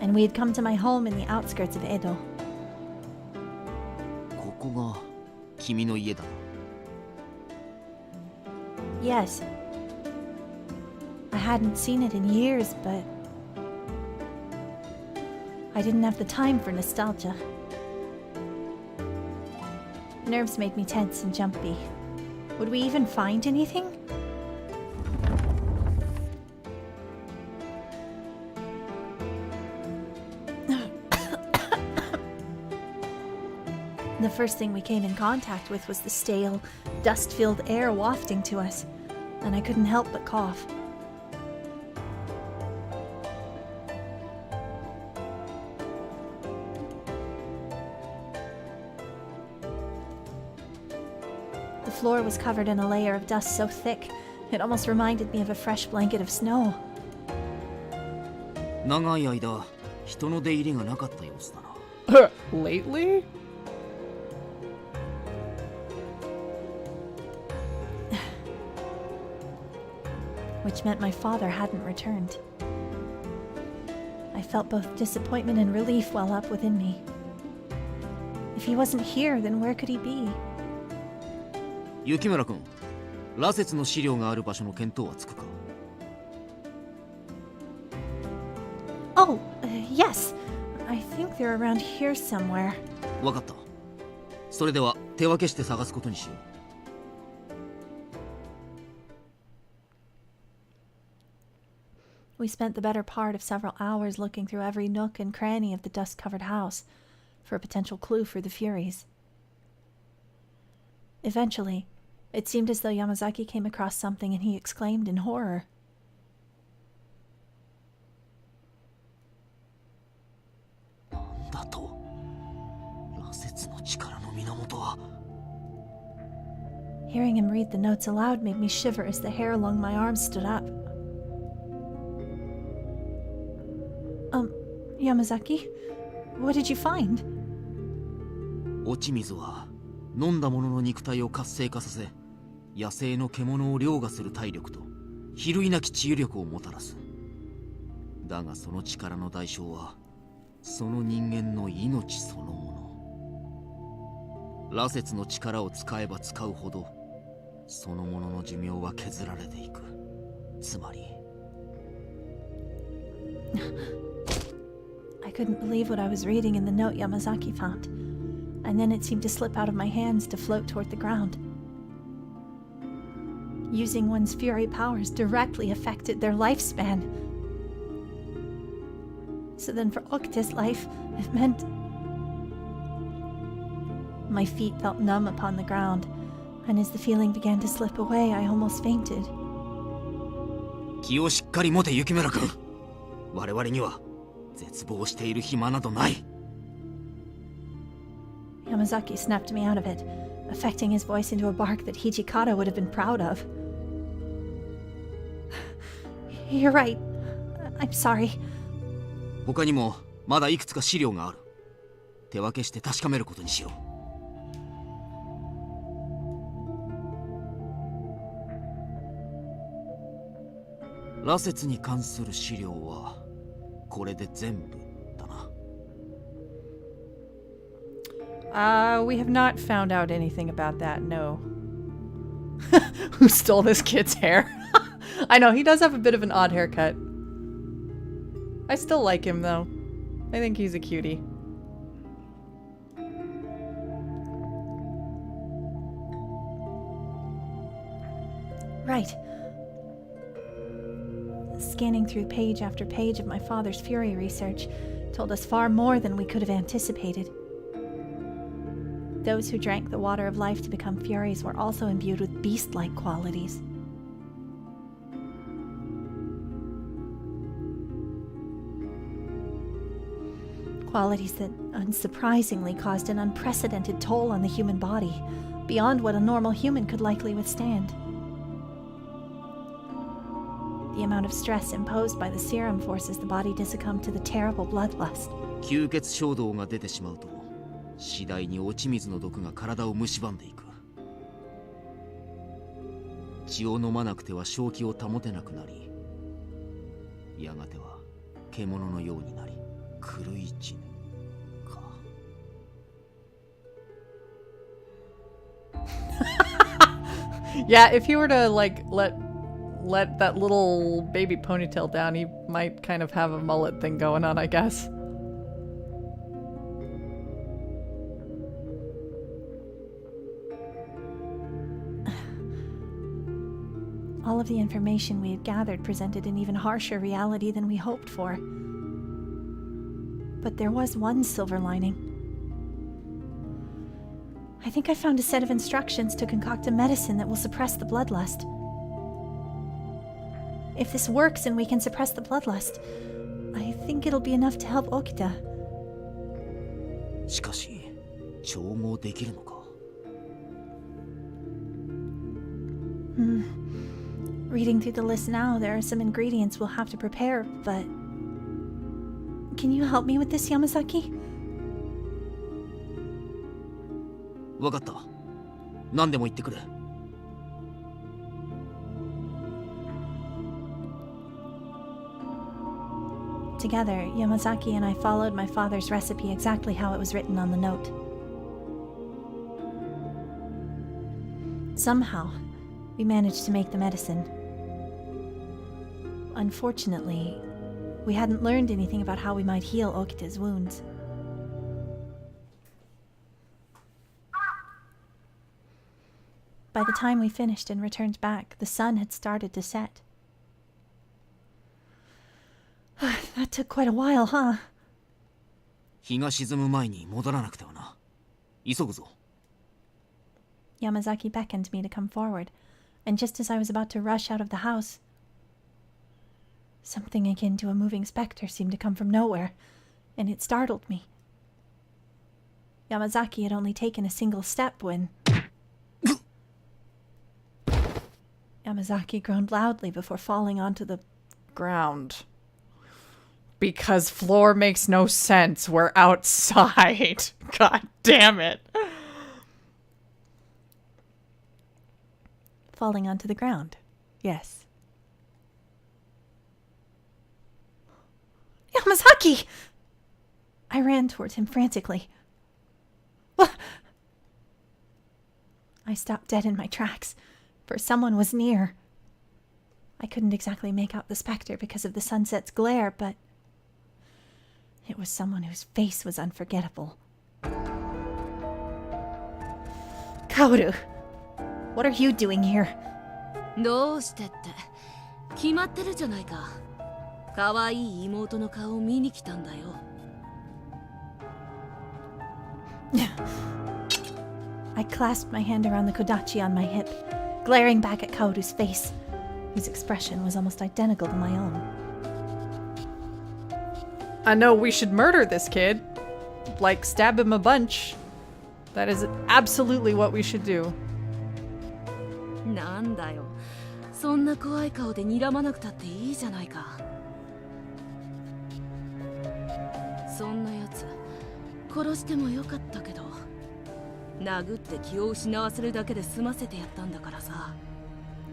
and we had come to my home in the outskirts of Edo. ここが君の家だ。 Yes. I hadn't seen it in years, but I didn't have the time for nostalgia. Nerves made me tense and jumpy. Would we even find anything? The first thing we came in contact with was the stale, dust-filled air wafting to us, and I couldn't help but cough. The floor was covered in a layer of dust so thick, it almost reminded me of a fresh blanket of snow. 長い間人の出入りがなかった様子だな。 Lately? Which meant my father hadn't returned. I felt both disappointment and relief well up within me. If he wasn't here, then where could he be? 雪村君、羅刹の資料がある場所の見当はつくか？ Oh, yes. I think they're around here somewhere. わかった。それでは手分けして探すことにしよう。 We spent the better part of several hours looking through every nook and cranny of the dust-covered house for a potential clue for the Furies. Eventually, it seemed as though Yamazaki came across something and he exclaimed in horror. なんだと？羅刹の力の源は。 Hearing him read the notes aloud made me shiver as the hair along my arms stood up. Yamazaki? What did you find? 落ち水は飲んだものの肉体を活性化させ、野生の獣を凌駕する体力と比類なき治癒力をもたらす。だがその力の代償はその人間の命そのもの。羅刹の力を使えば使うほどそのものの寿命は削られていく。つまりI couldn't believe what I was reading in the note Yamazaki found, and then it seemed to slip out of my hands to float toward the ground. Using one's fury powers directly affected their lifespan. So then for Okita's life, it meant... My feet felt numb upon the ground, and as the feeling began to slip away, I almost fainted. 気をしっかり持て、雪村君。我々には絶望している暇などない。 Yamazaki snapped me out of it, affecting his voice into a bark that Hijikata would have been proud of. You're right. I'm sorry. 他にもまだいくつか資料がある。手分けして確かめることにしよう。羅刹に関する資料はこれで全部だな。We have not found out anything about that, no. Who stole this kid's hair? I know, he does have a bit of an odd haircut. I still like him, though. I think he's a cutie. Right. Scanning through page after page of my father's Fury research told us far more than we could have anticipated. Those who drank the water of life to become Furies were also imbued with beast-like qualities. Qualities that, unsurprisingly, caused an unprecedented toll on the human body, beyond what a normal human could likely withstand. The amount of stress imposed by the serum forces the body to succumb to the terrible bloodlust. 吸血衝動が出てしまうと次第に落ち水の毒が体を蝕んでいく。血を飲まなくては正気を保てなくなり、やがては獣のようになり狂い死ぬか。Yeah, if he were to like let that little baby ponytail down, he might kind of have a mullet thing going on, I guess. All of the information we had gathered presented an even harsher reality than we hoped for. But there was one silver lining. I think I found a set of instructions to concoct a medicine that will suppress the bloodlust. If this works and we can suppress the bloodlust, I think it'll be enough to help Okita. しかし、調合できるのか。Reading through the list now, there are some ingredients we'll have to prepare, but... Can you help me with this, Yamazaki? わかった。何でも言ってくれ。Together, Yamazaki and I followed my father's recipe exactly how it was written on the note. Somehow, we managed to make the medicine. Unfortunately, we hadn't learned anything about how we might heal Okita's wounds. By the time we finished and returned back, the sun had started to set. That took quite a while, huh? 日が沈む前に戻らなくてはな。急ぐぞ。Yamazaki beckoned me to come forward, and just as I was about to rush out of the house, something akin to a moving specter seemed to come from nowhere, and it startled me. Yamazaki had only taken a single step when... Yamazaki groaned loudly before falling onto the Ground. Because floor makes no sense. We're outside. God damn it. falling onto the ground. Yes. Yamazaki! I ran toward him frantically. I stopped dead in my tracks, for someone was near. I couldn't exactly make out the specter because of the sunset's glare, but it was someone whose face was unforgettable. Kaoru, what are you doing here? どうしてって決まってるじゃないか。可愛い妹の顔を見に来たんだよ。I clasped my hand around the kodachi on my hip, glaring back at Kaoru's face, whose expression was almost identical to my own. I know we should murder this kid. Like, stab him a bunch. That is absolutely what we should do. なんだよ。そんな怖い顔で睨まなくたっていいじゃないか。そんなやつ殺してもよかったけど、殴って気を失わせるだけで済ませてやったんだからさ。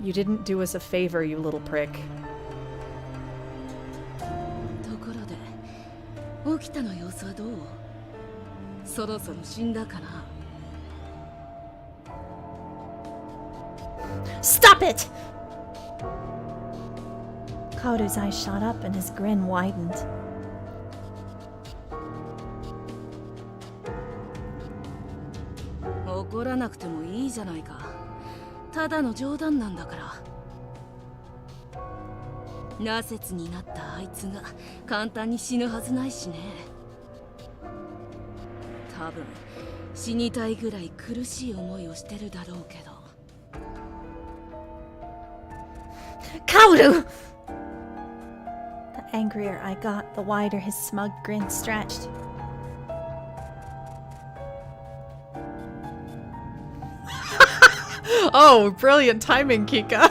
You didn't do us a favor, you little prick. ところで、起きたの様子はどう？そろそろ死んだかな。Stop it! Kaoru's eyes shot up and his grin widened. "怒らなくてもいいじゃないか。ただの冗談なんだから。ナセツになったあいつが簡単に死ぬはずないしね。多分死にたいぐらい苦しい思いをしてるだろうけど。Kaoru! The angrier I got, the wider his smug grin stretched. Oh, brilliant timing, Kika.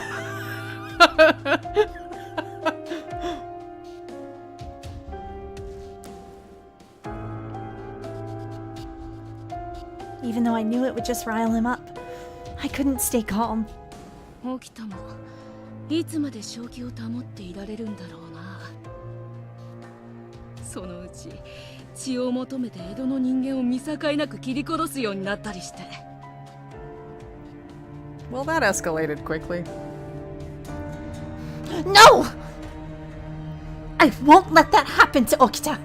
even though I knew it would just rile him up. I couldn't stay calm. 起きたもいつまで正気を保っていられるんだろうな。そのうち血を求めて江戸の人間を見境なく切り殺すようになったりして。Well, that escalated quickly. No! I won't let that happen to Okita!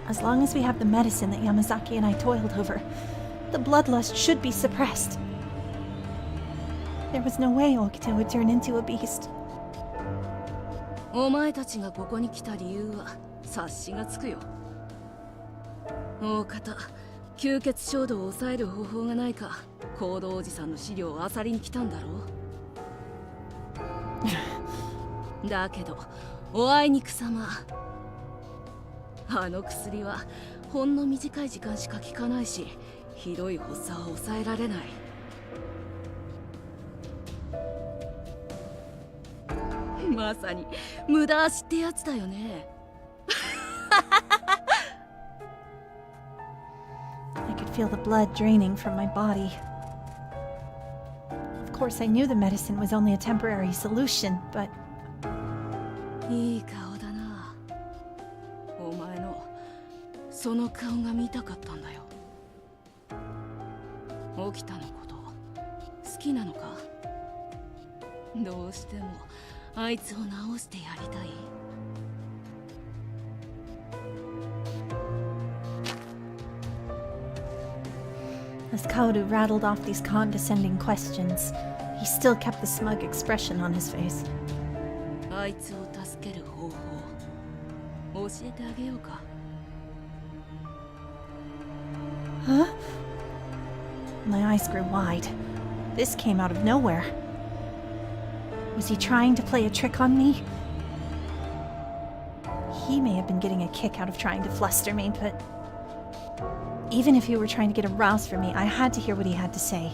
As long as we have the medicine that Yamazaki and I toiled over, the bloodlust should be suppressed. There was no way Okita would turn into a beast. お前たちがここに来た理由は察しがつくよ。大方、吸血衝動を抑える方法がないか、行動おじさんの資料を漁りに来たんだろう。だけど、おあいにくさま。あの薬はほんの短い時間しか効かないし、ひどい発作は抑えられない。まさに無駄足ってやつだよね。I could feel the blood draining from my body. Of course, I knew the medicine was only a temporary solution, but いい顔だな。お前のその顔が見たかったんだよ。起きたのこと好きなのか？どうしてもあいつを治してやりたい。as Kaoru rattled off these condescending questions, he still kept the smug expression on his face. あいつを助ける方法教えてあげようか。Huh? My eyes grew wide. This came out of nowhere. Was he trying to play a trick on me? He may have been getting a kick out of trying to fluster me, but even if he were trying to get a rouse from me, I had to hear what he had to say.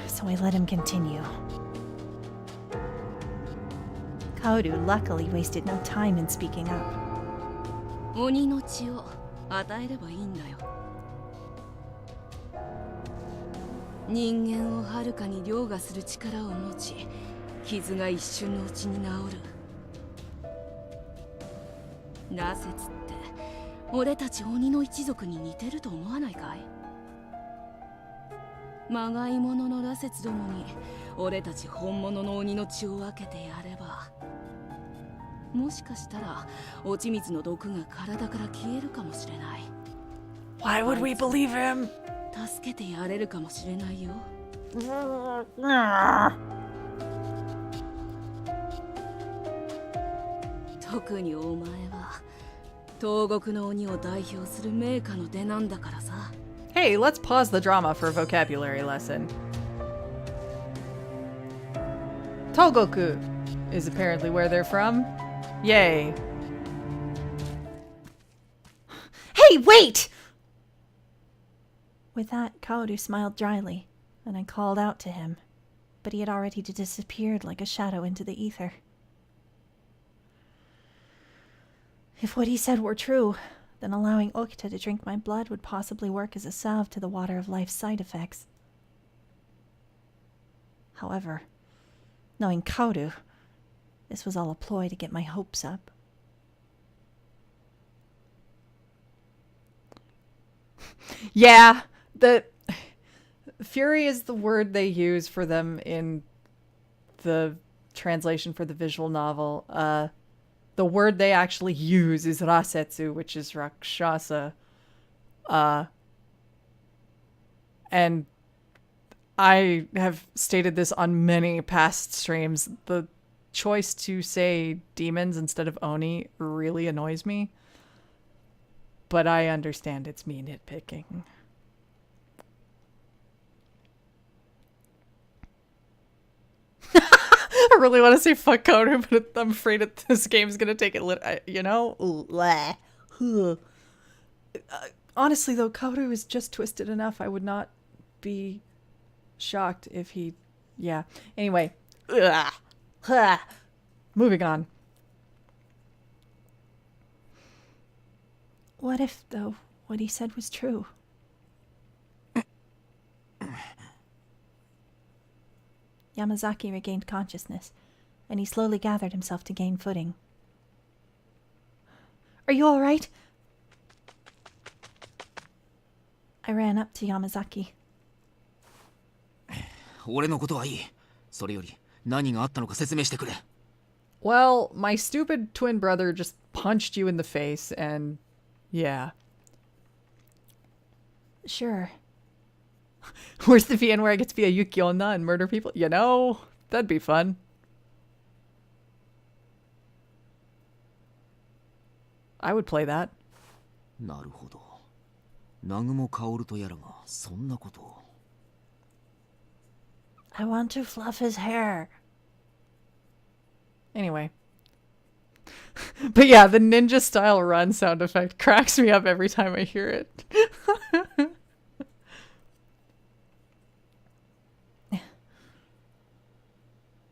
So I let him continue. Kaoru luckily wasted no time in speaking up. 鬼の血を与えればいいんだよ。人間をはるかに凌駕する力を持ち、傷が一瞬のうちに治る。羅刹って俺たち鬼の一族に似てると思わないかい？まがいものの羅刹どもに俺たち本物の鬼の血を分けてやれば、もしかしたら落ち水の毒が体から消えるかもしれない。 Why would we believe him? 助けてやれるかもしれないよ。特にお前は東国の鬼を代表する名家の出なんだからさ。 Hey, let's pause the drama for a vocabulary lesson. Togoku is apparently where they're from. Yay. Hey, wait! With that, Kaoru smiled dryly, and I called out to him, but he had already disappeared like a shadow into the ether. If what he said were true, then allowing Okita to drink my blood would possibly work as a salve to the water of life's side effects. However, knowing Kaoru, this was all a ploy to get my hopes up. Yeah, the fury is the word they use for them in the translation for the visual novel. The word they actually use is rasetsu, which is rakshasa. And I have stated this on many past streams. The choice to say demons instead of oni really annoys me. But I understand it's me nitpicking. I really want to say fuck Kono, but I'm afraid that this game's gonna take it you know? Honestly though, Kono is just twisted enough. I would not be shocked if he... Yeah. Anyway. Moving on. What if, though, What he said was true. Yamazaki regained consciousness, and he slowly gathered himself to gain footing. Are you all right? I ran up to Yamazaki. 俺のことはいい。それより何があったのか説明してくれ。Well, my stupid twin brother just punched you in the face, and yeah. Sure. Where's the VN where I get to be a Yukionna and murder people? You know, that'd be fun. I would play that. なるほど。南雲薫とやらがそんなことを。I want to fluff his hair. Anyway. But yeah, the ninja style run sound effect cracks me up every time I hear it.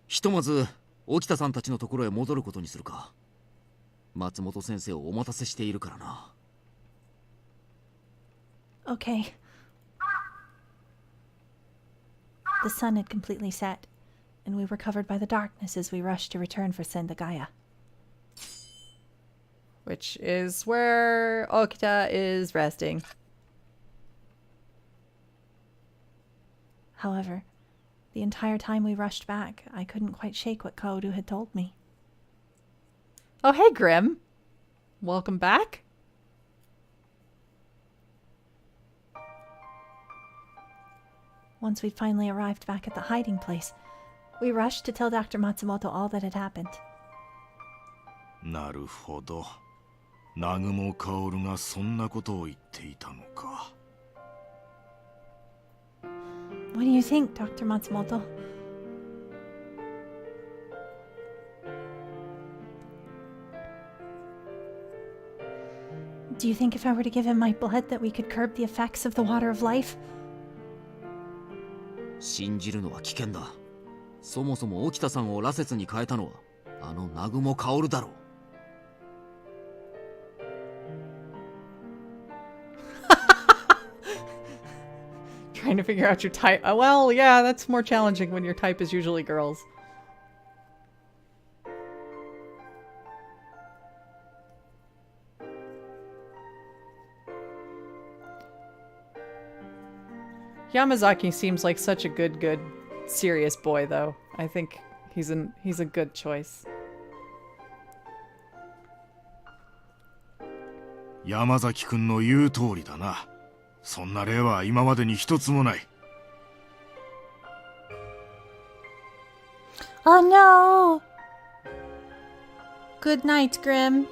ひとまず沖田さんたちのところへ戻ることにするか。松本先生をお待たせしているからな。Okay. The sun had completely set, and we were covered by the darkness as we rushed to return for Sendagaya. Which is where Okita is resting. However, the entire time we rushed back, I couldn't quite shake what Kaoru had told me. Oh, hey, Grim. Welcome back. Once we'd finally arrived back at the hiding place, we rushed to tell Dr. Matsumoto all that had happened. なるほど。南雲薫がそんなことを言っていたのか。What do you think, Dr. Matsumoto? Do you think if I were to give him my blood that we could curb the effects of the water of life? 信じるのは危険だ。そもそも沖田さんを羅刹に変えたのはあの南雲薫だろう。Trying to figure out your type. Well, yeah, that's more challenging when your type is usually girls. Yamazaki seems like such a good, serious boy, though. I think he's a good choice. 山崎君の言う通りだな。そんな例は今までに一つもない。Oh no! Good night, Grim.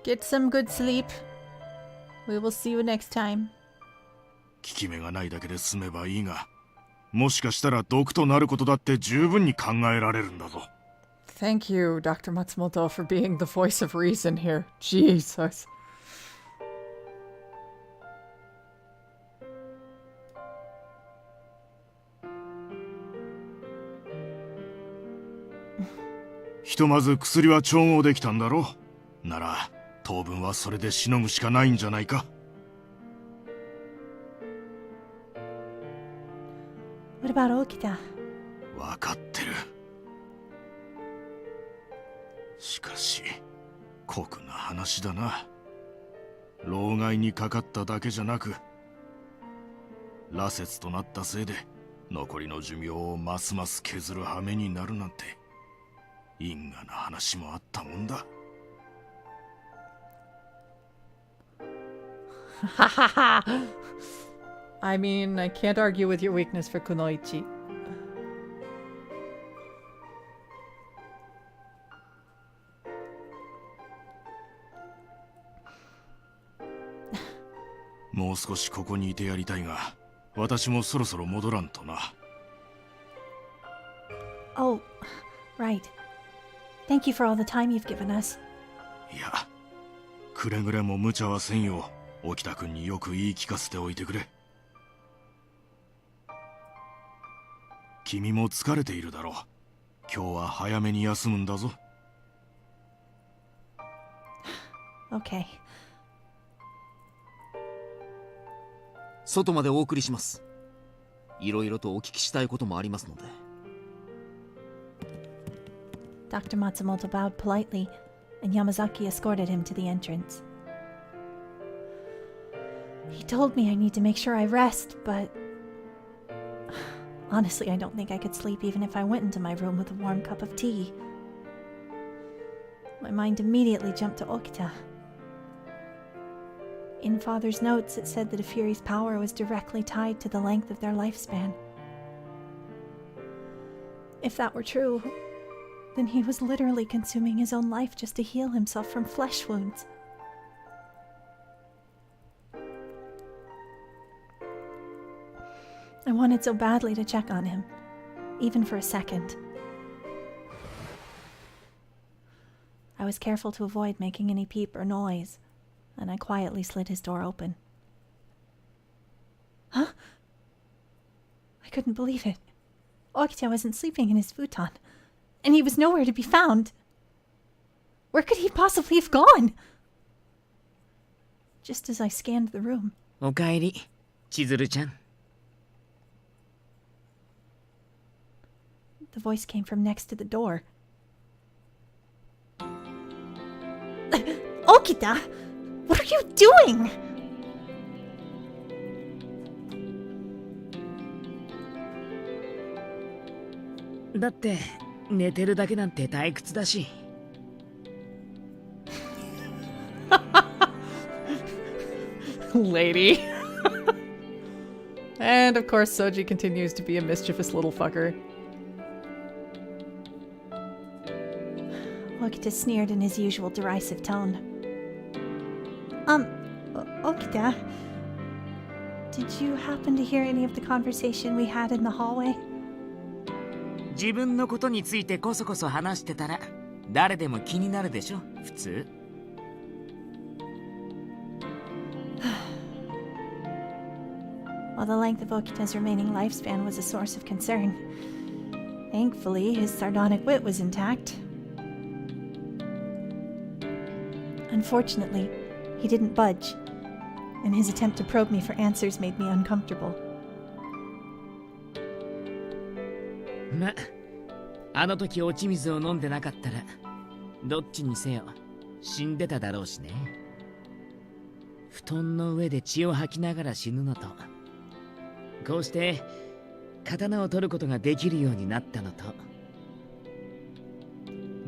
Get some good sleep. We will see you next time. 効き目がないだけで済めばいいが、もしかしたら毒となることだって十分に考えられるんだぞ。Thank you, Dr. Matsumoto, for being the voice of reason here. Jesus. ひとまず薬は調合できたんだろう。なら当分はそれでしのぐしかないんじゃないか。What about Okita? わかってる。しかし酷な話だな。老害にかかっただけじゃなく、羅刹となったせいで残りの寿命をますます削る羽目になるなんて因果な話もあったもんだ。I mean, I can't argue with your weakness for Kunoichi. もう少しここにいてやりたいが、私もそろそろ戻らんとな。Oh, right. Thank you for all the time you've given us. いや、くれぐれも無茶はせんよう、沖田君によく言い聞かせておいてくれ。君も疲れているだろう。今日は早めに休むんだぞ。Okay. 外までお送りします。いろいろとお聞きしたいこともありますので。Dr. Matsumoto bowed politely, and Yamazaki escorted him to the entrance. He told me I need to make sure I rest, but honestly, I don't think I could sleep even if I went into my room with a warm cup of tea. My mind immediately jumped to Okita. In Father's notes, it said that a Fury's power was directly tied to the length of their lifespan. If that were true, then he was literally consuming his own life just to heal himself from flesh wounds. I wanted so badly to check on him, even for a second. I was careful to avoid making any peep or noise, and I quietly slid his door open. Huh? I couldn't believe it. Okita wasn't sleeping in his futon, and he was nowhere to be found. Where could he possibly have gone? Just as I scanned the room. おかえり、千鶴ちゃん。The voice came from next to the door. Okita! What are you doing? .だって寝てるだけなんて退屈だし。Lady. And of course, Soji continues to be a mischievous little fucker. Okita sneered in his usual derisive tone. Okita, did you happen to hear any of the conversation we had in the hallway? 自分のことについてこそこそ話してたら誰でも気になるでしょ、普通。While the length of Okita's remaining lifespan was a source of concern, thankfully his sardonic wit was intact. Unfortunately, he didn't budge, and his attempt to probe me for answers made me uncomfortable. ま、あの時落ち水を飲んでなかったらどっちにせよ死んでただろうしね。布団の上で血を吐きながら死ぬのと、こうして刀を取ることができるようになったのと、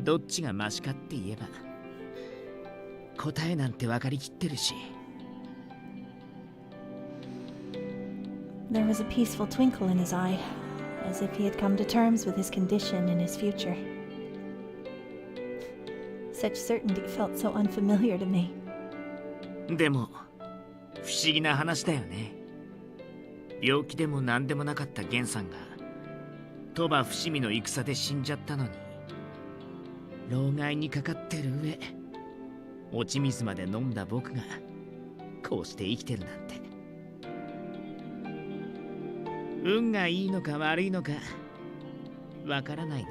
どっちがマシかって言えば答えなんて分かりきってるし。There was a peaceful twinkle in his eye, as if he had come to terms with his condition and his future. Such certainty felt so unfamiliar to me. でも不思議な話だよね。病気でも何でもなかった源さんが鳥羽伏見の戦で死んじゃったのに、老害にかかってる上落ち水まで飲んだ僕がこうして生きてるなんて、運がいいのか悪いのかわからないな。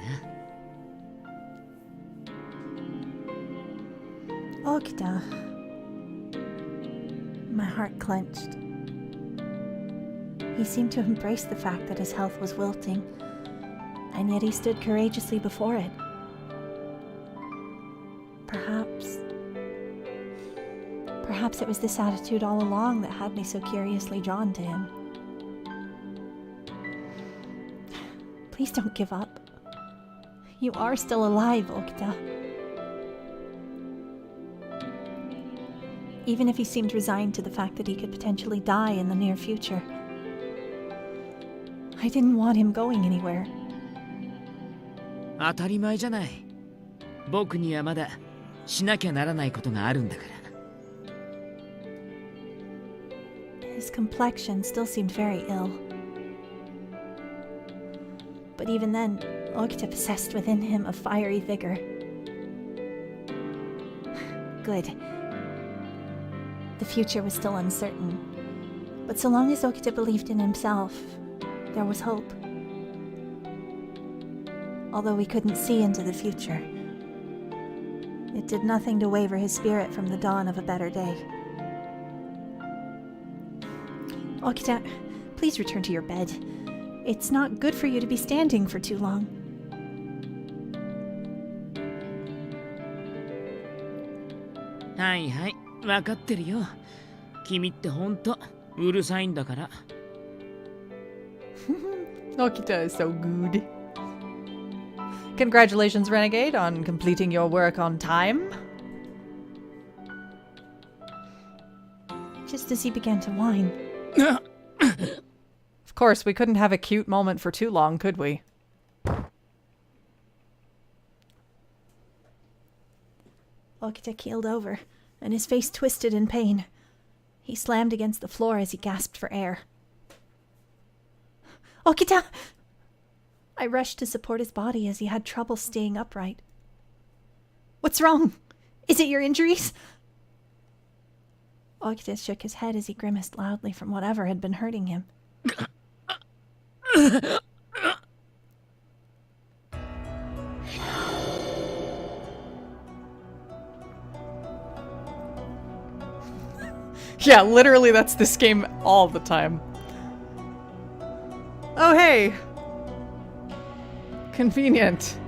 Okita. My heart clenched. He seemed to embrace the fact that his health was wilting, and yet he stood courageously before it. Perhaps it was this attitude all along that had me so curiously drawn to him. Please don't give up. You are still alive, Okita. Even if he seemed resigned to the fact that he could potentially die in the near future, I didn't want him going anywhere. 当たり前じゃない。僕にはまだしなきゃならないことがあるんだから。His complexion still seemed very ill. But even then, Okita possessed within him a fiery vigor. Good. The future was still uncertain, but so long as Okita believed in himself, there was hope. Although we couldn't see into the future, it did nothing to waver his spirit from the dawn of a better day. Okita, please return to your bed. It's not good for you to be standing for too long. Hi, hi. わかってるよ。君ってほんとうるさいんだから。Okita is so good. Congratulations, Renegade, on completing your work on time. Just as he began to whine, Of course, we couldn't have a cute moment for too long, could we? Okita keeled over, and his face twisted in pain. He slammed against the floor as he gasped for air. Okita! I rushed to support his body as he had trouble staying upright. What's wrong? Is it your injuries? Okita shook his head as he grimaced loudly from whatever had been hurting him. Yeah, literally that's this game all the time. Oh, hey! Convenient.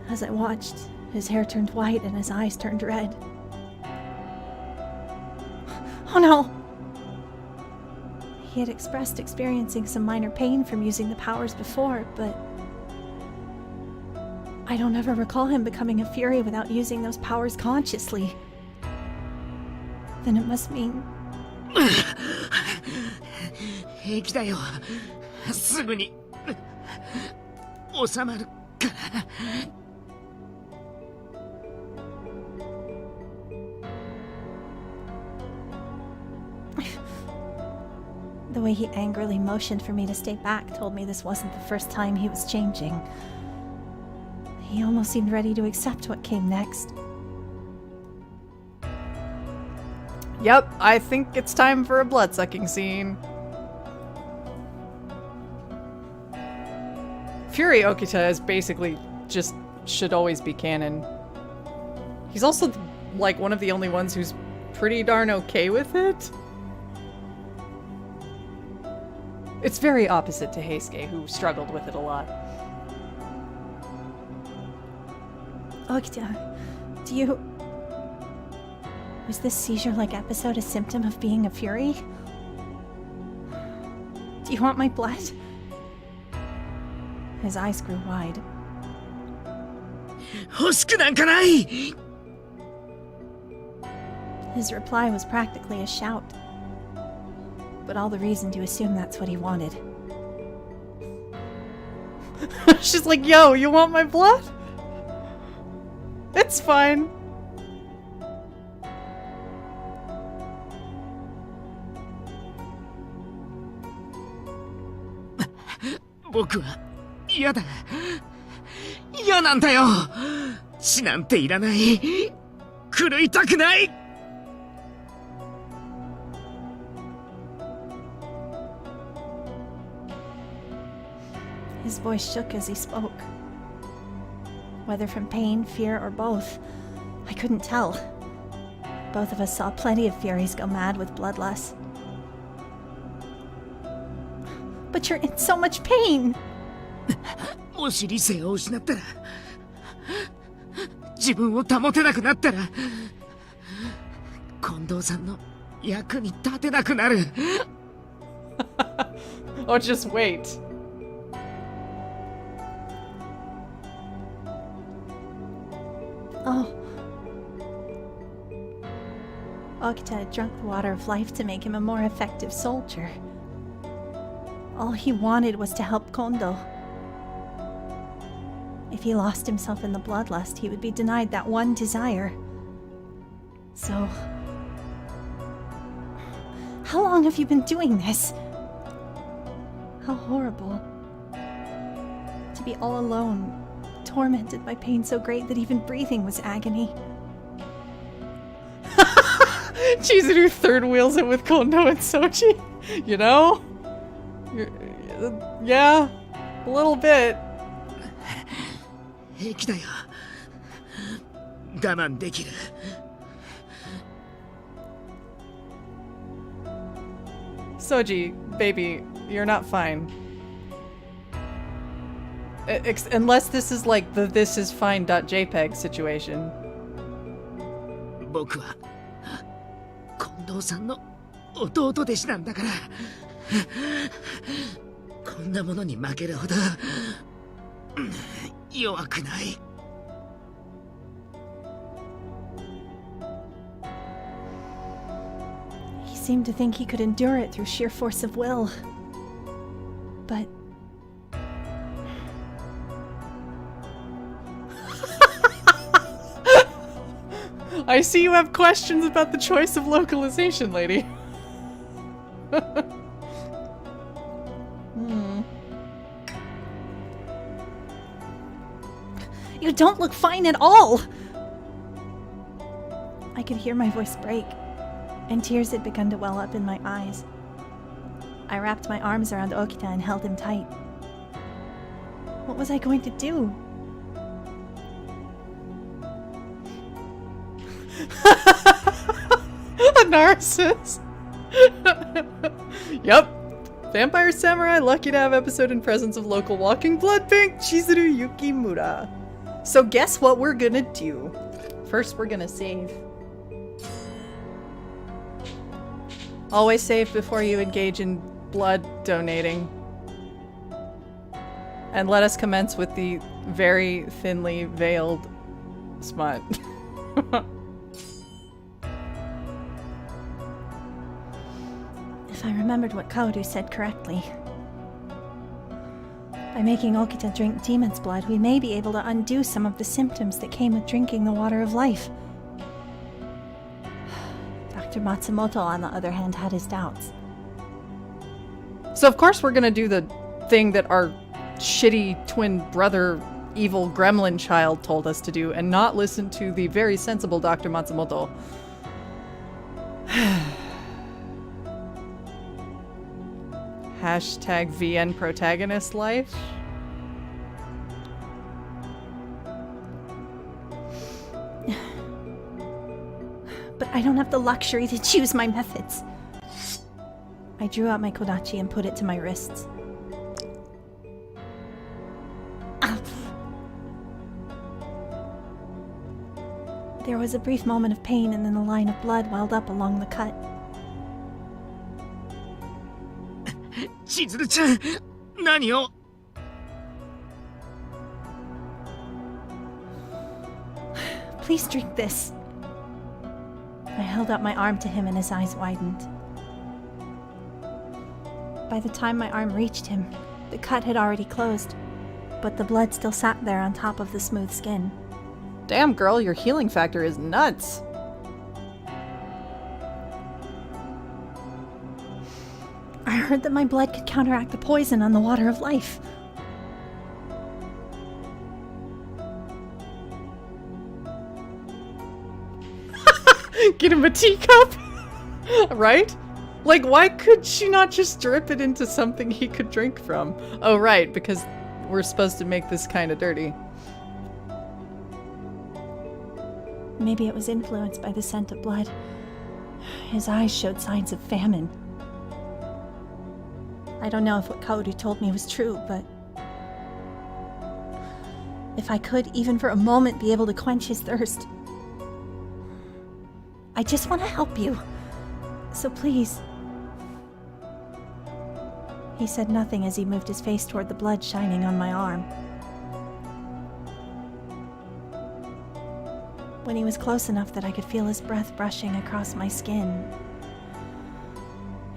As I watched, his hair turned white and his eyes turned red. Oh no! He had expressed experiencing some minor pain from using the powers before, but I don't ever recall him becoming a fury without using those powers consciously. Then it must mean... 平気だよ。すぐに収まるから。The way he angrily motioned for me to stay back told me this wasn't the first time he was changing. He almost seemed ready to accept what came next. Yep, I think it's time for a blood-sucking scene. Fury Okita is basically just should always be canon. He's also like one of the only ones who's pretty darn okay with it. It's very opposite to Heisuke, who struggled with it a lot. Okita, do you... Was this seizure-like episode a symptom of being a fury? Do you want my blood? His eyes grew wide. 欲しくなんかない! His reply was practically a shout. But all the reason to assume that's what he wanted. She's like, yo, you want my blood? It's fine. His voice shook as he spoke. Whether from pain, fear, or both, I couldn't tell. Both of us saw plenty of furies go mad with bloodlust. But you're in so much pain! もし理性を失ったら、自分を保てなくなったら、近藤さんの役に立てなくなる。Oh, just wait. Oh. Okita had drunk the water of life to make him a more effective soldier. All he wanted was to help Kondo. If he lost himself in the bloodlust, he would be denied that one desire. So... How long have you been doing this? How horrible. To be all alone, tormented by pain so great that even breathing was agony. Chizuru third wheels it with Kondo and Sochi. You know? Yeah, a little bit. 平気だよ。我慢できる。Soji, baby, you're not fine. Unless this is like the thisisfine.jpg situation. 僕は近藤さんの弟弟子なんだからこんなものに負けるほど弱くない。He seemed to think he could endure it through sheer force of will. But I see you have questions about the choice of localization, lady. you don't look fine at all! I could hear my voice break, and tears had begun to well up in my eyes. I wrapped my arms around Okita and held him tight. What was I going to do? A narcissist. Yup. Vampire Samurai, lucky to have episode in presence of local walking blood pink Chizuru Yukimura. So guess what we're gonna do? First we're gonna save. Always save before you engage in blood donating. And let us commence with the very thinly veiled smut. If I remembered what Kaoru said correctly. By making Okita drink demon's blood, we may be able to undo some of the symptoms that came with drinking the water of life. Dr. Matsumoto, on the other hand, had his doubts. So of course we're gonna do the thing that our shitty twin brother evil gremlin child told us to do and not listen to the very sensible Dr. Matsumoto. Hashtag VN protagonist life. But I don't have the luxury to choose my methods. I drew out my kodachi and put it to my wrists. There was a brief moment of pain, and then a line of blood welled up along the cut. 千鶴ちゃん、何を? Please drink this. I held out my arm to him and his eyes widened. By the time my arm reached him, the cut had already closed, but the blood still sat there on top of the smooth skin. Damn girl, your healing factor is nuts. I heard that my blood could counteract the poison on the water of life. Get him a teacup! Right? Like, why could she not just drip it into something he could drink from? Oh, right, because we're supposed to make this kind of dirty. Maybe it was influenced by the scent of blood. His eyes showed signs of famine. I don't know if what Kaoru told me was true, but if I could, even for a moment, be able to quench his thirst. I just want to help you. So please. He said nothing as he moved his face toward the blood shining on my arm. When he was close enough that I could feel his breath brushing across my skin,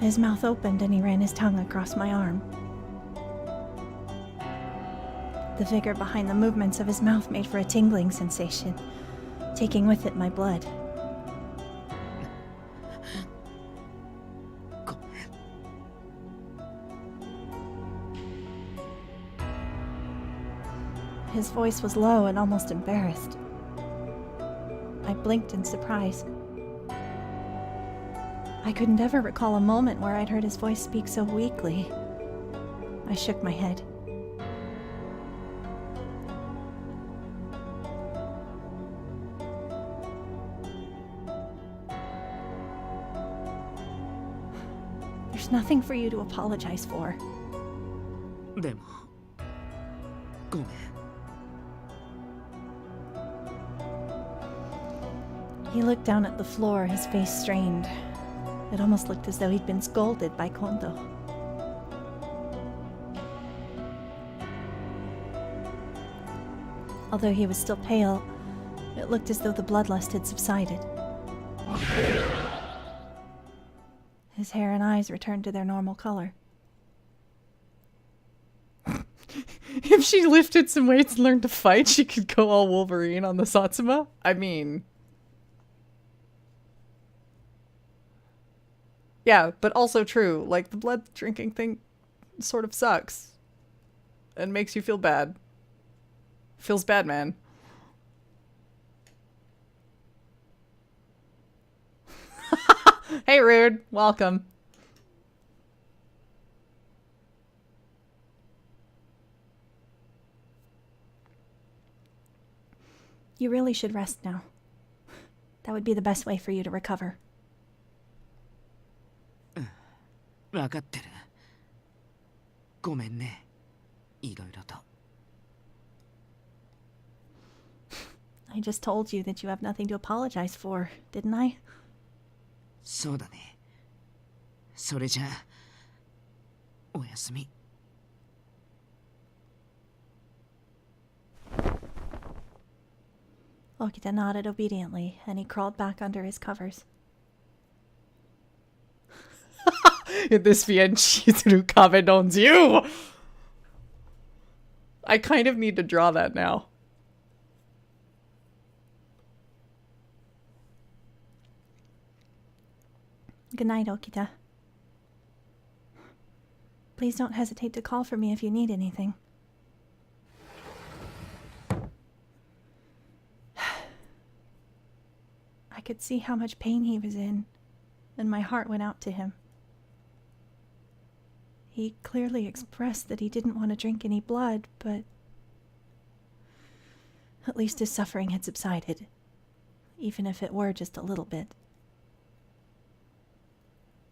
his mouth opened and he ran his tongue across my arm. The vigor behind the movements of his mouth made for a tingling sensation, taking with it my blood. His voice was low and almost embarrassed. I blinked in surprise. I couldn't ever recall a moment where I'd heard his voice speak so weakly. I shook my head. There's There's nothing for you to apologize for. でもごめん。 He looked down at the floor, his face strained. It almost looked as though he'd been scolded by Kondo. Although he was still pale, it looked as though the bloodlust had subsided. His hair and eyes returned to their normal color. If she lifted some weights and learned to fight, she could go all Wolverine on the Satsuma. I mean... Yeah, but also true. Like, the blood drinking thing sort of sucks. And makes you feel bad. Feels bad, man. Hey, Rude. Welcome. You really should rest now. That would be the best way for you to recover. 分かってる。ごめんね。いろいろと。 I just told you that you have nothing to apologize for, didn't I? そうだね。それじゃあ、おやすみ。 Okita nodded obediently, and he crawled back under his covers. This Fianchi through Kabedon's you! I kind of need to draw that now. Good night, Okita. Please don't hesitate to call for me if you need anything. I could see how much pain he was in, and my heart went out to him. He clearly expressed that he didn't want to drink any blood, but at least his suffering had subsided, even if it were just a little bit.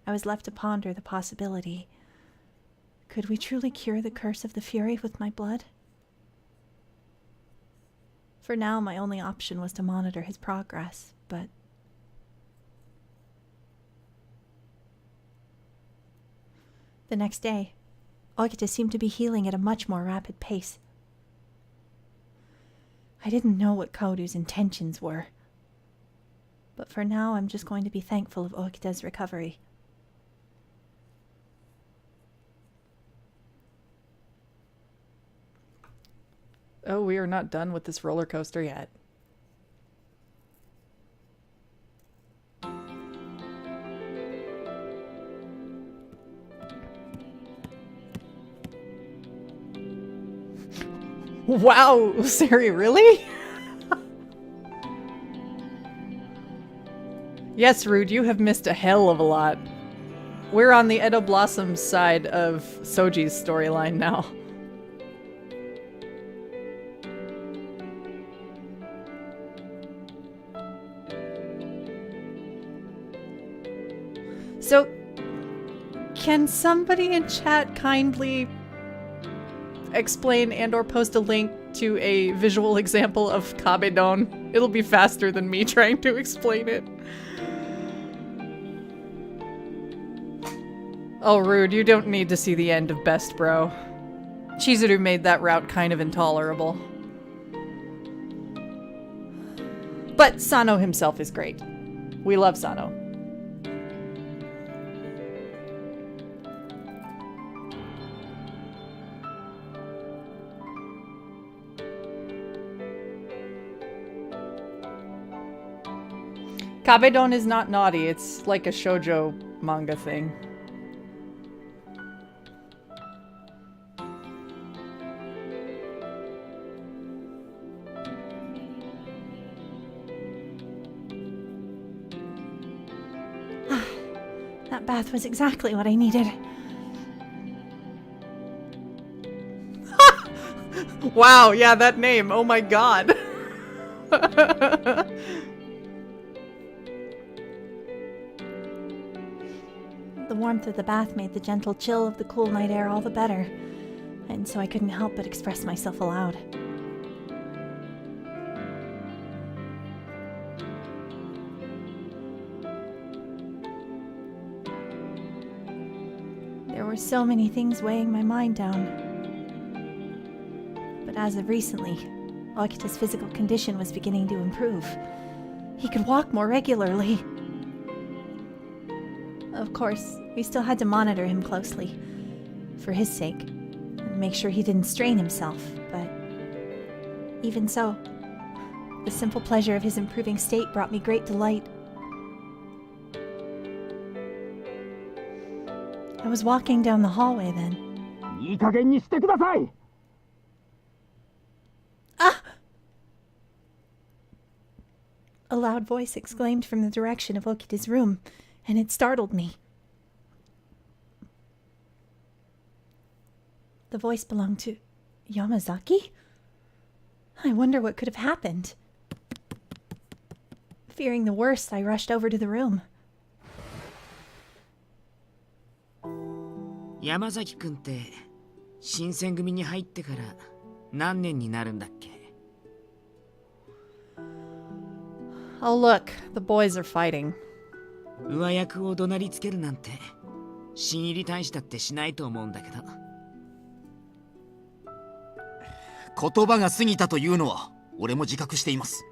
I was left to ponder the possibility. Could we truly cure the curse of the Fury with my blood? For now, my only option was to monitor his progress, but... The next day, Okita seemed to be healing at a much more rapid pace. I didn't know what Kodo's intentions were, but for now I'm just going to be thankful of Okita's recovery. Oh, we are not done with this roller coaster yet. Wow, Sari, really? Yes, Rude, you have missed a hell of a lot. We're on the Edo Blossom side of Soji's storyline now. So, can somebody in chat kindly explain and or post a link to a visual example of Kabedon? It'll be faster than me trying to explain it. Oh, Rude, you don't need to see the end of Best Bro. Chizuru made that route kind of intolerable. But Sano himself is great. We love Sano. Kabedon is not naughty, it's like a shoujo manga thing. That bath was exactly what I needed. Wow, yeah, that name, oh my god. The warmth of the bath made the gentle chill of the cool night air all the better, and so I couldn't help but express myself aloud. There were so many things weighing my mind down. But as of recently, Okita's physical condition was beginning to improve. He could walk more regularly. Of course, we still had to monitor him closely, for his sake, and make sure he didn't strain himself, but even so, the simple pleasure of his improving state brought me great delight. I was walking down the hallway then. Ah! A loud voice exclaimed from the direction of Okita's room, and it startled me. The voice belonged to Yamazaki? I wonder what could have happened. Fearing the worst, I rushed over to the room. 山崎君って新選組に入ってから何年になるんだっけ？ Oh look, the boys are fighting. 上役を怒鳴りつけるなんて新入り大使だってしないと思うんだけど。言葉が過ぎたというのは俺も自覚しています。